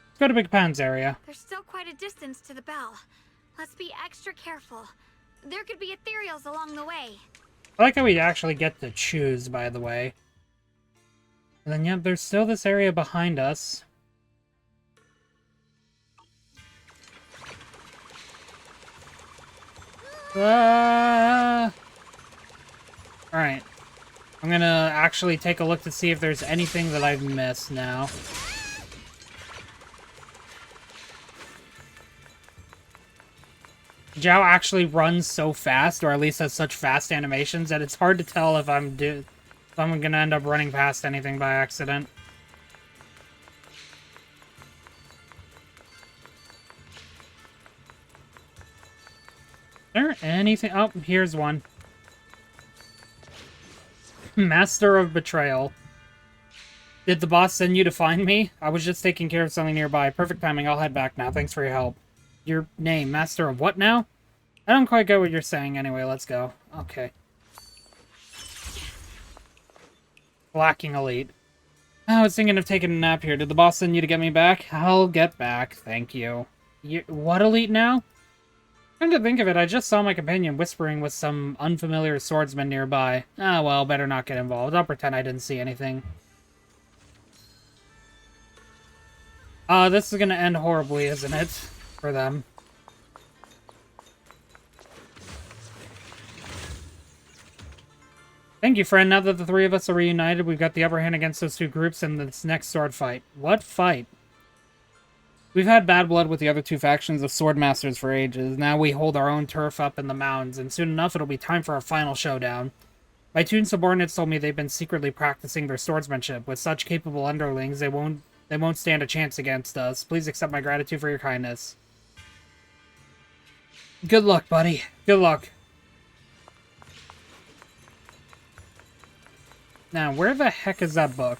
Let's go to Big Pan's area. There's still quite a distance to the bell. Let's be extra careful. There could be ethereals along the way. I like how we actually get to choose, by the way. And then, yep, there's still this area behind us. Alright. I'm gonna actually take a look to see if there's anything that I've missed now. Zhao actually runs so fast, or at least has such fast animations, that it's hard to tell if I'm gonna end up running past anything by accident. Is there anything? Oh, here's one. Master of Betrayal. Did the boss send you to find me? I was just taking care of something nearby. Perfect timing. I'll head back now. Thanks for your help. Your name, Master of what now? I don't quite get what you're saying. Anyway, let's go. Okay. Lacking Elite. I was thinking of taking a nap here. Did the boss send you to get me back? I'll get back. Thank you. What Elite now? Come to think of it, I just saw my companion whispering with some unfamiliar swordsman nearby. Ah, well, better not get involved. I'll pretend I didn't see anything. This is gonna end horribly, isn't it? For them. Thank you, friend. Now that the three of us are reunited, we've got the upper hand against those two groups in this next sword fight. What fight? We've had bad blood with the other two factions of Swordmasters for ages. Now we hold our own turf up in the mountains, and soon enough it'll be time for our final showdown. My Toon subordinates told me they've been secretly practicing their swordsmanship. With such capable underlings, they won't stand a chance against us. Please accept my gratitude for your kindness. Good luck, buddy. Good luck. Now, where the heck is that book?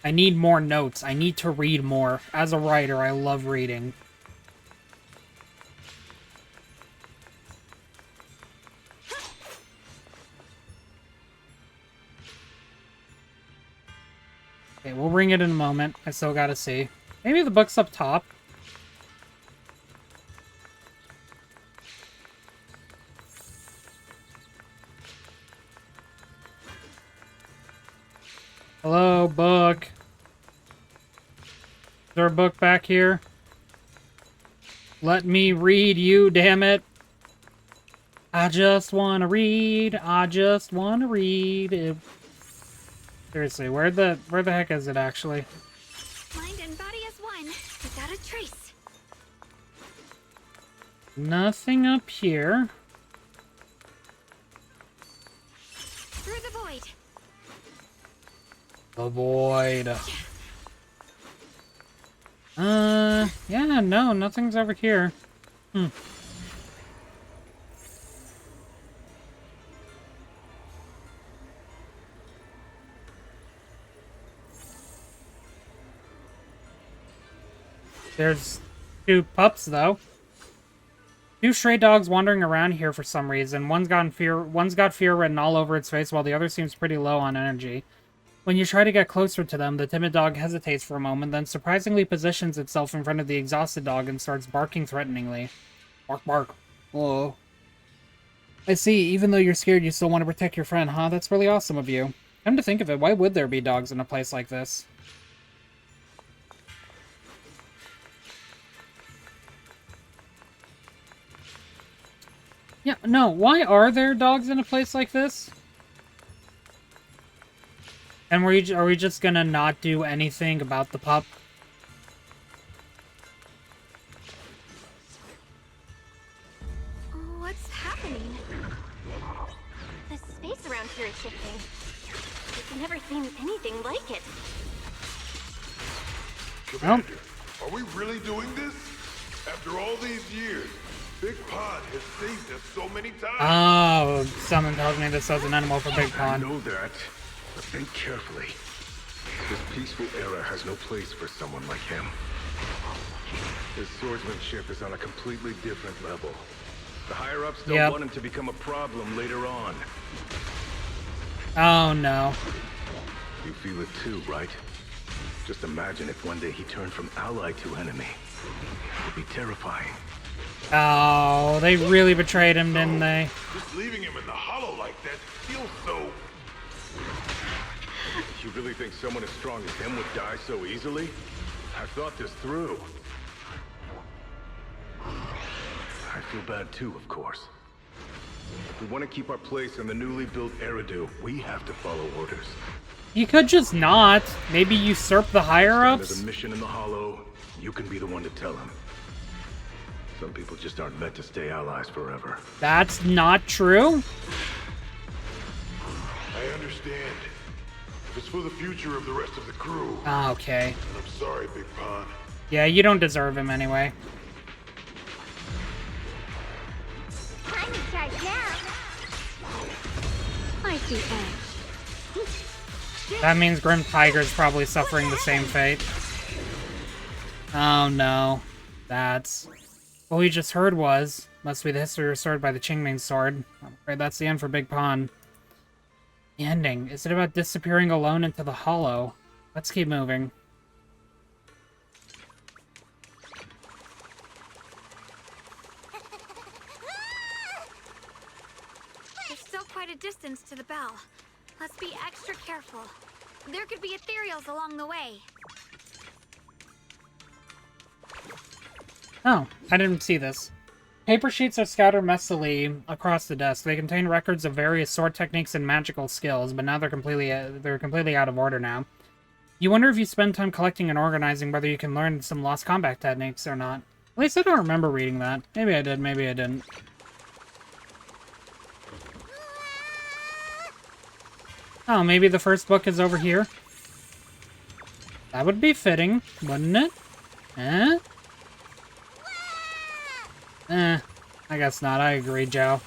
I need more notes. I need to read more. As a writer, I love reading. Okay, we'll ring it in a moment. I still gotta see. Maybe the book's up top. Hello, book. Is there a book back here? Let me read you, damn it. I just want to read. I just want to read. Seriously, where the heck is it actually? Mind and body as one, without a trace. Nothing up here. Through the void. The void. Yeah, no, nothing's over here. There's 2 pups, though. 2 stray dogs wandering around here for some reason. One's got fear written all over its face, while the other seems pretty low on energy. When you try to get closer to them, the timid dog hesitates for a moment, then surprisingly positions itself in front of the exhausted dog and starts barking threateningly. Bark, bark. Whoa. I see, even though you're scared, you still want to protect your friend, huh? That's really awesome of you. Come to think of it, why would there be dogs in a place like this? Yeah, no, why are there dogs in a place like this? And are we just gonna not do anything about the pup? What's happening? The space around here is shifting. I've never seen anything like it. Commander, are we really doing this? After all these years, Big Pond has saved us so many times. Oh, someone tells me this was an animal for Big I Pond. know that, but think carefully. This peaceful era has no place for someone like him. His swordsmanship is on a completely different level. The higher-ups don't want him to become a problem later on. Oh, no. You feel it too, right? Just imagine if one day he turned from ally to enemy. It would be terrifying. Oh, they really betrayed him, didn't they? Just leaving him in the hollow like that feels so... You really think someone as strong as him would die so easily? I've thought this through. I feel bad too, of course. If we want to keep our place in the newly built Eridu, we have to follow orders. You could just not. Maybe usurp the higher-ups? There's a mission in the hollow. You can be the one to tell him. Some people just aren't meant to stay allies forever. That's not true. I understand. It's for the future of the rest of the crew. Okay. I'm sorry, Big Pond. Yeah, you don't deserve him anyway. I'm in charge now. I see edge. That means Grim Tiger's probably suffering the same fate. Oh no. That's... What we just heard must be the history restored by the Qingming sword. I'm afraid that's the end for Big Pond. The ending. Is it about disappearing alone into the hollow? Let's keep moving. There's still quite a distance to the bell. Let's be extra careful. There could be ethereals along the way. Oh, I didn't see this. Paper sheets are scattered messily across the desk. They contain records of various sword techniques and magical skills, but now they're completely out of order now. You wonder if you spend time collecting and organizing whether you can learn some lost combat techniques or not. At least I don't remember reading that. Maybe I did, maybe I didn't. Oh, maybe the first book is over here? That would be fitting, wouldn't it? Eh? I guess not. I agree, Joe.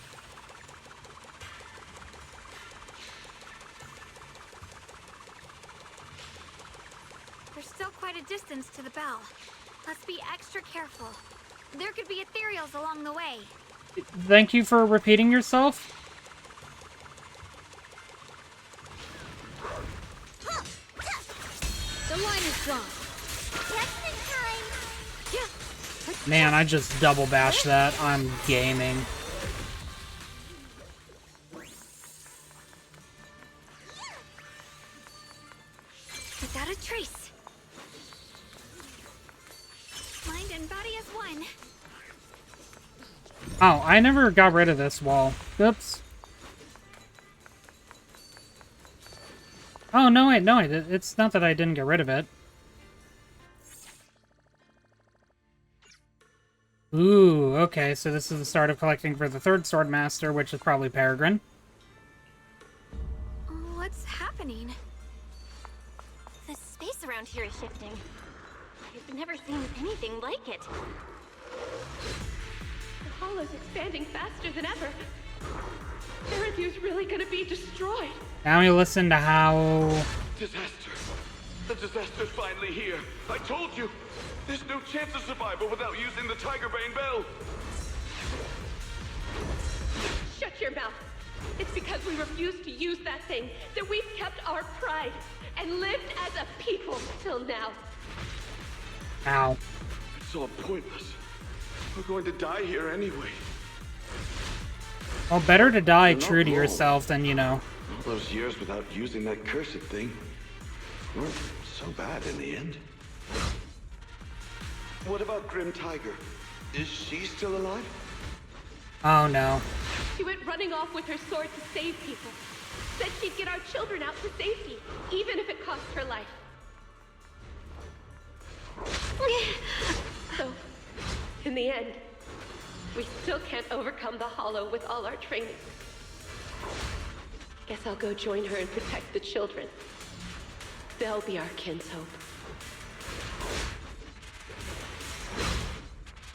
be extra careful. There could be ethereals along the way. Thank you for repeating yourself. The line is drawn. Just in time. Man, I just double bashed that. I'm gaming. Without a trace. Mind and body as one. Oh, I never got rid of this wall. Oops. Oh, no, wait, no, it's not that I didn't get rid of it. Ooh, okay, so this is the start of collecting for the third Sword Master, which is probably Peregrine. What's happening? The space around here is shifting. I've never seen anything like it. The hollow's expanding faster than ever. Erethia's really gonna be destroyed. Now we listen to how... Disaster. The disaster's finally here. I told you. There's no chance of survival without using the Tigerbane Bell. Shut your mouth. It's because we refused to use that thing that we've kept our pride and lived as a people till now. Ow. It's all pointless. We're going to die here anyway. Well, better to die You're not true to wrong. yourself than, you know... All those years without using that cursed thing weren't so bad in the end. What about Grim Tiger? Is she still alive? Oh, no. She went running off with her sword to save people. Said she'd get our children out to safety, even if it cost her life. So, in the end, we still can't overcome the Hollow with all our training. Guess I'll go join her and protect the children. They'll be our kinshope.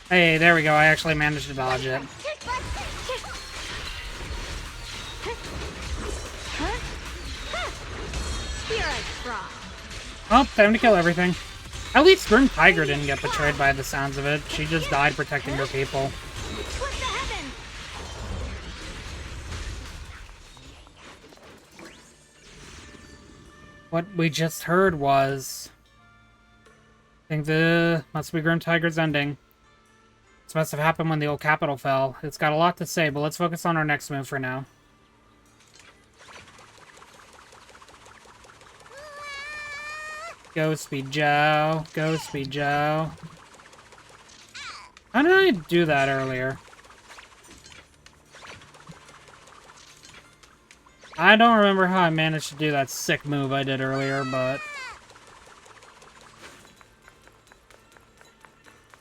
Hey, there we go. I actually managed to dodge it. Here I try. Oh, time to kill everything. At least Grim Tiger didn't get betrayed by the sounds of it. She just died protecting her people. What the heaven? What we just heard was... I think the... must be Grim Tiger's ending. This must have happened when the old capital fell. It's got a lot to say, but let's focus on our next move for now. Go, Speed Joe. Go, Speed Joe. How did I do that earlier? I don't remember how I managed to do that sick move I did earlier, but...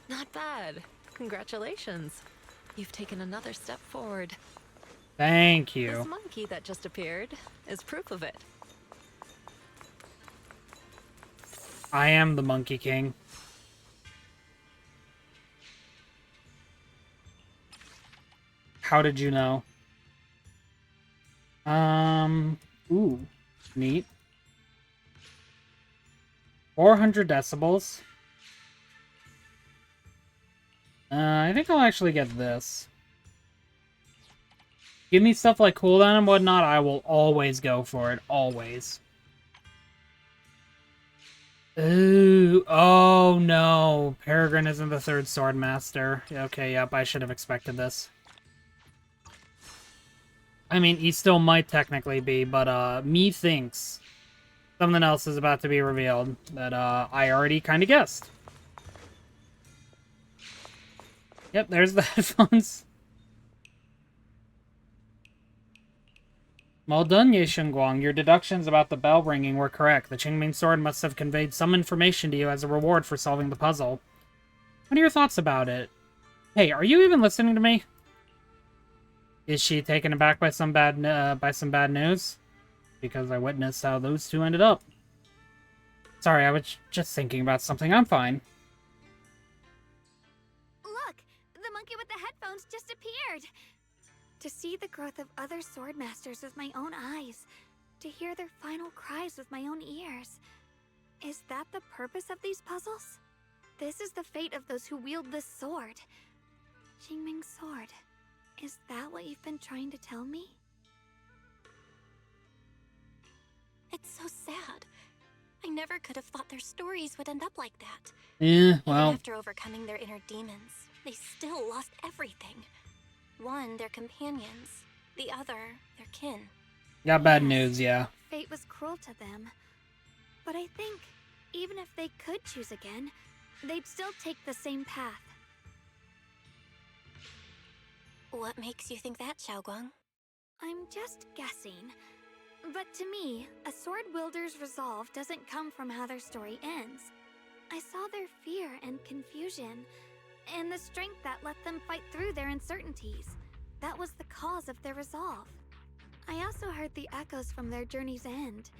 Not bad. Congratulations. You've taken another step forward. Thank you. This monkey that just appeared is proof of it. I am the Monkey King. How did you know? Ooh, neat. 400 decibels. I think I'll actually get this. Give me stuff like cooldown and whatnot, I will always go for it. Always. Ooh, oh no. Peregrine isn't the third sword master. Okay, yep, I should have expected this. I mean, he still might technically be, but methinks something else is about to be revealed that I already kind of guessed. Yep, there's the headphones. Well done, Ye Shengguang. Your deductions about the bell ringing were correct. The Qingming sword must have conveyed some information to you as a reward for solving the puzzle. What are your thoughts about it? Hey, are you even listening to me? Is she taken aback by some bad news? Because I witnessed how those two ended up. Sorry, I was just thinking about something. I'm fine. Look, the monkey with the headphones just appeared. To see the growth of other sword masters with my own eyes, to hear their final cries with my own ears. Is that the purpose of these puzzles? This is the fate of those who wield this sword. Qingming's sword. Is that what you've been trying to tell me? It's so sad. I never could have thought their stories would end up like that. Yeah, Even well, after overcoming their inner demons, they still lost everything. One, their companions. The other, their kin. got bad Yes. news, yeah. Fate was cruel to them. But I think, even if they could choose again, they'd still take the same path. What makes you think that, Xiaoguang? I'm just guessing. But to me, a sword wielder's resolve doesn't come from how their story ends. I saw their fear and confusion, and the strength that let them fight through their uncertainties. That was the cause of their resolve. I also heard the echoes from their journey's end.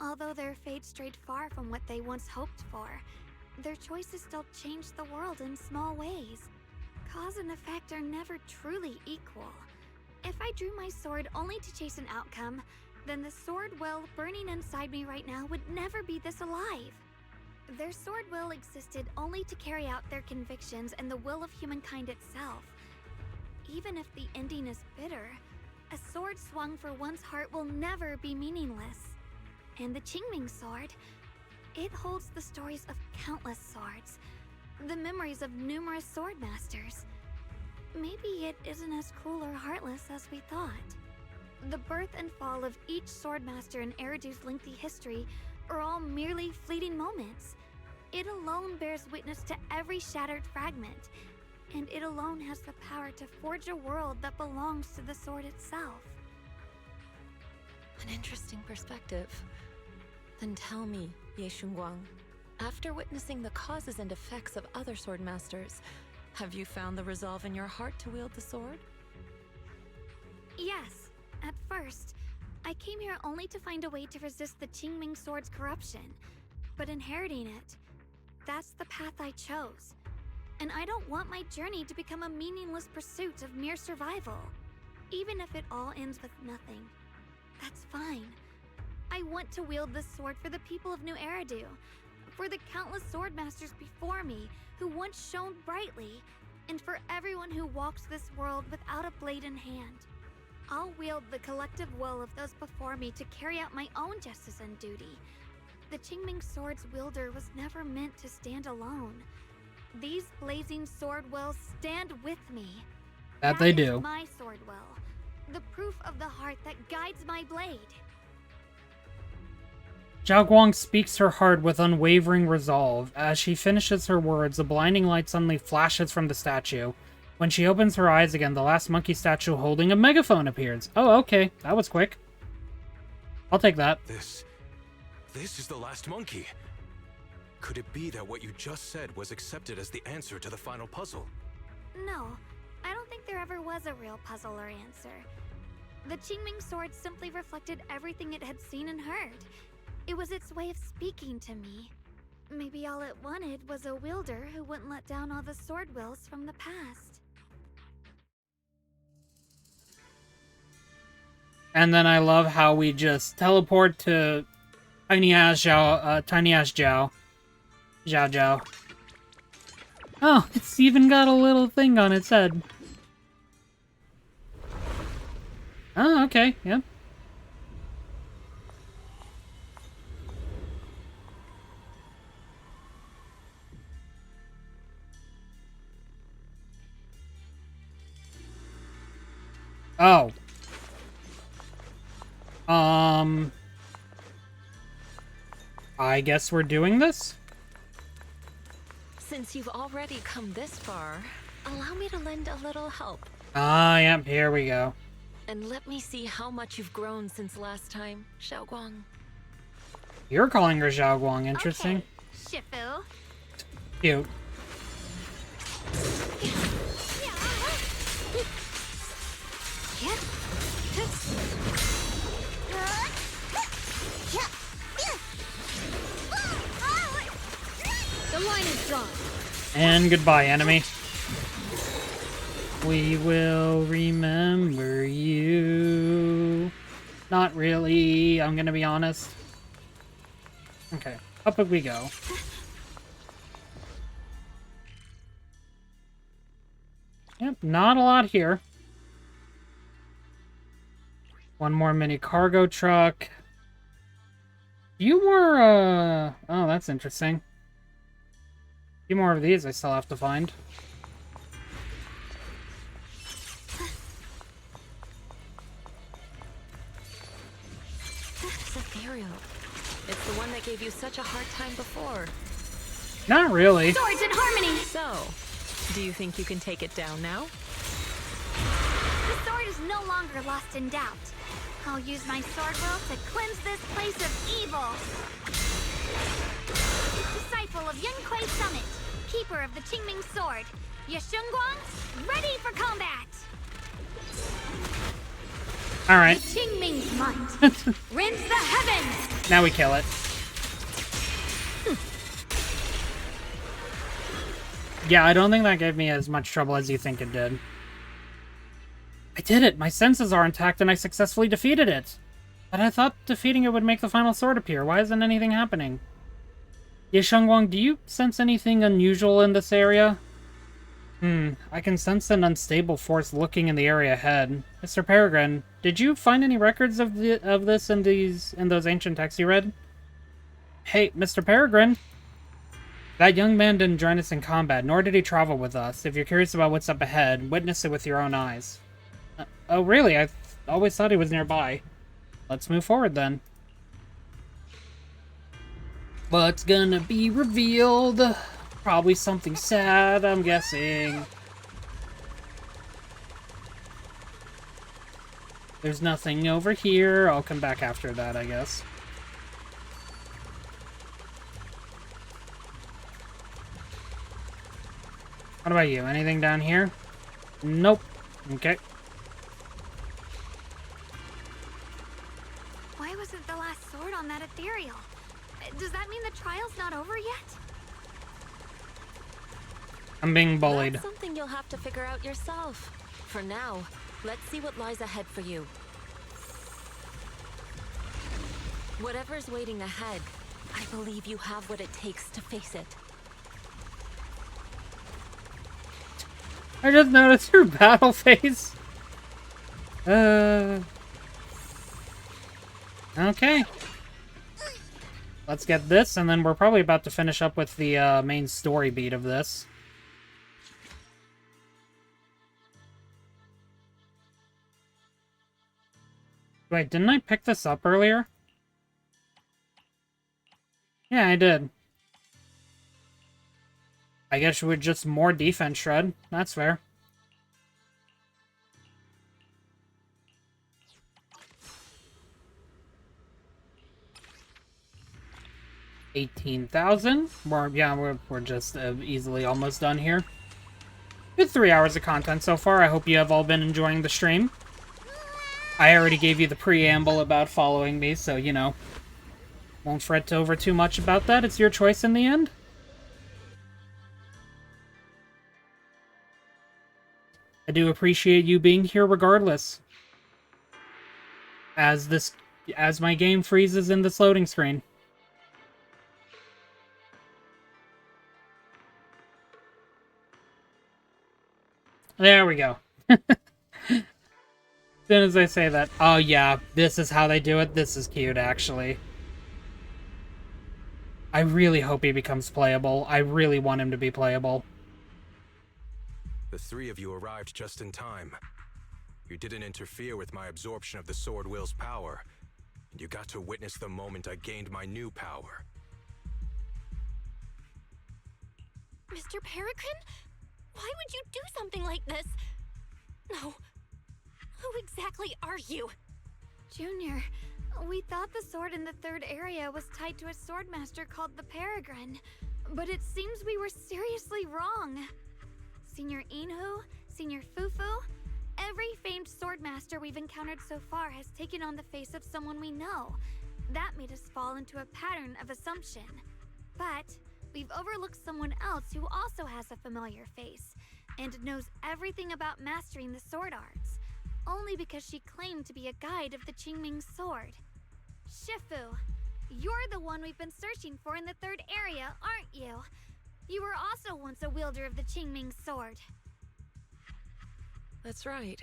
Although their fate strayed far from what they once hoped for, their choices still changed the world in small ways. Cause and effect are never truly equal. If I drew my sword only to chase an outcome, then the sword will burning inside me right now would never be this alive. Their sword will existed only to carry out their convictions and the will of humankind itself. Even if the ending is bitter, a sword swung for one's heart will never be meaningless. And the Qingming sword, it holds the stories of countless swords, the memories of numerous sword masters. Maybe it isn't as cruel or heartless as we thought. The birth and fall of each swordmaster in Eridu's lengthy history are all merely fleeting moments. It alone bears witness to every shattered fragment, and it alone has the power to forge a world that belongs to the sword itself. An interesting perspective. Then tell me, Ye Shunguang, after witnessing the causes and effects of other sword masters, have you found the resolve in your heart to wield the sword? Yes, at first. I came here only to find a way to resist the Qingming sword's corruption. But inheriting it, that's the path I chose. And I don't want my journey to become a meaningless pursuit of mere survival. Even if it all ends with nothing, that's fine. I want to wield this sword for the people of New Eridu, for the countless sword masters before me who once shone brightly, and for everyone who walks this world without a blade in hand. I'll wield the collective will of those before me to carry out my own justice and duty. The Qingming sword's wielder was never meant to stand alone. These blazing sword wills stand with me. That they is do. My sword will, the proof of the heart that guides my blade. Zhao Guang speaks her heart with unwavering resolve. As she finishes her words, a blinding light suddenly flashes from the statue. When she opens her eyes again, the last monkey statue holding a megaphone appears. Oh, okay. That was quick. I'll take that. This is the last monkey. Could it be that what you just said was accepted as the answer to the final puzzle? No, I don't think there ever was a real puzzle or answer. The Qingming sword simply reflected everything it had seen and heard. It was its way of speaking to me. Maybe all it wanted was a wielder who wouldn't let down all the sword wills from the past. And then I love how we just teleport to Tiny Ass Zhao. Zhao Zhao. Oh, it's even got a little thing on its head. Oh, okay, yep. Oh. I guess we're doing this? Since you've already come this far, allow me to lend a little help. Ah, yep, here we go. And let me see how much you've grown since last time, Xiaoguang. You're calling her Zhao Guang, interesting. Okay, Shifu. Cute. The line is drawn. And goodbye, enemy. We will remember you. Not really, I'm gonna be honest. Okay, up we go. Yep, not a lot here. One more mini cargo truck. Few more, oh, that's interesting. A few more of these I still have to find. This ethereal. It's the one that gave you such a hard time before. Not really. Swords in harmony! So, do you think you can take it down now? The sword is no longer lost in doubt. I'll use my sword will to cleanse this place of evil. Disciple of Yunquei Summit, keeper of the Qingming sword, Yeshunguang, ready for combat! Alright. Qingming's might. Rinse the heavens! Now we kill it. Yeah, I don't think that gave me as much trouble as you think it did. I did it! My senses are intact and I successfully defeated it! But I thought defeating it would make the final sword appear. Why isn't anything happening? Yeshunguang, do you sense anything unusual in this area? I can sense an unstable force looking in the area ahead. Mr. Peregrine, did you find any records of this in those ancient texts you read? Hey, Mr. Peregrine! That young man didn't join us in combat, nor did he travel with us. If you're curious about what's up ahead, witness it with your own eyes. Oh, really? I always thought he was nearby. Let's move forward, then. What's gonna be revealed? Probably something sad, I'm guessing. There's nothing over here. I'll come back after that, I guess. What about you? Anything down here? Nope. Okay. Why wasn't the last sword on that ethereal? Does that mean the trial's not over yet? I'm being bullied. That's something you'll have to figure out yourself. For now, let's see what lies ahead for you. Whatever's waiting ahead, I believe you have what it takes to face it. I just noticed your battle face. Okay. Let's get this, and then we're probably about to finish up with the main story beat of this. Wait, didn't I pick this up earlier? Yeah, I did. I guess with just more defense shred. That's fair. $18,000. We're just easily almost done here. Good 3 hours of content so far. I hope you have all been enjoying the stream. I already gave you the preamble about following me, so, you know, won't fret over too much about that. It's your choice in the end. I do appreciate you being here regardless. As my game freezes in this loading screen. There we go. As soon as I say that, oh yeah, this is how they do it. This is cute, actually. I really hope he becomes playable. I really want him to be playable. The three of you arrived just in time. You didn't interfere with my absorption of the Sword Will's power, and you got to witness the moment I gained my new power. Mr. Peregrine? Why would you do something like this? No. Who exactly are you? Junior, we thought the sword in the third area was tied to a swordmaster called the Peregrine, but it seems we were seriously wrong. Senior Inhu, Senior Fufu, every famed swordmaster we've encountered so far has taken on the face of someone we know. That made us fall into a pattern of assumption. But we've overlooked someone else who also has a familiar face, and knows everything about mastering the sword arts, only because she claimed to be a guide of the Qingming sword. Shifu, you're the one we've been searching for in the third area, aren't you? You were also once a wielder of the Qingming sword. That's right.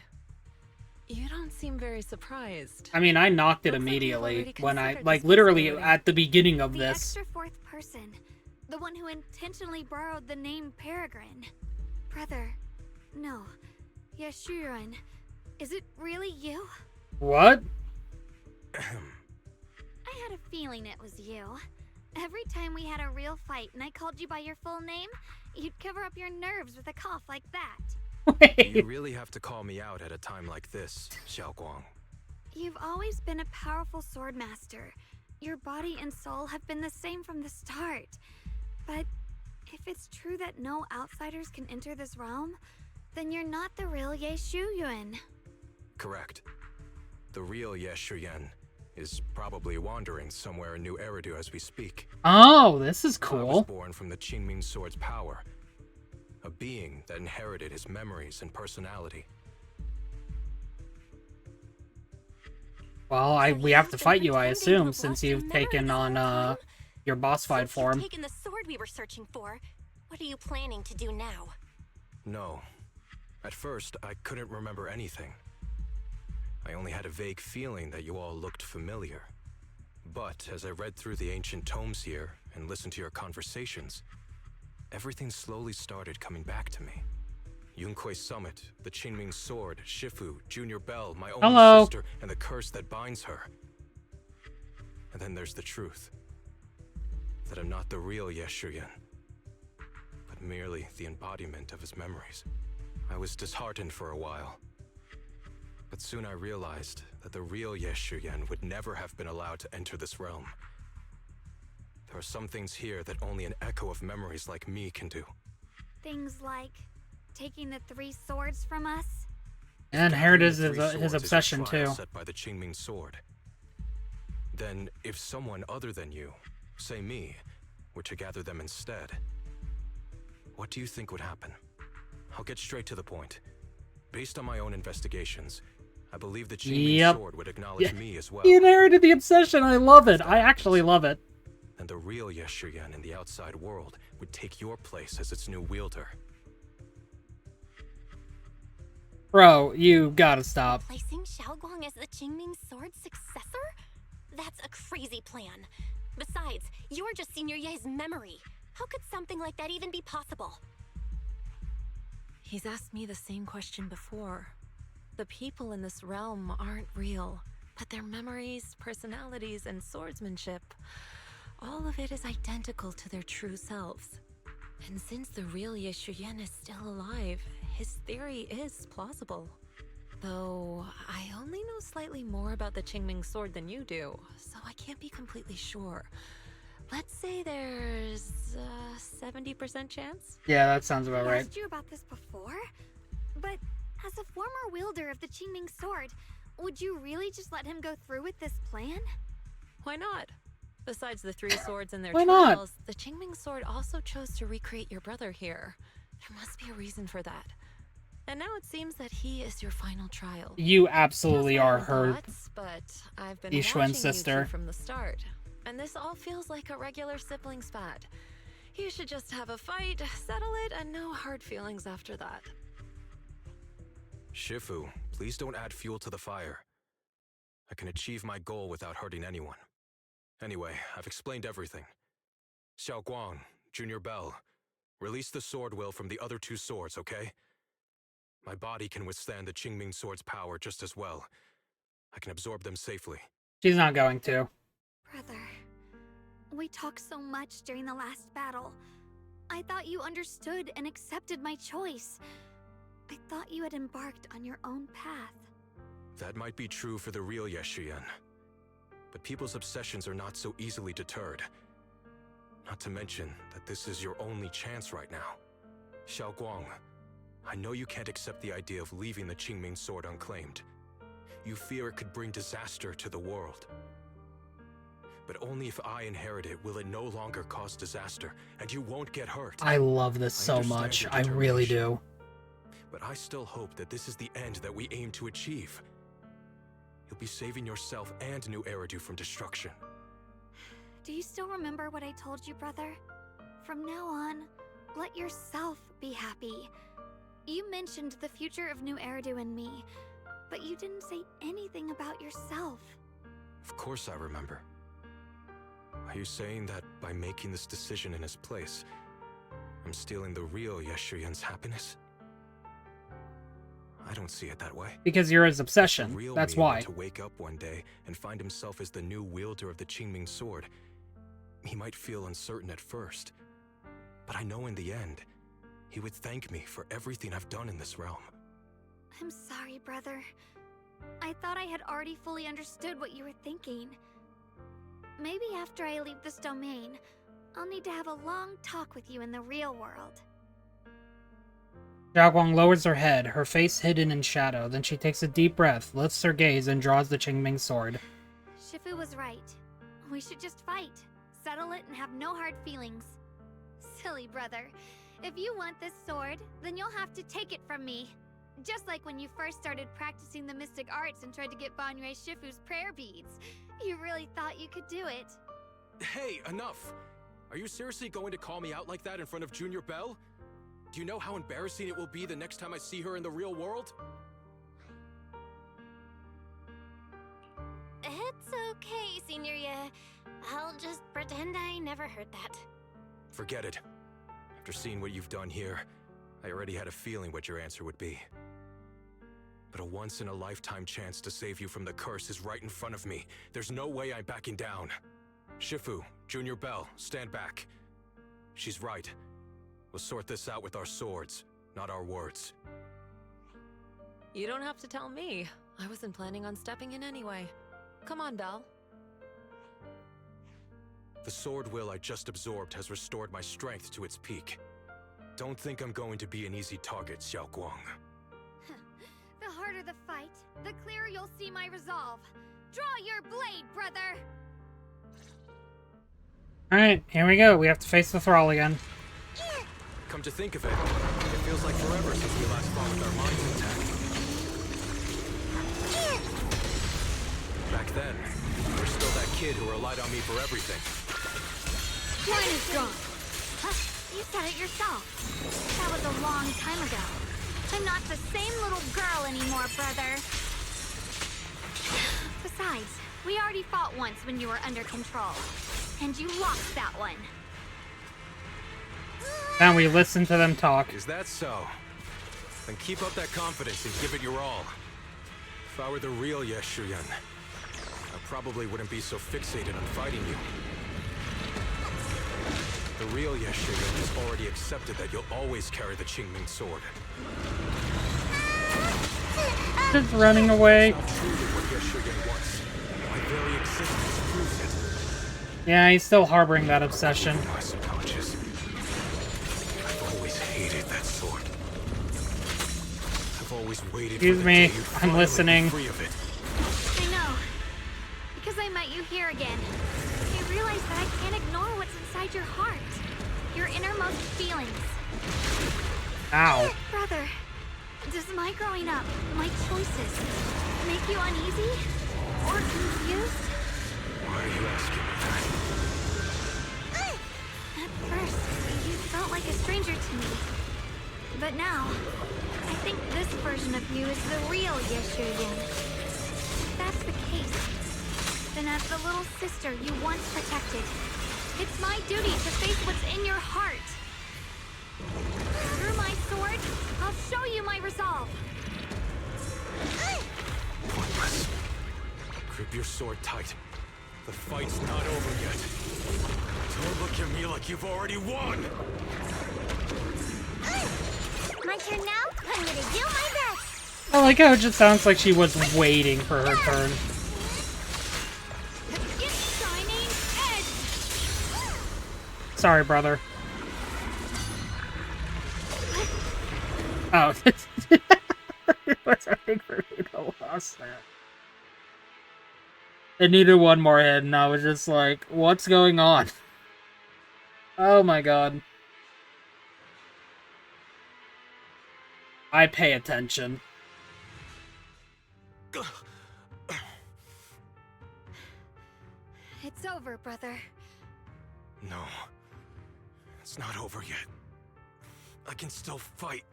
You don't seem very surprised. I mean, I knocked it Looks like you've immediately already when I, considered like, this literally possibility. at the beginning of The this. extra fourth person. The one who intentionally borrowed the name Peregrine. Brother. No. Yeshurun. Is it really you? What? I had a feeling it was you. Every time we had a real fight and I called you by your full name, you'd cover up your nerves with a cough like that. You Wait. really have to call me out at a time like this, Xiaoguang. You've always been a powerful sword master. Your body and soul have been the same from the start. But if it's true that no outsiders can enter this realm, then you're not the real Ye Shuyuan. Correct. The real Ye Shuyan is probably wandering somewhere in New Eridu as we speak. Oh, this is I was cool. born from the Qingming Sword's power. A being that inherited his memories and personality. Well, we have to You've been fight you, I pretending to assume, have since lost your you've memory taken this whole on, time? your boss fight Since form. you've taken the sword we were searching for, what are you planning to do now? No. At first, I couldn't remember anything. I only had a vague feeling that you all looked familiar. But as I read through the ancient tomes here and listened to your conversations, everything slowly started coming back to me. Yunque's summit, the Qingming sword, Shifu, Junior Bell, my only Hello. sister, and the curse that binds her. And then there's the truth. That I'm not the real Ye Shuyan, but merely the embodiment of his memories. I was disheartened for a while. But soon I realized that the real Ye Shuyan would never have been allowed to enter this realm. There are some things here that only an echo of memories like me can do. Things like taking the 3 swords from us. And Herod is Gathering the his 3 swords is a obsession, trial too. set by the Qingming sword. Then, if someone other than you, say me, were to gather them instead, what do you think would happen? I'll get straight to the point. Based on my own investigations, I believe the Qingming sword would acknowledge me as well. He inherited the obsession. I love it. I actually love it. And the real Ye Shuyan in the outside world would take your place as its new wielder. Bro, you gotta stop. Placing Xiaoguang as the Qingming sword's successor? That's a crazy plan. Besides, you're just Senior Ye's memory. How could something like that even be possible? He's asked me the same question before. The people in this realm aren't real, but their memories, personalities, and swordsmanship, all of it is identical to their true selves. And since the real Ye Shuyan is still alive, his theory is plausible. Though, I only know slightly more about the Qingming sword than you do, so I can't be completely sure. Let's say there's a 70% chance? Yeah, that sounds about I right. asked you about this before, but as a former wielder of the Qingming sword, would you really just let him go through with this plan? Why not? Besides the 3 swords and their Why not? trials, the Qingming sword also chose to recreate your brother here. There must be a reason for that. And now it seems that he is your final trial. You absolutely Just my are own her. thoughts, but I've been Yishuan's watching sister. you two from the start, and this all feels like a regular sibling spat. You should just have a fight, settle it, and no hard feelings after that. Shifu, please don't add fuel to the fire. I can achieve my goal without hurting anyone. Anyway, I've explained everything. Xiaoguang, Junior Bell, release the sword will from the other 2 swords, okay? My body can withstand the Qingming sword's power just as well. I can absorb them safely. She's not going to. Brother, we talked so much during the last battle. I thought you understood and accepted my choice. I thought you had embarked on your own path. That might be true for the real Ye Shuyan. But people's obsessions are not so easily deterred. Not to mention that this is your only chance right now. Xiaoguang, I know you can't accept the idea of leaving the Qingming sword unclaimed. You fear it could bring disaster to the world. But only if I inherit it will it no longer cause disaster, and you won't get hurt. I love this I so understand much. your I really determination. do. But I still hope that this is the end that we aim to achieve. You'll be saving yourself and New Eridu from destruction. Do you still remember what I told you, brother? From now on, let yourself be happy. You mentioned the future of New Eridu and me, but you didn't say anything about yourself. Of course I remember. Are you saying that by making this decision in his place, I'm stealing the real Yeshuryan's happiness? I don't see it that way. Because you're his The obsession. real That's me were why. to wake up one day and find himself as the new wielder of the Qingming sword. He might feel uncertain at first, but I know in the end, he would thank me for everything I've done in this realm. I'm sorry, brother. I thought I had already fully understood what you were thinking. Maybe after I leave this domain, I'll need to have a long talk with you in the real world. Xiaoguang lowers her head, her face hidden in shadow. Then she takes a deep breath, lifts her gaze, and draws the Qingming sword. Shifu was right. We should just fight, settle it, and have no hard feelings. Silly brother. If you want this sword, then you'll have to take it from me. Just like when you first started practicing the mystic arts and tried to get Banrei Shifu's prayer beads. You really thought you could do it. Hey, enough! Are you seriously going to call me out like that in front of Junior Belle? Do you know how embarrassing it will be the next time I see her in the real world? It's okay, Signoria. I'll just pretend I never heard that. Forget it. After seeing what you've done here, I already had a feeling what your answer would be. But a once-in-a-lifetime chance to save you from the curse is right in front of me. There's no way I'm backing down. Shifu, Junior Belle, stand back. She's right. We'll sort this out with our swords, not our words. You don't have to tell me. I wasn't planning on stepping in anyway. Come on, Belle. The sword will I just absorbed has restored my strength to its peak. Don't think I'm going to be an easy target, Xiaoguang. The harder the fight, the clearer you'll see my resolve. Draw your blade, brother! Alright, here we go. We have to face the thrall again. Come to think of it, it feels like forever since we last fought with our minds intact. Back then, you were still that kid who relied on me for everything. Mine is gone. Huh, you said it yourself. That was a long time ago. I'm not the same little girl anymore, brother. Besides, we already fought once when you were under control. And you lost that one. Now we listen to them talk. Is that so? Then keep up that confidence and give it your all. If I were the real Yeshuryan, I probably wouldn't be so fixated on fighting you. The real Yeshuryan has already accepted that you'll always carry the Qingming sword. Just running away. It's not truly what Yeshuryan wants. My very existence proves it. Yeah, he's still harboring that obsession. My subconscious. I've always hated that sword. I've always waited Excuse for the me, day you'd I'm finally be listening. free of it. I know. Because I met you here again. I realized that I can't ignore what's inside your heart. Your innermost feelings. Ow. Brother, does my growing up, my choices, make you uneasy? Or confused? Why are you asking me that? At first, you felt like a stranger to me. But now, I think this version of you is the real Yeshuryan. If that's the case, then as the little sister you once protected, it's my duty to face what's in your heart. Through my sword, I'll show you my resolve. Pointless. Grip your sword tight. The fight's not over yet. Don't look at me like you've already won! My turn now? I'm gonna do my best. I like how it just sounds like she was waiting for her turn. It's shining edge. Sorry, brother. Oh, I was hoping for me to lost that. It needed one more hit, and I was just like, what's going on? Oh my god. I pay attention. It's over, brother. No. It's not over yet. I can still fight.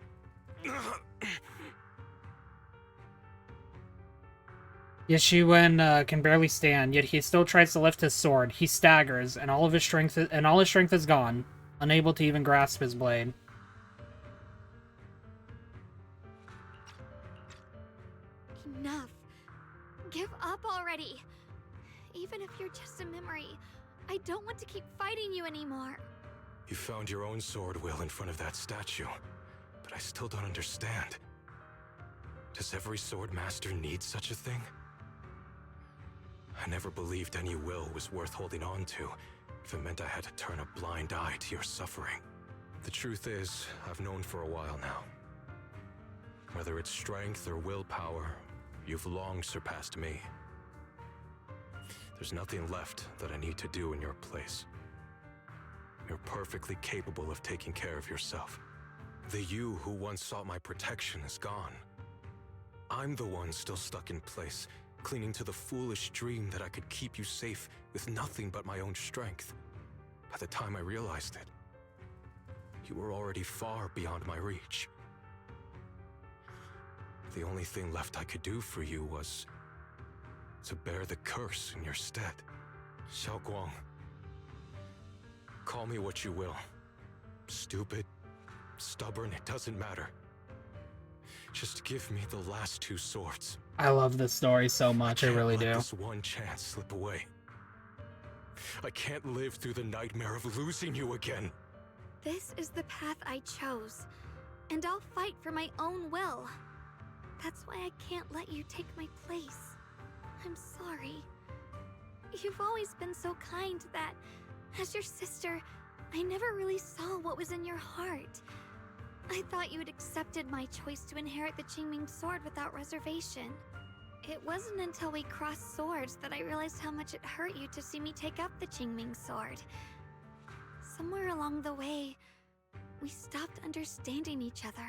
Yeshuen can barely stand, yet he still tries to lift his sword. He staggers, and all his strength is gone, unable to even grasp his blade. Enough. Give up already. Even if you're just a memory, I don't want to keep fighting you anymore. You found your own sword, Will, in front of that statue. But I still don't understand. Does every sword master need such a thing? I never believed any will was worth holding on to, if it meant I had to turn a blind eye to your suffering. The truth is, I've known for a while now. Whether it's strength or willpower, you've long surpassed me. There's nothing left that I need to do in your place. You're perfectly capable of taking care of yourself. The you who once sought my protection is gone. I'm the one still stuck in place, clinging to the foolish dream that I could keep you safe with nothing but my own strength. By the time I realized it, you were already far beyond my reach. The only thing left I could do for you was to bear the curse in your stead. Xiaoguang, call me what you will. Stupid, stubborn, it doesn't matter. Just give me the last two swords. I love this story so much, I really do. This one chance slip away. I can't live through the nightmare of losing you again. This is the path I chose, and I'll fight for my own will. That's why I can't let you take my place. I'm sorry. You've always been so kind that, as your sister, I never really saw what was in your heart. I thought you had accepted my choice to inherit the Qingming sword without reservation. It wasn't until we crossed swords that I realized how much it hurt you to see me take up the Qingming sword. Somewhere along the way, we stopped understanding each other.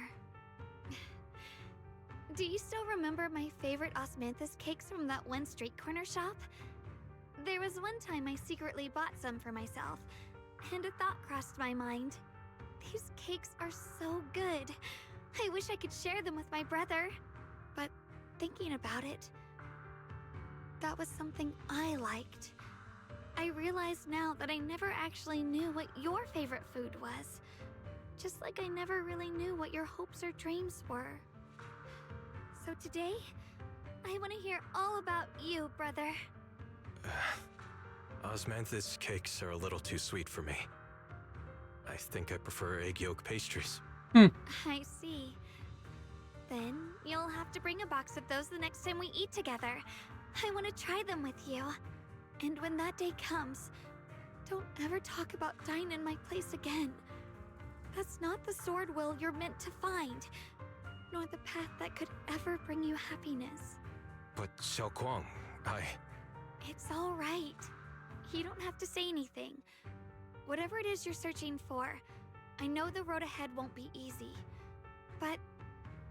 Do you still remember my favorite osmanthus cakes from that one street corner shop? There was one time I secretly bought some for myself, and a thought crossed my mind. These cakes are so good. I wish I could share them with my brother. But thinking about it, that was something I liked. I realize now that I never actually knew what your favorite food was. Just like I never really knew what your hopes or dreams were. So today, I want to hear all about you, brother. Osmanthus cakes are a little too sweet for me. I think I prefer egg yolk pastries. I see. Then you'll have to bring a box of those the next time we eat together. I want to try them with you. And when that day comes, don't ever talk about dying in my place again. That's not the sword will you're meant to find, nor the path that could ever bring you happiness. But Xiaoguang, It's all right. You don't have to say anything. Whatever it is you're searching for, I know the road ahead won't be easy. But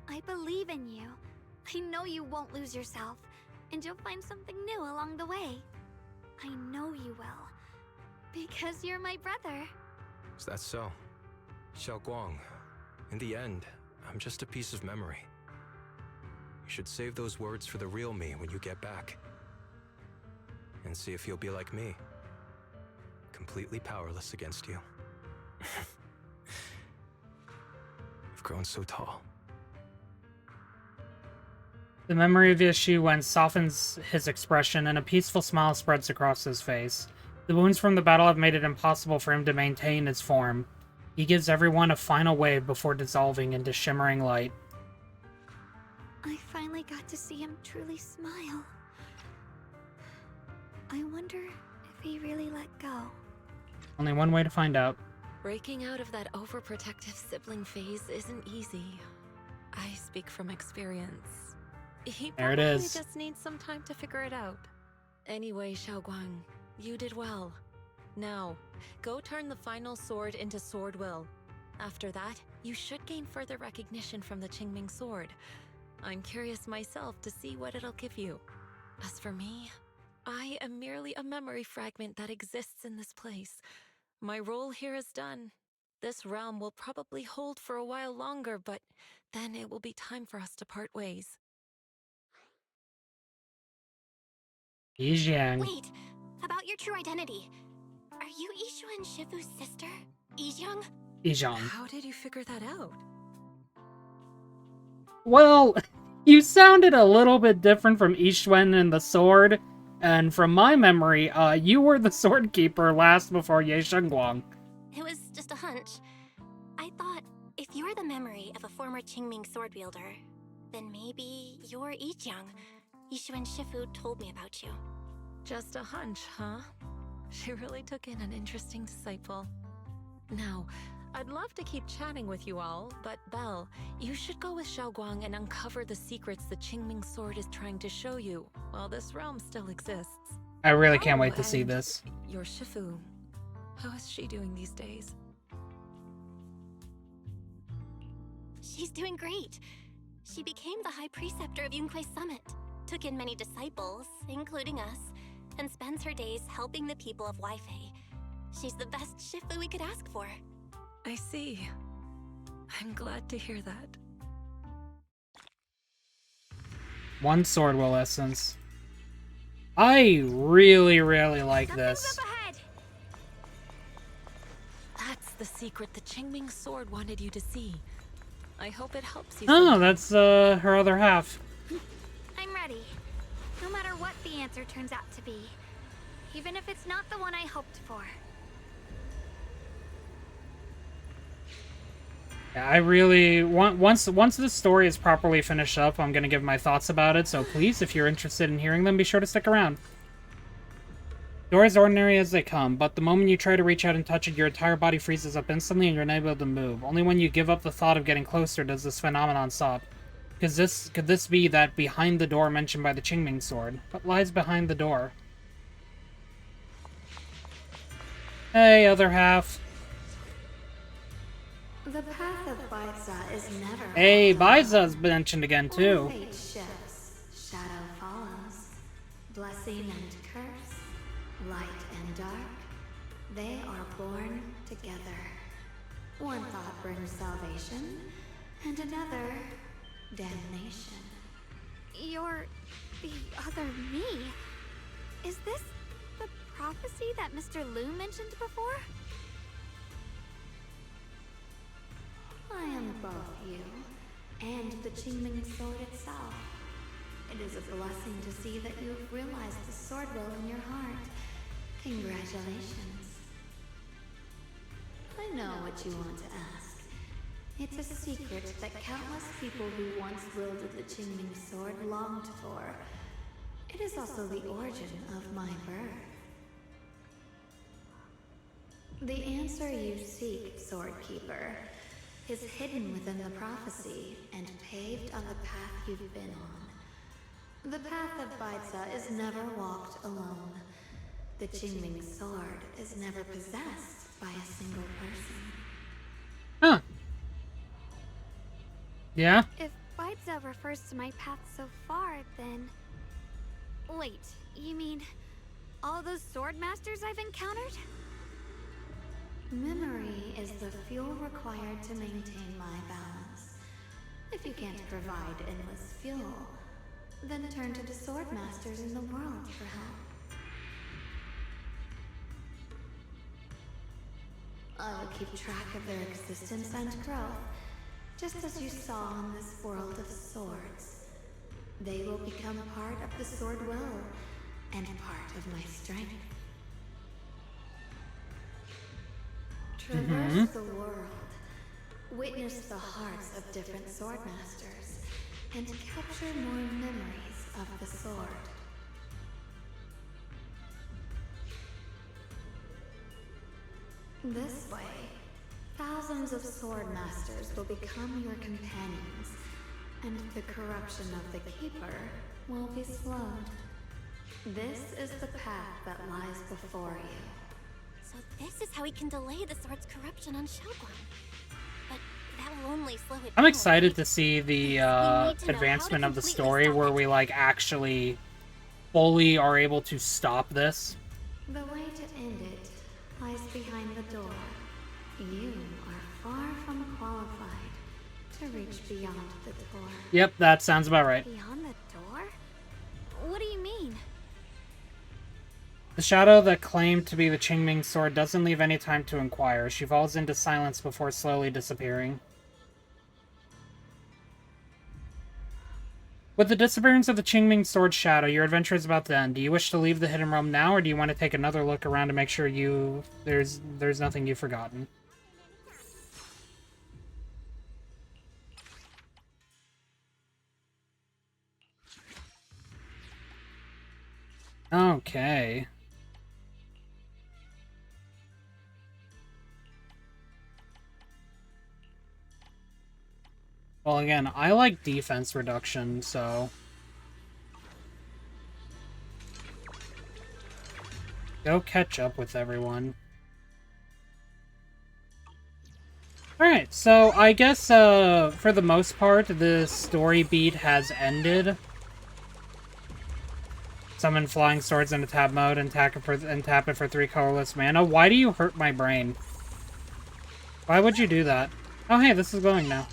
I believe in you. I know you won't lose yourself, and you'll find something new along the way. I know you will. Because you're my brother. Is that so? Xiaoguang, in the end, I'm just a piece of memory. You should save those words for the real me when you get back. And see if you'll be like me. Completely powerless against you. You've grown so tall. The memory of Yeshuen softens his expression, and a peaceful smile spreads across his face. The wounds from the battle have made it impossible for him to maintain his form. He gives everyone a final wave before dissolving into shimmering light. I finally got to see him truly smile. I wonder if he really let go. Only one way to find out. Breaking out of that overprotective sibling phase isn't easy. I speak from experience. He There it probably is. just needs some time to figure it out. Anyway, Xiaoguang, you did well. Now, go turn the final sword into sword will. After that, you should gain further recognition from the Qingming sword. I'm curious myself to see what it'll give you. As for me, I am merely a memory fragment that exists in this place. My role here is done. This realm will probably hold for a while longer, but then it will be time for us to part ways. Yijiang. Wait, about your true identity. Are you Ishu and Shifu's sister, Ijang? Yijiang. How did you figure that out? Well, you sounded a little bit different from Ishwen and the sword, and from my memory, you were the sword keeper last before Ye Shengguang. It was just a hunch. I thought, if you're the memory of a former Qingming sword wielder, then maybe you're Ijang. Ishu and Shifu told me about you. Just a hunch, huh? She really took in an interesting disciple. Now, I'd love to keep chatting with you all, but Belle, you should go with Xiaoguang and uncover the secrets the Qingming sword is trying to show you, while this realm still exists. I really can't wait to Oh, see and this. Your Shifu, how is she doing these days? She's doing great. She became the High Preceptor of Yunque's Summit, took in many disciples, including us, and spends her days helping the people of Weifei. She's the best Shifu we could ask for. I see. I'm glad to hear that. One sword will essence. I really like this. Something's up ahead. That's the secret the Qingming sword wanted you to see. I hope it helps you. Oh, sometime. that's her other half. I'm ready. No matter what the answer turns out to be. Even if it's not the one I hoped for. Yeah, I really want once this story is properly finished up, I'm gonna give my thoughts about it. So please, if you're interested in hearing them, be sure to stick around. Doors ordinary as they come, but the moment you try to reach out and touch it, your entire body freezes up instantly and you're unable to move. Only when you give up the thought of getting closer does this phenomenon stop. Could this be that behind the door mentioned by the Qingming sword? What lies behind the door? Hey, other half. The path of Baiza is never. Hey, Baiza's mentioned again too. Fate shifts, shadow follows, blessing and curse, light and dark. They are born together. One thought brings salvation, and another damnation. You're the other me. Is this the prophecy that Mr. Liu mentioned before? I am both you and the Qingming sword itself. It is a blessing to see that you have realized the sword will in your heart. Congratulations. I know what you want to ask. It's a secret that countless people who once wielded the Qingming sword longed for. It is also the origin of my birth. The answer you seek, Sword Keeper, is hidden within the prophecy and paved on the path you've been on. The path of Baiza is never walked alone. The Qingming sword is never possessed by a single person. Huh. Yeah? If Baiza refers to my path so far, then... Wait, you mean all those sword masters I've encountered? Memory is the fuel required to maintain my balance. If you can't provide endless fuel, then turn to the sword masters in the world for help. I will keep track of their existence and growth, just as you saw in this world of swords. They will become part of the sword will, and part of my strength. Traverse the world, witness the hearts of different sword masters, and capture more memories of the sword. This way, thousands of sword masters will become your companions, and the corruption of the Keeper will be slowed. This is the path that lies before you. So this is how we can delay the sword's corruption on Xiaoguang. But that will only slow it I'm down, excited right? to see the We need to know how to advancement of the completely story stop where it. we like actually fully are able to stop this. The way to end it lies behind the door. You are far from qualified to reach beyond the door. Yep, that sounds about right. Beyond the door? What do you mean? The shadow that claimed to be the Qingming sword doesn't leave any time to inquire. She falls into silence before slowly disappearing. With the disappearance of the Qingming sword shadow, your adventure is about to end. Do you wish to leave the Hidden Realm now, or do you want to take another look around to make sure there's nothing you've forgotten? Okay. Well, again, I like defense reduction, so... Go catch up with everyone. Alright, so I guess, for the most part, the story beat has ended. Summon flying swords into tab mode and tap it for 3 colorless mana. Why do you hurt my brain? Why would you do that? Oh, hey, this is glowing now.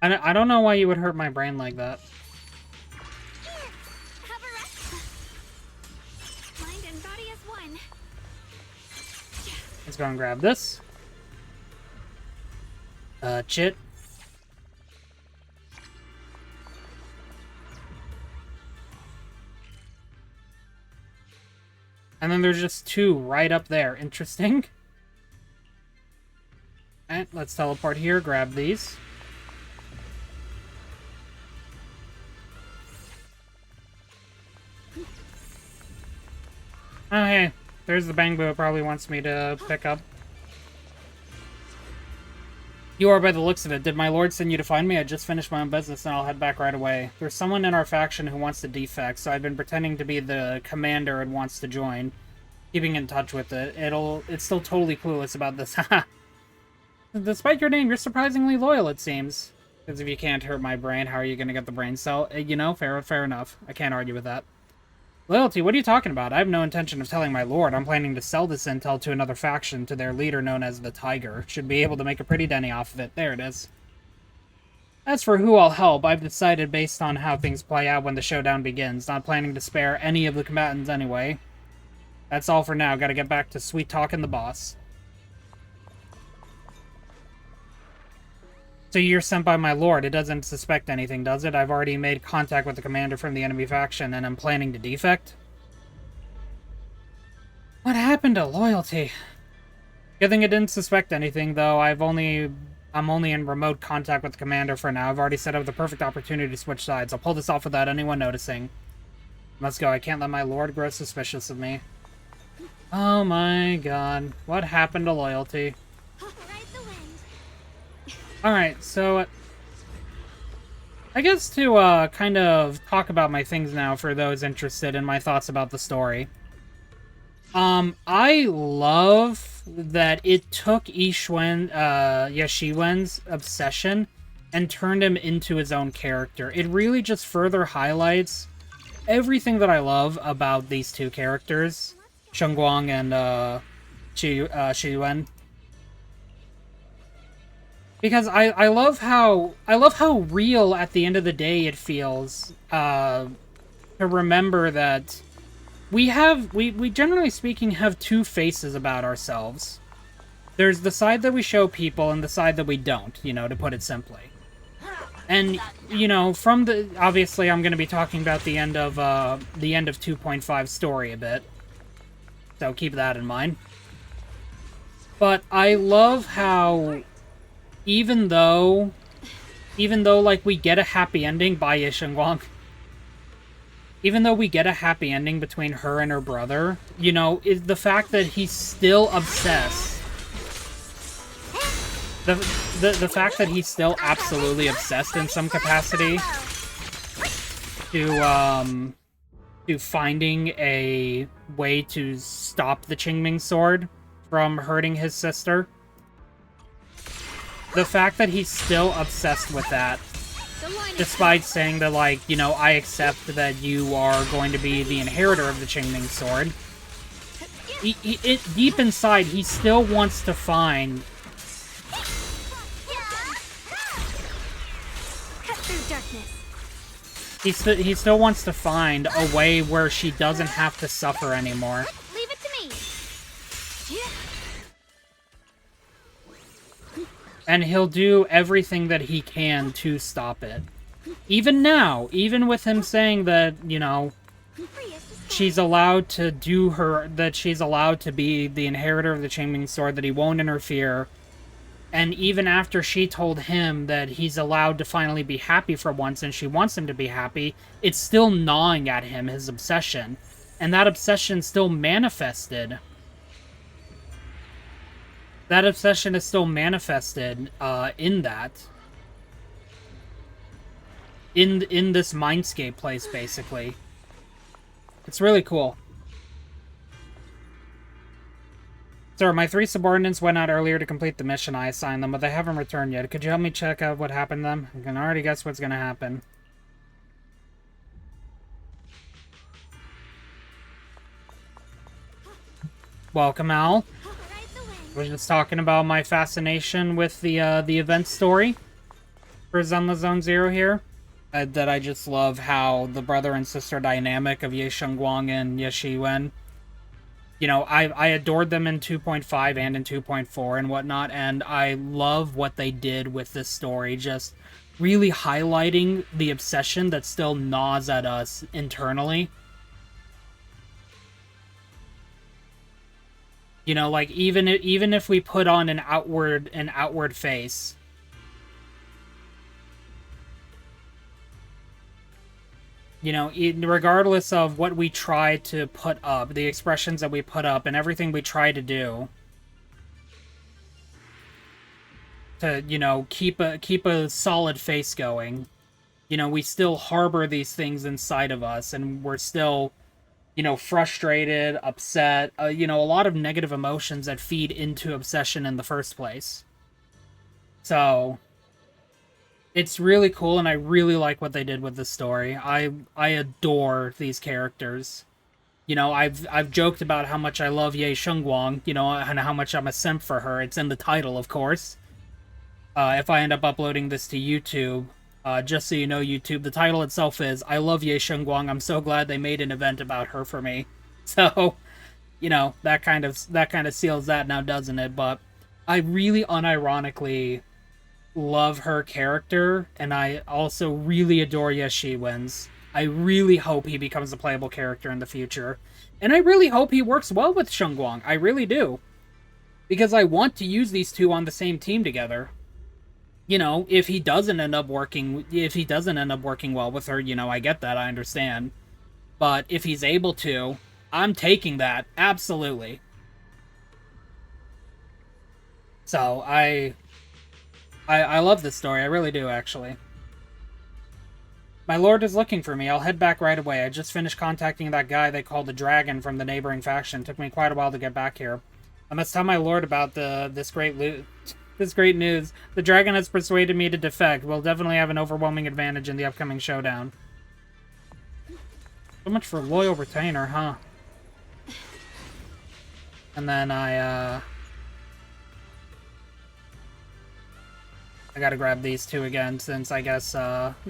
I don't know why you would hurt my brain like that. Have a rest. Mind and body as one. Let's go and grab this. Chit. And then there's just 2 right up there. Interesting. Alright, let's teleport here, grab these. Oh, hey. There's the Bangbu it probably wants me to pick up. You are by the looks of it. Did my lord send you to find me? I just finished my own business and I'll head back right away. There's someone in our faction who wants to defect, so I've been pretending to be the commander and wants to join. Keeping in touch with it. It's still totally clueless about this. Despite your name, you're surprisingly loyal, it seems. Because if you can't hurt my brain, how are you going to get the brain cell? You know, fair enough. I can't argue with that. Loyalty, what are you talking about? I have no intention of telling my lord. I'm planning to sell this intel to another faction, to their leader known as the Tiger. Should be able to make a pretty denny off of it. There it is. As for who I'll help, I've decided based on how things play out when the showdown begins. Not planning to spare any of the combatants anyway. That's all for now. Gotta get back to sweet talking the boss. So you're sent by my lord. It doesn't suspect anything, does it? I've already made contact with the commander from the enemy faction, and I'm planning to defect? What happened to loyalty? Good thing it didn't suspect anything, though. I'm only in remote contact with the commander for now. I've already set up the perfect opportunity to switch sides. I'll pull this off without anyone noticing. Let's go. I can't let my lord grow suspicious of me. Oh my god. What happened to loyalty? Alright, so I guess to kind of talk about my things now for those interested in my thoughts about the story. I love that it took Yashiwen's obsession and turned him into his own character. It really just further highlights everything that I love about these two characters, Shengguang and Shiyuan. Because I love how real at the end of the day it feels to remember that we generally speaking have two faces about ourselves. There's the side that we show people and the side that we don't, you know, to put it simply. And, you know, from the obviously I'm going to be talking about the end of 2.5 story a bit. So keep that in mind. But I love how even though, like, we get a happy ending by Shengguang, even though we get a happy ending between her and her brother, you know, is the fact that he's still obsessed. The fact that he's still absolutely obsessed in some capacity to finding a way to stop the Qingming sword from hurting his sister. The fact that he's still obsessed with that, despite saying that, like, you know, I accept that you are going to be the inheritor of the Qingming sword, Deep inside, he still wants to find... Cut through darkness. He still wants to find a way where she doesn't have to suffer anymore. Leave it to me. And he'll do everything that he can to stop it. Even now, even with him saying that, you know, she's allowed to do that she's allowed to be the inheritor of the Changing Sword, that he won't interfere. And even after she told him that he's allowed to finally be happy for once and she wants him to be happy, it's still gnawing at him, his obsession. And that obsession still manifested. That obsession is still manifested in that. In this Mindscape place, basically. It's really cool. Sir, my 3 subordinates went out earlier to complete the mission I assigned them, but they haven't returned yet. Could you help me check out what happened to them? I can already guess what's going to happen. Welcome, Al. We're just talking about my fascination with the event story for Zenless Zone Zero here. That I just love how the brother and sister dynamic of Ye Shengguang and Ye Shiwen, you know, I adored them in 2.5 and in 2.4 and whatnot, and I love what they did with this story, just really highlighting the obsession that still gnaws at us internally. You know, like, even if we put on an outward face, you know, regardless of what we try to put up, the expressions that we put up, and everything we try to do to, you know, keep a solid face going, you know, we still harbor these things inside of us, and we're still, you know, frustrated, upset, you know, a lot of negative emotions that feed into obsession in the first place. So it's really cool, and I really like what they did with this story. I adore these characters. You know, I've joked about how much I love Ye Shengguang, you know, and how much I'm a simp for her. It's in the title, of course. If I end up uploading this to YouTube, just so you know, YouTube, the title itself is I Love Ye Shengguang. I'm so glad they made an event about her for me. So, you know, that kind of seals that now, doesn't it? But I really unironically love her character, and I also really adore Ye Shiwen's. I really hope he becomes a playable character in the future. And I really hope he works well with Shengguang. I really do. Because I want to use these two on the same team together. You know, if he doesn't end up working well with her, you know, I get that, I understand. But if he's able to, I'm taking that, absolutely. So, I love this story, I really do, actually. My lord is looking for me, I'll head back right away. I just finished contacting that guy they called the Dragon from the neighboring faction. Took me quite a while to get back here. I must tell my lord about this great news. The Dragon has persuaded me to defect. We'll definitely have an overwhelming advantage in the upcoming showdown. So much for loyal retainer, huh? And then I gotta grab these two again, since I guess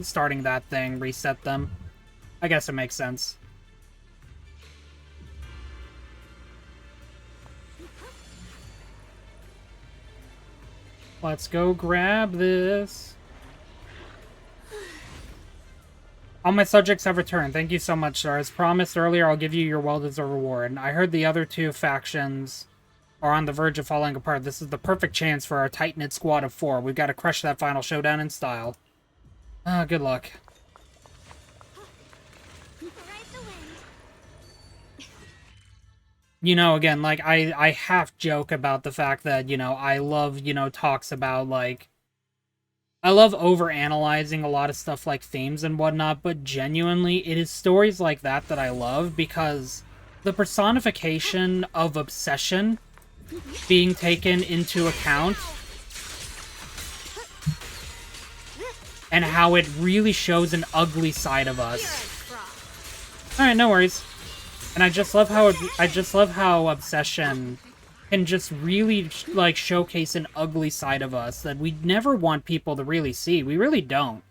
starting that thing reset them. I guess it makes sense. Let's go grab this. All my subjects have returned. Thank you so much, sir. As promised earlier, I'll give you your well-deserved reward. I heard the other two factions are on the verge of falling apart. This is the perfect chance for our tight-knit squad of 4. We've got to crush that final showdown in style. Good luck. You know, again, like, I half joke about the fact that, you know, I love, you know, talks about, like, I love overanalyzing a lot of stuff like themes and whatnot, but genuinely, it is stories like that that I love, because the personification of obsession being taken into account, and how it really shows an ugly side of us. Alright, no worries. And I just love how Obsession can just really, like, showcase an ugly side of us that we never want people to really see. We really don't.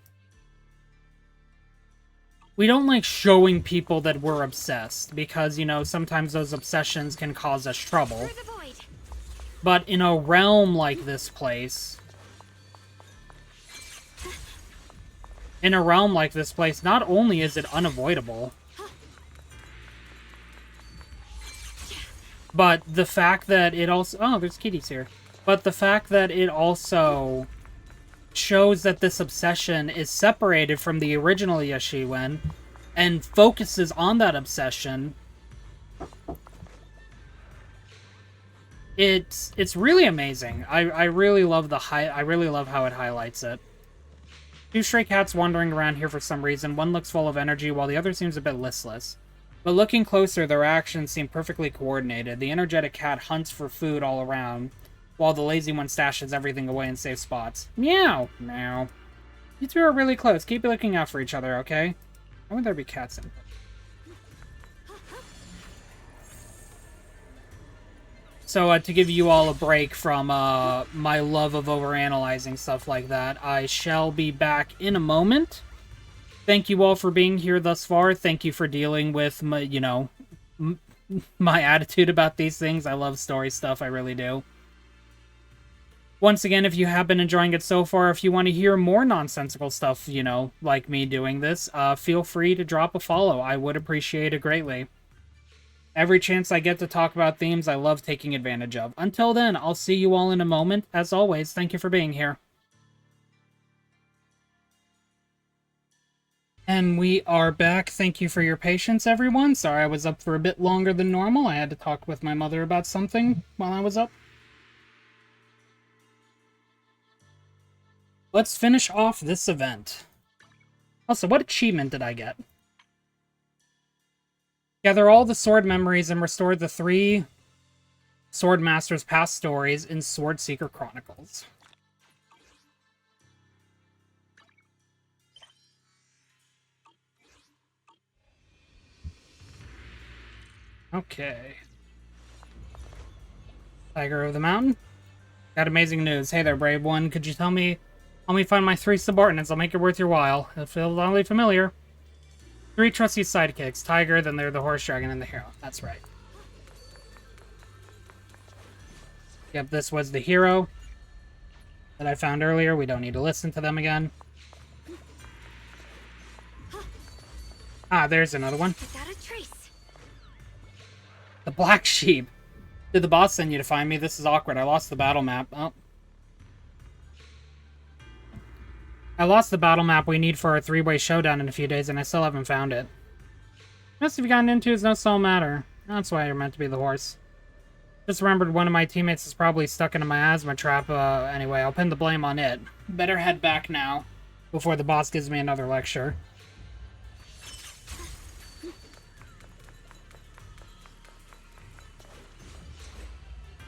We don't like showing people that we're obsessed, because, you know, sometimes those obsessions can cause us trouble. But in a realm like this place... not only is it unavoidable, but the fact that it also... Oh, there's kitties here. But the fact that it also shows that this obsession is separated from the original Yashiwen and focuses on that obsession. It's really amazing. I really love I really love how it highlights it. Two stray cats wandering around here for some reason. One looks full of energy while the other seems a bit listless. But looking closer, their actions seem perfectly coordinated. The energetic cat hunts for food all around, while the lazy one stashes everything away in safe spots. Meow! Meow. You two are really close. Keep looking out for each other, okay? Why would there be cats in? So, to give you all a break from my love of overanalyzing stuff like that, I shall be back in a moment. Thank you all for being here thus far. Thank you for dealing with my, you know, my attitude about these things. I love story stuff, I really do. Once again, if you have been enjoying it so far, if you want to hear more nonsensical stuff, you know, like me doing this, feel free to drop a follow. I would appreciate it greatly. Every chance I get to talk about themes I love taking advantage of. Until then, I'll see you all in a moment. As always, thank you for being here. And we are back. Thank you for your patience, everyone. Sorry I was up for a bit longer than normal. I had to talk with my mother about something while I was up. Let's finish off this event. Also, what achievement did I get? Gather all the sword memories and restore the 3 Sword Masters' past stories in Sword Seeker Chronicles. Okay. Tiger of the Mountain. Got amazing news. Hey there, brave one. Could you help me find my 3 subordinates? I'll make it worth your while. It'll feel oddly familiar. 3 trusty sidekicks. Tiger, then they're the horse dragon, and the hero. That's right. Yep, this was the hero that I found earlier. We don't need to listen to them again. Ah, there's another one. Without a trace. The black sheep. Did the boss send you to find me? This is awkward. I lost the battle map. Oh. I lost the battle map we need for our 3-way showdown in a few days, and I still haven't found it. Must have gotten into is no small matter. That's why you're meant to be the horse. Just remembered one of my teammates is probably stuck into my asthma trap. Anyway, I'll pin the blame on it. Better head back now, before the boss gives me another lecture.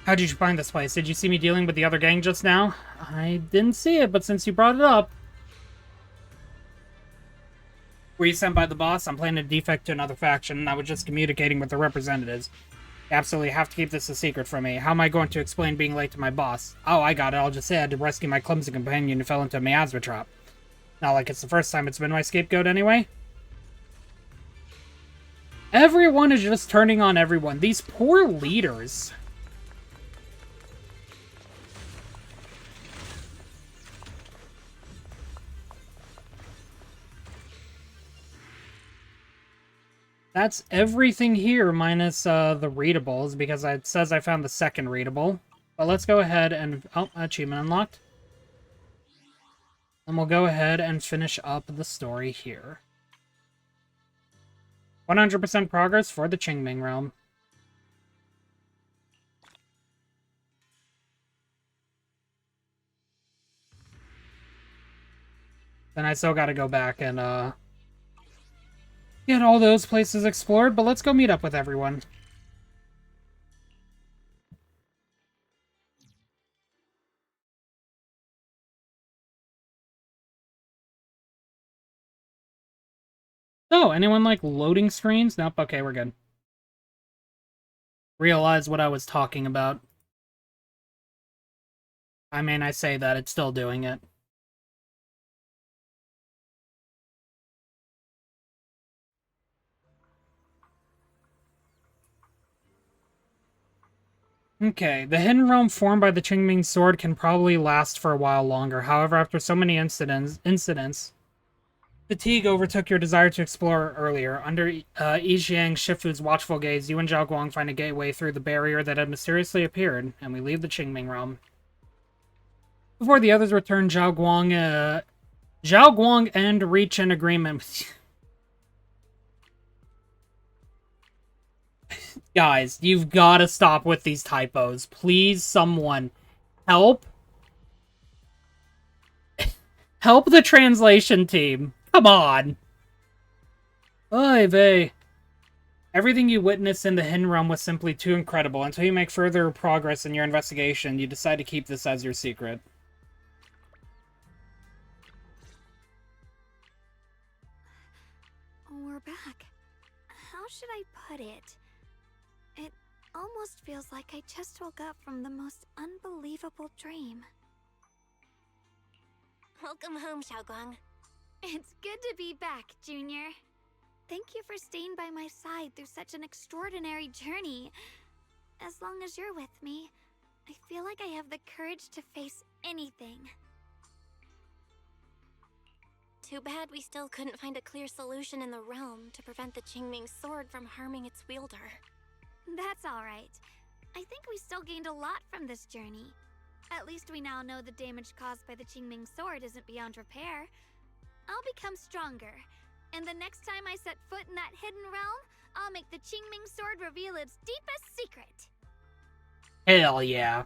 How did you find this place? Did you see me dealing with the other gang just now? I didn't see it, but since you brought it up... Were you sent by the boss? I'm planning a defect to another faction, and I was just communicating with the representatives. You absolutely have to keep this a secret from me. How am I going to explain being late to my boss? Oh, I got it. I'll just say I had to rescue my clumsy companion who fell into a miasma trap. Not like it's the first time it's been my scapegoat anyway. Everyone is just turning on everyone. These poor leaders... That's everything here, minus the readables, because it says I found the second readable. But let's go ahead and... Oh, achievement unlocked. And we'll go ahead and finish up the story here. 100% progress for the Qingming realm. Then I still gotta go back and, get all those places explored, but let's go meet up with everyone. Oh, anyone like loading screens? Nope, okay, we're good. realize what I was talking about. I mean, I say that, it's still doing it. Okay, the hidden realm formed by the Qingming sword can probably last for a while longer. However, after so many incidents, fatigue overtook your desire to explore earlier. Under Yi Xiang's Shifu's watchful gaze, you and Zhao Guang find a gateway through the barrier that had mysteriously appeared, and we leave the Qingming realm. Before the others return, Zhao Guang and reach an agreement. Guys, you've got to stop with these typos. Please, someone, help. Help the translation team. Come on. Oy vey. Everything you witnessed in the Hidden Realm was simply too incredible. Until you make further progress in your investigation, you decide to keep this as your secret. We're back. How should I put it? It almost feels like I just woke up from the most unbelievable dream. Welcome home, Xiaoguang. It's good to be back, Junior. Thank you for staying by my side through such an extraordinary journey. As long as you're with me, I feel like I have the courage to face anything. Too bad we still couldn't find a clear solution in the realm to prevent the Qingming sword from harming its wielder. That's alright. I think we still gained a lot from this journey. At least we now know the damage caused by the Qingming sword isn't beyond repair. I'll become stronger, and the next time I set foot in that hidden realm, I'll make the Qingming sword reveal its deepest secret. Hell yeah.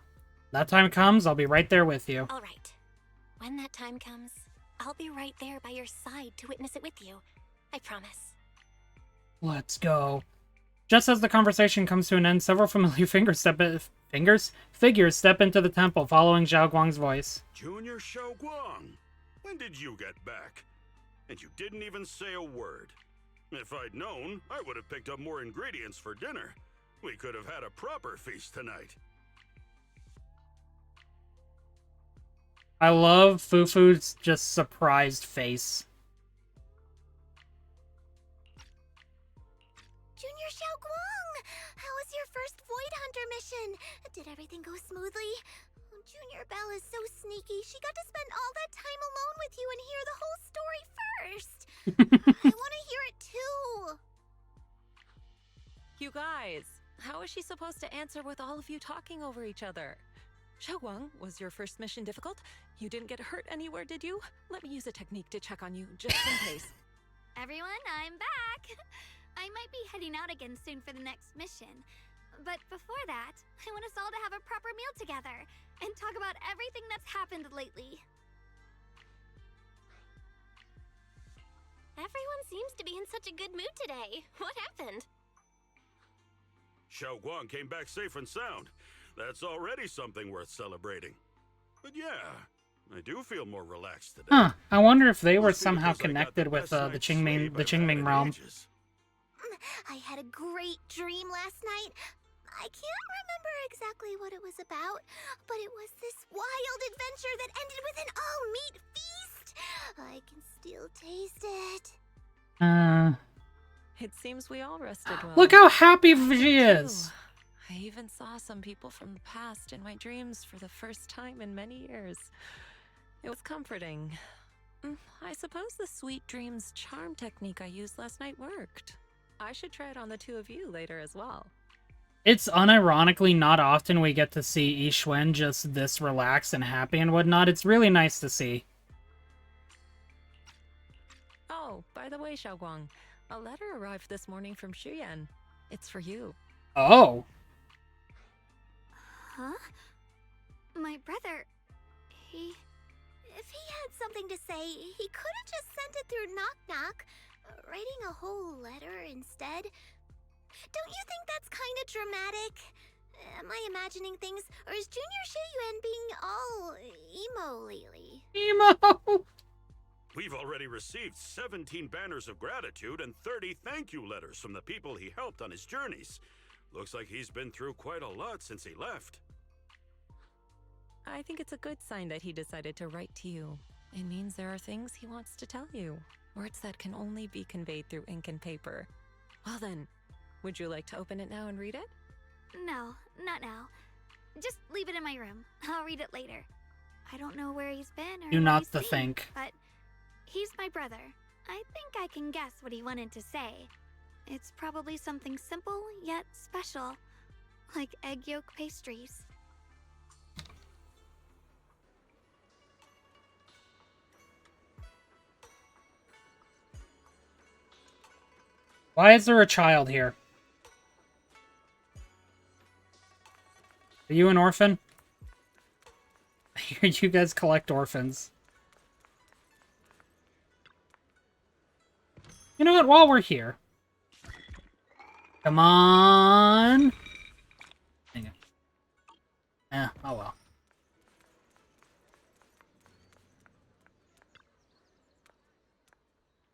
That time comes, I'll be right there with you. Alright. When that time comes, I'll be right there by your side to witness it with you. I promise. Let's go. Just as the conversation comes to an end, several familiar figures step into the temple, following Zhao Guang's voice. Junior Xiao Guang, when did you get back? And you didn't even say a word. If I'd known, I would have picked up more ingredients for dinner. We could have had a proper feast tonight. I love Fufu's just surprised face. Junior Xiaoguang, how was your first Void Hunter mission? Did everything go smoothly? Junior Belle is so sneaky. She got to spend all that time alone with you and hear the whole story first. I want to hear it too. You guys, how is she supposed to answer with all of you talking over each other? Xiaoguang, was your first mission difficult? You didn't get hurt anywhere, did you? Let me use a technique to check on you, just in case. Everyone, I'm back! I might be heading out again soon for the next mission. But before that, I want us all to have a proper meal together and talk about everything that's happened lately. Everyone seems to be in such a good mood today. What happened? Xiao Guang came back safe and sound. That's already something worth celebrating. But yeah, I do feel more relaxed today. Huh. I wonder if they were Must be somehow because I got connected with best the night's Qingming sleep I've had in realm. ages. I had a great dream last night. I can't remember exactly what it was about, but it was this wild adventure that ended with an all-meat feast. I can still taste it. It seems we all rested well. Look how happy she is. I even saw some people from the past in my dreams for the first time in many years. It was comforting. I suppose the Sweet Dreams charm technique I used last night worked. I should try it on the two of you later as well. It's unironically not often we get to see Yi Xuan just this relaxed and happy and whatnot. It's really nice to see. Oh, by the way, Xiaoguang, a letter arrived this morning from Shuyan. It's for you. Oh. Huh? My brother, If he had something to say, he could have just sent it through Knock Knock, writing a whole letter instead. Don't you think that's kind of dramatic? Am I imagining things, or is Junior Shiyuan being all emo lately? Emo! We've already received 17 banners of gratitude and 30 thank you letters from the people he helped on his journeys. Looks like he's been through quite a lot since he left. I think it's a good sign that he decided to write to you. It means there are things he wants to tell you. Words that can only be conveyed through ink and paper. Well then, would you like to open it now and read it? No, not now. Just leave it in my room. I'll read it later. I don't know where he's been or Do what not he's to seen, think. but he's my brother. I think I can guess what he wanted to say. It's probably something simple yet special, like egg yolk pastries. Why is there a child here? Are you an orphan? I hear you guys collect orphans. You know what? While we're here. Come on. Hang on. Oh well.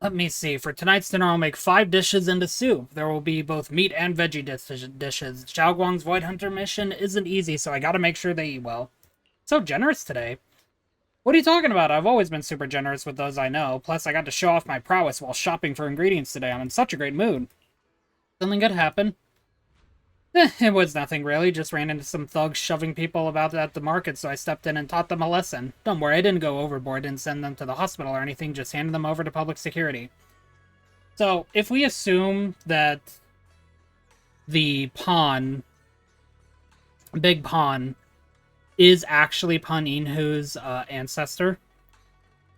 Let me see. For tonight's dinner, I'll make 5 dishes and a soup. There will be both meat and veggie dishes. Xiao Guang's Void Hunter mission isn't easy, so I gotta make sure they eat well. So generous today. What are you talking about? I've always been super generous with those I know. Plus, I got to show off my prowess while shopping for ingredients today. I'm in such a great mood. Something good happened. It was nothing really. Just ran into some thugs shoving people about at the market, so I stepped in and taught them a lesson. Don't worry, I didn't go overboard and send them to the hospital or anything, just handed them over to public security. So, if we assume that the pawn, Big Pawn, is actually Pan Inhu's ancestor,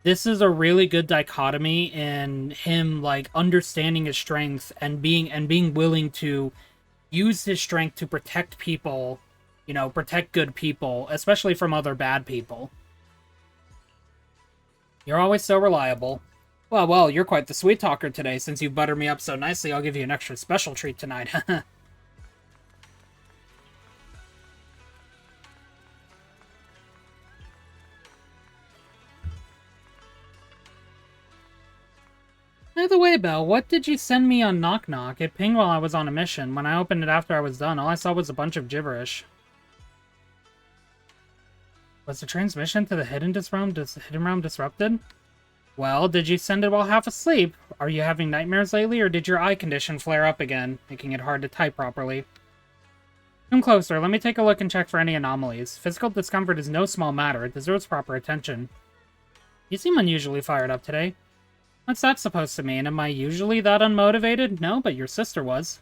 this is a really good dichotomy in him, like, understanding his strength and being willing to use his strength to protect people, you know, protect good people, especially from other bad people. You're always so reliable. Well, you're quite the sweet talker today. Since you buttered me up so nicely, I'll give you an extra special treat tonight. By the way, Belle, what did you send me on Knock Knock? It pinged while I was on a mission. When I opened it after I was done, all I saw was a bunch of gibberish. Was the transmission to the Hidden Realm disrupted? Well, did you send it while half asleep? Are you having nightmares lately, or did your eye condition flare up again, making it hard to type properly? Come closer, let me take a look and check for any anomalies. Physical discomfort is no small matter, it deserves proper attention. You seem unusually fired up today. What's that supposed to mean? Am I usually that unmotivated? No, but your sister was.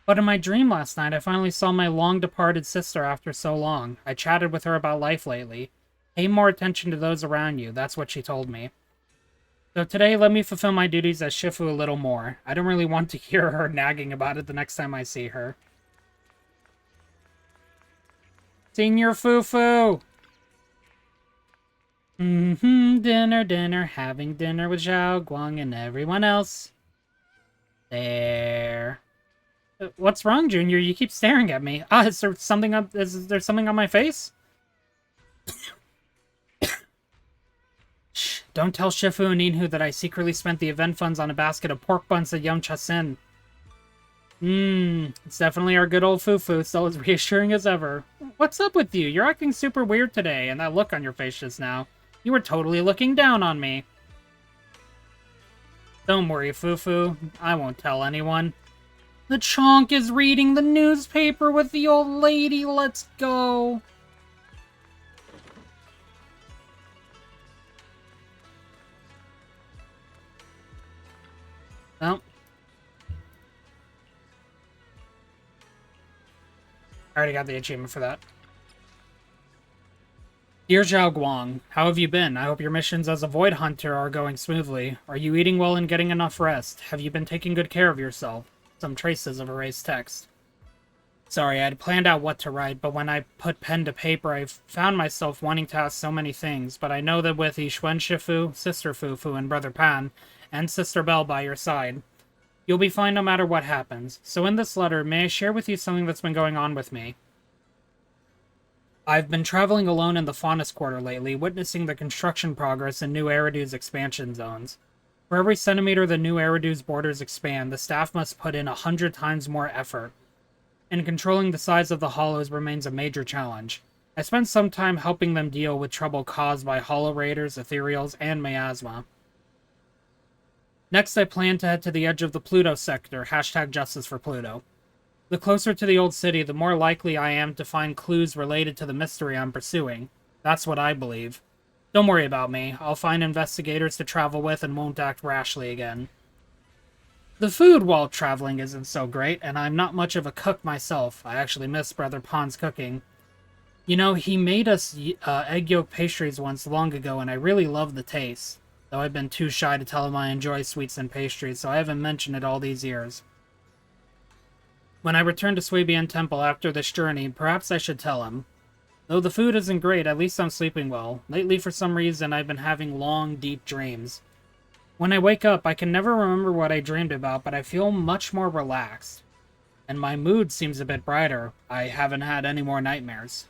But in my dream last night, I finally saw my long-departed sister after so long. I chatted with her about life lately. Pay more attention to those around you, that's what she told me. So today, let me fulfill my duties as Shifu a little more. I don't really want to hear her nagging about it the next time I see her. Senior Fufu! Dinner, having dinner with Xiao Guang and everyone else. There. What's wrong, Junior? You keep staring at me. Is there something on my face? Shh, don't tell Shifu and Inhu that I secretly spent the event funds on a basket of pork buns at Yum Chasin. It's definitely our good old Fufu, still as reassuring as ever. What's up with you? You're acting super weird today, and that look on your face just now. You were totally looking down on me. Don't worry, Fufu. I won't tell anyone. The Chonk is reading the newspaper with the old lady. Let's go. Well. I already got the achievement for that. Dear Zhao Guang, how have you been? I hope your missions as a Void Hunter are going smoothly. Are you eating well and getting enough rest? Have you been taking good care of yourself? Some traces of erased text. Sorry, I had planned out what to write, but when I put pen to paper, I found myself wanting to ask so many things. But I know that with Yixuan Shifu, Sister Fufu, and Brother Pan, and Sister Belle by your side, you'll be fine no matter what happens. So in this letter, may I share with you something that's been going on with me? I've been traveling alone in the Faunus Quarter lately, witnessing the construction progress in New Eridu's expansion zones. For every centimeter the New Eridu's borders expand, the staff must put in 100 times more effort. and controlling the size of the hollows remains a major challenge. I spent some time helping them deal with trouble caused by hollow raiders, ethereals, and miasma. Next, I plan to head to the edge of the Pluto sector, hashtag justice for Pluto. The closer to the old city, the more likely I am to find clues related to the mystery I'm pursuing. That's what I believe. Don't worry about me. I'll find investigators to travel with and won't act rashly again. The food while traveling isn't so great, and I'm not much of a cook myself. I actually miss Brother Pon's cooking. You know, he made us egg yolk pastries once long ago, and I really love the taste. Though I've been too shy to tell him I enjoy sweets and pastries, so I haven't mentioned it all these years. When I return to Swabian Temple after this journey, perhaps I should tell him. Though the food isn't great, at least I'm sleeping well. Lately, for some reason, I've been having long, deep dreams. When I wake up, I can never remember what I dreamed about, but I feel much more relaxed. And my mood seems a bit brighter. I haven't had any more nightmares.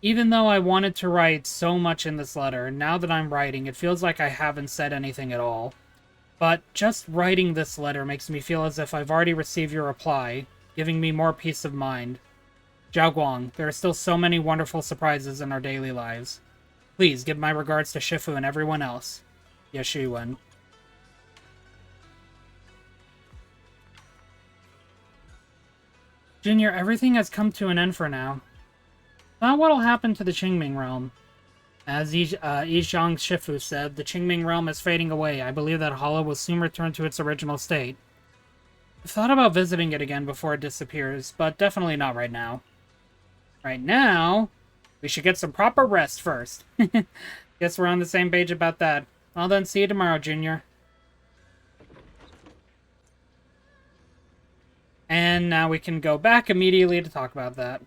Even though I wanted to write so much in this letter, now that I'm writing, it feels like I haven't said anything at all. But just writing this letter makes me feel as if I've already received your reply, giving me more peace of mind. Zhao Guang, there are still so many wonderful surprises in our daily lives. Please give my regards to Shifu and everyone else. Yeshuan. Junior, everything has come to an end for now. Not what'll happen to the Qingming realm. As Yizhang Shifu said, the Qingming realm is fading away. I believe that Hollow will soon return to its original state. I've thought about visiting it again before it disappears, but definitely not right now. Right now, we should get some proper rest first. Guess we're on the same page about that. Well then, see you tomorrow, Junior. And now we can go back immediately to talk about that.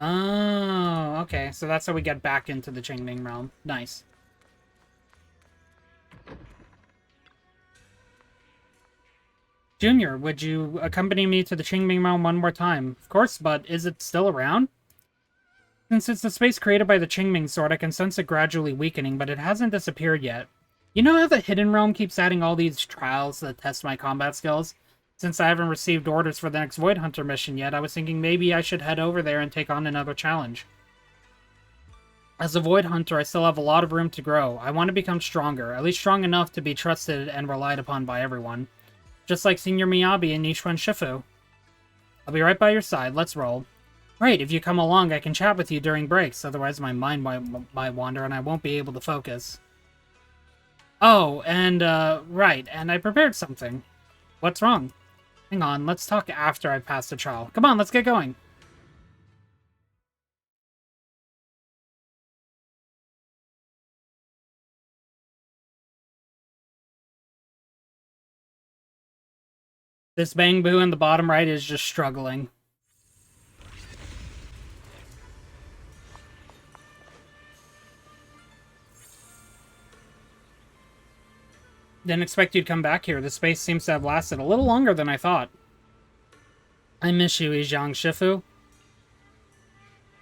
Oh, okay. So that's how we get back into the Qingming realm. Nice. Junior, would you accompany me to the Qingming realm one more time? Of course, but is it still around? Since it's the space created by the Qingming sword, I can sense it gradually weakening, but it hasn't disappeared yet. You know how the Hidden Realm keeps adding all these trials that test my combat skills? Since I haven't received orders for the next Void Hunter mission yet, I was thinking maybe I should head over there and take on another challenge. As a Void Hunter, I still have a lot of room to grow. I want to become stronger, at least strong enough to be trusted and relied upon by everyone. Just like Senior Miyabi and Nichiren Shifu. I'll be right by your side, let's roll. Right, if you come along, I can chat with you during breaks, otherwise my mind might wander and I won't be able to focus. Oh, and, right, and I prepared something. What's wrong? Hang on, let's talk after I pass the trial. Come on, let's get going. This Bang Boo in the bottom right is just struggling. Didn't expect you'd come back here. The space seems to have lasted a little longer than I thought. I miss you, Yizhang Shifu.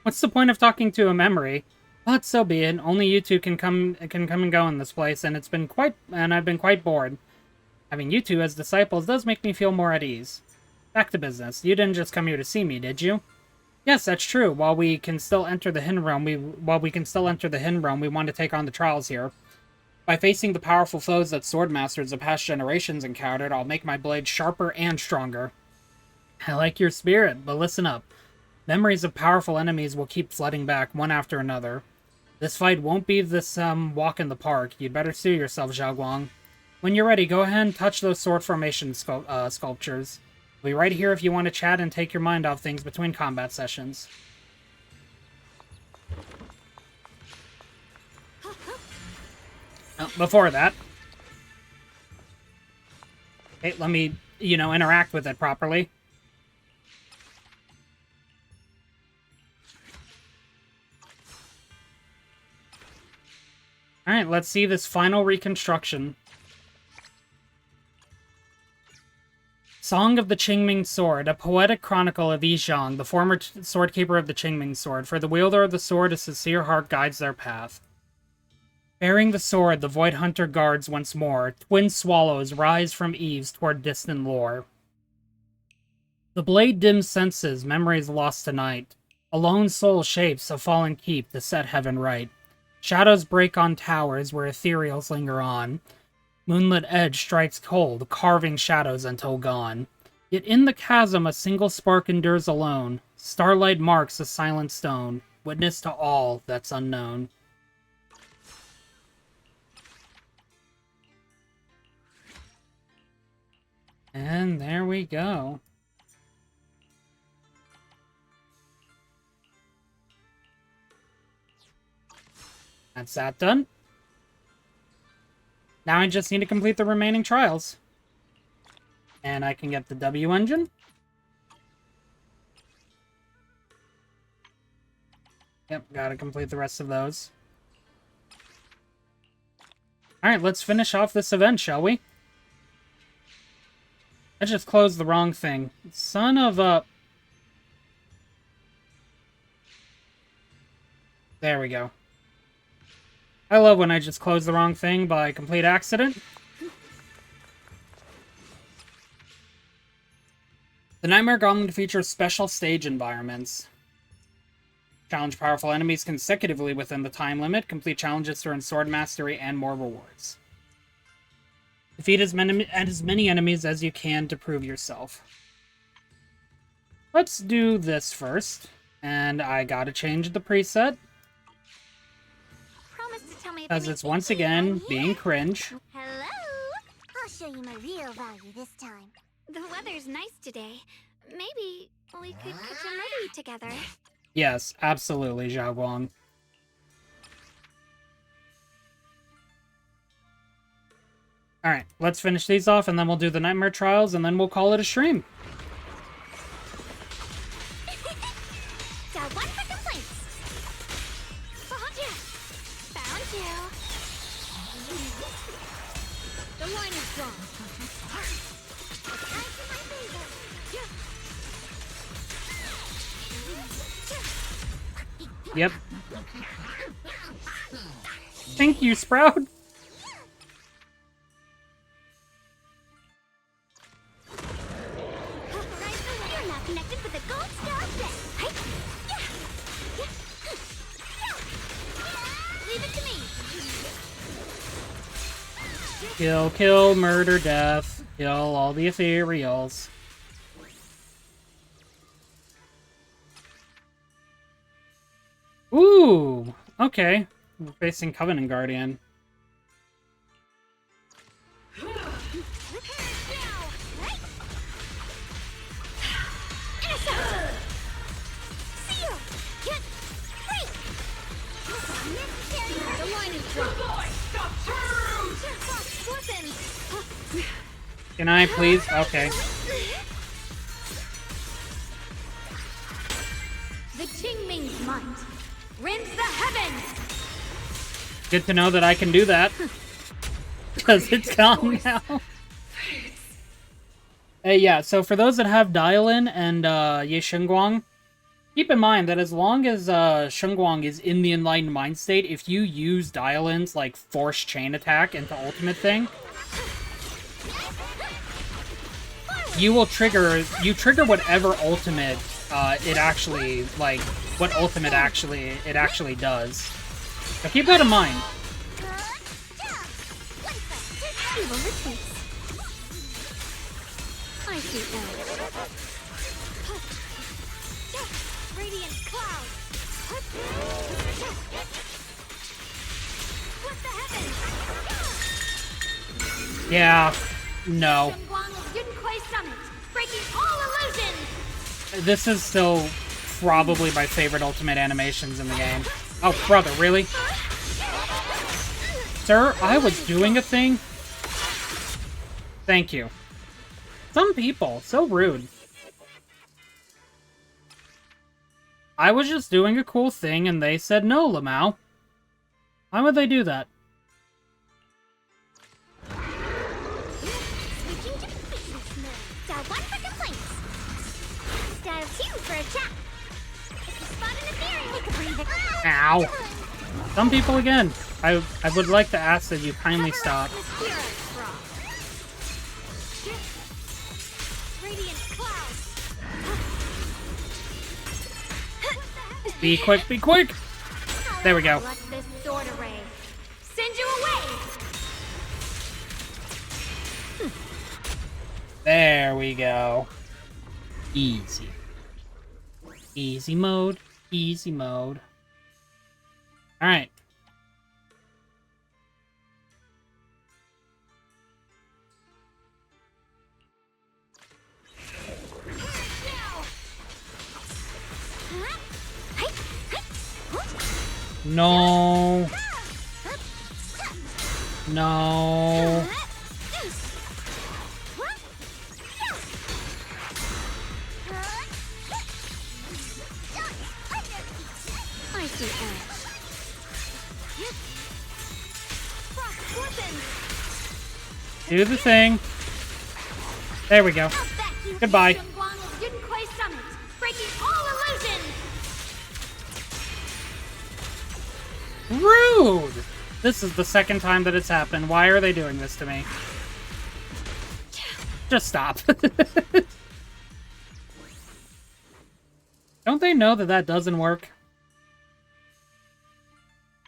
What's the point of talking to a memory? But so be it. Only you two can come and go in this place, and I've been quite bored. Having you two as disciples does make me feel more at ease. Back to business. You didn't just come here to see me, did you? Yes, that's true. While we can still enter the Hidden Realm, we want to take on the trials here. By facing the powerful foes that sword masters of past generations encountered, I'll make my blade sharper and stronger. I like your spirit, but listen up. Memories of powerful enemies will keep flooding back, one after another. This fight won't be this, walk in the park. You'd better suit yourself, Zhao Guang. When you're ready, go ahead and touch those sword formation sculptures. I'll be right here if you want to chat and take your mind off things between combat sessions. Before that. Okay, let me, interact with it properly. Alright, let's see this final reconstruction. Song of the Qingming Sword, a poetic chronicle of Yizhang, the former sword keeper of the Qingming Sword. For the wielder of the sword, a sincere heart guides their path. Bearing the sword, the Void Hunter guards once more. Twin swallows rise from eaves toward distant lore. The blade dims senses, memories lost tonight. A lone soul shapes a fallen keep to set heaven right. Shadows break on towers where ethereals linger on. Moonlit edge strikes cold, carving shadows until gone. Yet in the chasm a single spark endures alone. Starlight marks a silent stone, witness to all that's unknown. And there we go. That's that done. Now I just need to complete the remaining trials. And I can get the W engine. Yep, gotta complete the rest of those. Alright, let's finish off this event, shall we? I just closed the wrong thing. Son of a... There we go. I love when I just close the wrong thing by complete accident. The Nightmare Gauntlet features special stage environments. Challenge powerful enemies consecutively within the time limit. Complete challenges to earn sword mastery and more rewards. Defeat as many enemies as you can to prove yourself. Let's do this first. And I gotta change the preset. Because it's once again being cringe. Hello? I'll show you my real value this time. The weather's nice today. Maybe we could catch a movie together. Yes, absolutely, Zhao Guang. Alright, let's finish these off, and then we'll do the Nightmare Trials, and then we'll call it a stream. Got one for complaints. Found you. Found you. The line is drawn. Time for my favor. Yep. Thank you, Sprout. You're now connected with a gold star blade. Leave it to me. Kill, kill, murder, death. Kill all the ethereals. Ooh, okay. We're facing Covenant Guardian. Can I please? Okay. The Qingming's might rends the heavens. Good to know that I can do that. Because it's gone now. Yeah, so for those that have Dialin and Ye Shengguang, keep in mind that as long as Shengguang is in the Enlightened Mind state, if you use Dialin's like Force Chain Attack into Ultimate thing, you trigger whatever ultimate it actually, like, what ultimate it actually does. So keep that in mind. I see now. Radiant cloud. What the heavens? Yeah. No. Breaking all illusions. This is still probably my favorite ultimate animations in the game. Oh, brother, really? Sir, I was doing a thing? Thank you. Some people, so rude. I was just doing a cool thing and they said no, Lamau. Why would they do that? Switching to business mode. Dial 1 for complaints. Dial 2 for a chat. If you spot an ethereal, take a breather. Ow. Some people again. I would like to ask that you kindly stop. Radiant cloud. Be quick, be quick! There we go. Let this sword array send you away. There we go. Easy. Easy mode. Easy mode. Alright. No. No. I see edge. Do the thing. There we go. Goodbye. Breaking all illusions. Rude! This is the second time that it's happened. Why are they doing this to me? Just stop. Don't they know that that doesn't work?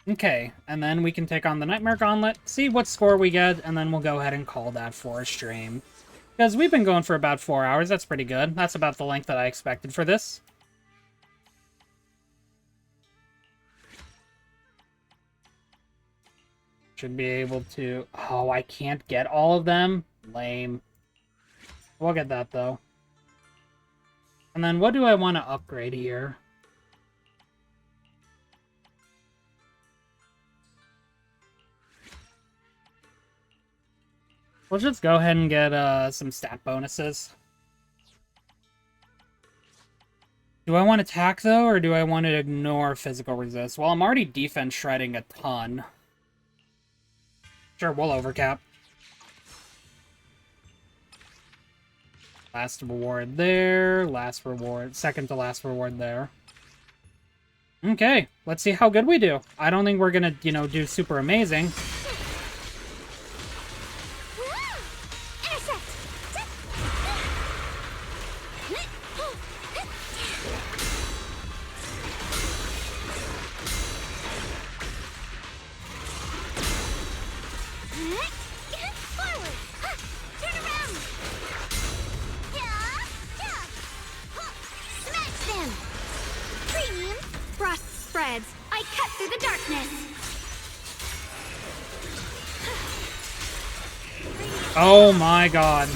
Okay, and then we can take on the Nightmare Gauntlet, see what score we get, and then we'll go ahead and call that for a stream. Because we've been going for about 4 hours, that's pretty good. That's about the length that I expected for this. Should be able to... Oh, I can't get all of them? Lame. We'll get that, though. And then what do I want to upgrade here? We'll just go ahead and get some stat bonuses. Do I want attack, though, or do I want to ignore physical resist? Well, I'm already defense shredding a ton. Sure, we'll overcap. Last reward there. Last reward. Second to last reward there. Okay, let's see how good we do. I don't think we're gonna, you know, do super amazing. Oh my god.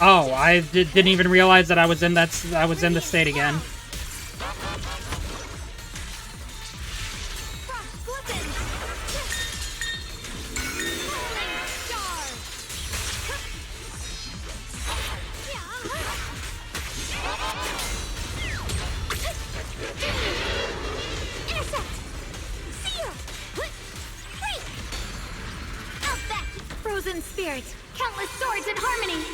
Oh, I didn't even realize that I was in the state again. Frozen spirits, countless swords in harmony.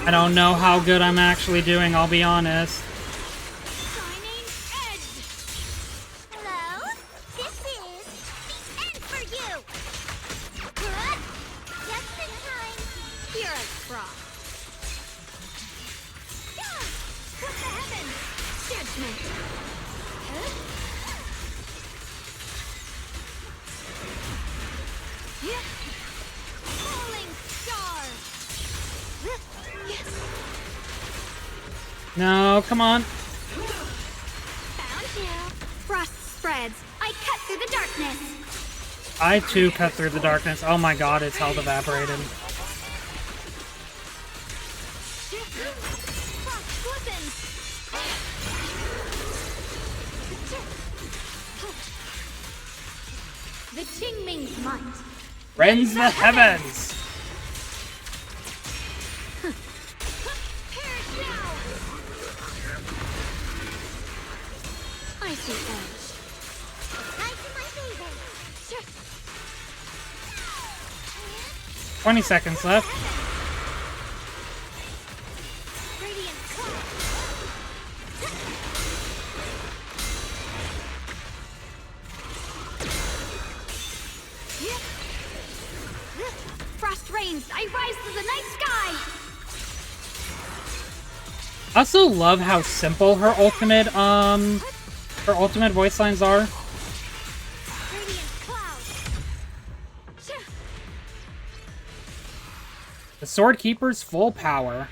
I don't know how good I'm actually doing, I'll be honest. Shining edge. Hello, this is the end for you. Just in time. Here I frost. What the heavens? Judgment. Falling star. No, come on. Found you. Frost spreads. I cut through the darkness. I too cut through the darkness. Oh my god, its health evaporated. Frost glistens. The Qingming's might. Rends the heavens! Perish now! I see edge. Nice in my favor. 20 seconds left. Radiant cloud. Frost rains, I rise to the night sky! I also love how simple her ultimate voice lines are. Radiant cloud. The Sword Keeper's full power.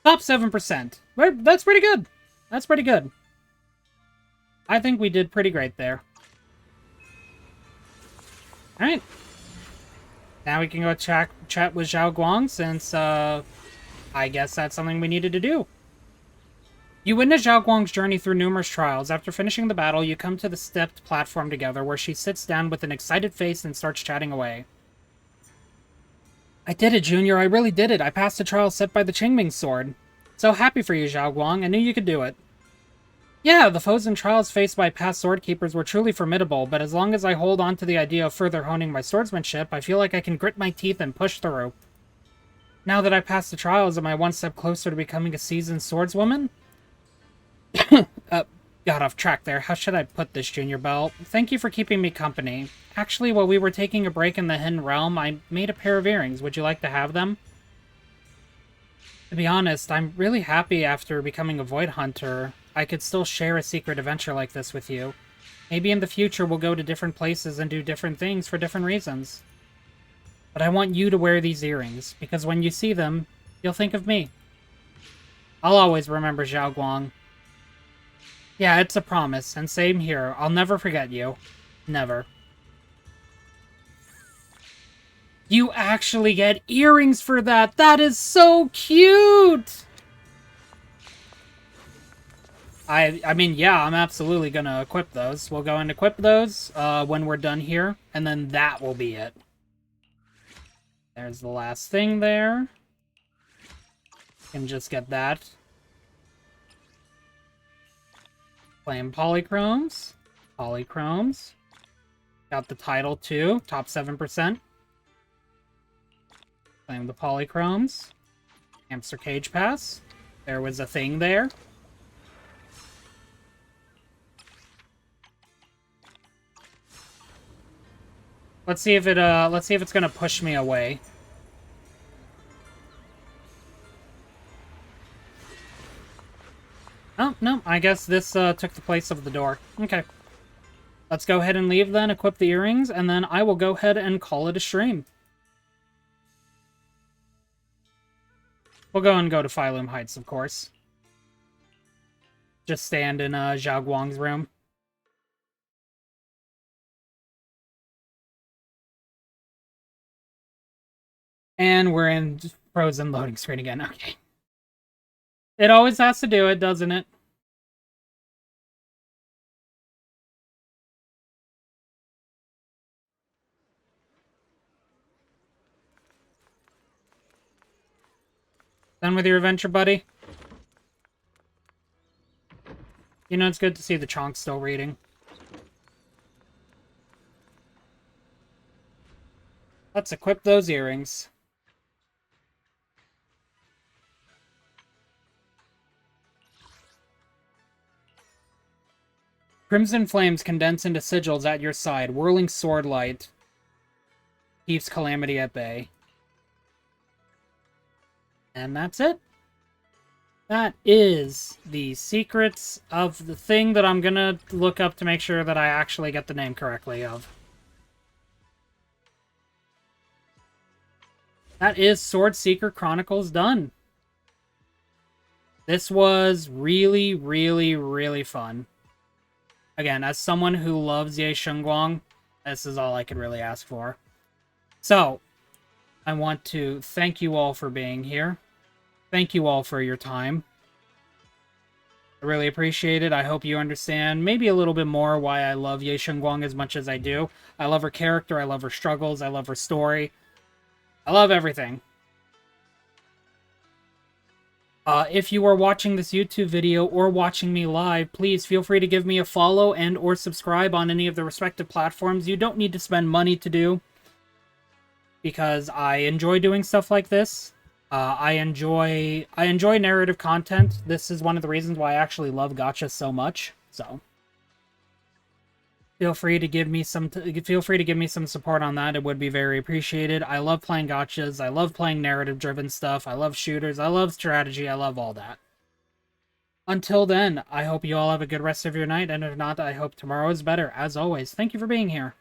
Top 7%. That's pretty good. That's pretty good. I think we did pretty great there. Alright. Now we can go chat with Zhao Guang, since, I guess that's something we needed to do. You witness Zhao Guang's journey through numerous trials. After finishing the battle, you come to the stepped platform together, where she sits down with an excited face and starts chatting away. I did it, Junior. I really did it. I passed the trial set by the Qingming sword. So happy for you, Zhao Guang. I knew you could do it. Yeah, the foes and trials faced by past sword keepers were truly formidable, but as long as I hold on to the idea of further honing my swordsmanship, I feel like I can grit my teeth and push through. Now that I passed the trials, am I one step closer to becoming a seasoned swordswoman? Got off track there. How should I put this, Junior Belle? Thank you for keeping me company. Actually, while we were taking a break in the Hidden Realm, I made a pair of earrings. Would you like to have them? To be honest, I'm really happy after becoming a Void Hunter, I could still share a secret adventure like this with you. Maybe in the future we'll go to different places and do different things for different reasons. But I want you to wear these earrings, because when you see them, you'll think of me. I'll always remember Zhao Guang. Yeah, it's a promise, and same here. I'll never forget you. Never. You actually get earrings for that! That is so cute! I mean, yeah, I'm absolutely gonna equip those. We'll go and equip those when we're done here, and then that will be it. There's the last thing there. Can just get that. Flame polychromes. Polychromes. Got the title too. Top 7%. Claim the polychromes. Hamster cage pass. There was a thing there. Let's see if it's gonna push me away. Oh, no, I guess this took the place of the door. Okay. Let's go ahead and leave then, equip the earrings, and then I will go ahead and call it a stream. We'll go to Phylum Heights, of course. Just stand in Zhao Guang's room. And we're in frozen loading screen again. Okay. It always has to do it, doesn't it? Done with your adventure, buddy? You know, it's good to see the Chonk still reading. Let's equip those earrings. Crimson flames condense into sigils at your side. Whirling sword light keeps calamity at bay. And that's it. That is the secrets of the thing that I'm gonna look up to make sure that I actually get the name correctly of. That is Sword Seeker Chronicles done. This was really, really, really fun. Again, as someone who loves Ye Shengguang, this is all I could really ask for. So, I want to thank you all for being here. Thank you all for your time. I really appreciate it. I hope you understand maybe a little bit more why I love Ye Shengguang as much as I do. I love her character, I love her struggles, I love her story. I love everything. If you are watching this YouTube video or watching me live, please feel free to give me a follow and or subscribe on any of the respective platforms. You don't need to spend money to do, because I enjoy doing stuff like this. I enjoy narrative content. This is one of the reasons why I actually love gacha so much. So feel free to give me some support on that. It would be very appreciated. I love playing gachas. I love playing narrative-driven stuff. I love shooters. I love strategy. I love all that. Until then, I hope you all have a good rest of your night, and if not, I hope tomorrow is better. As always, thank you for being here.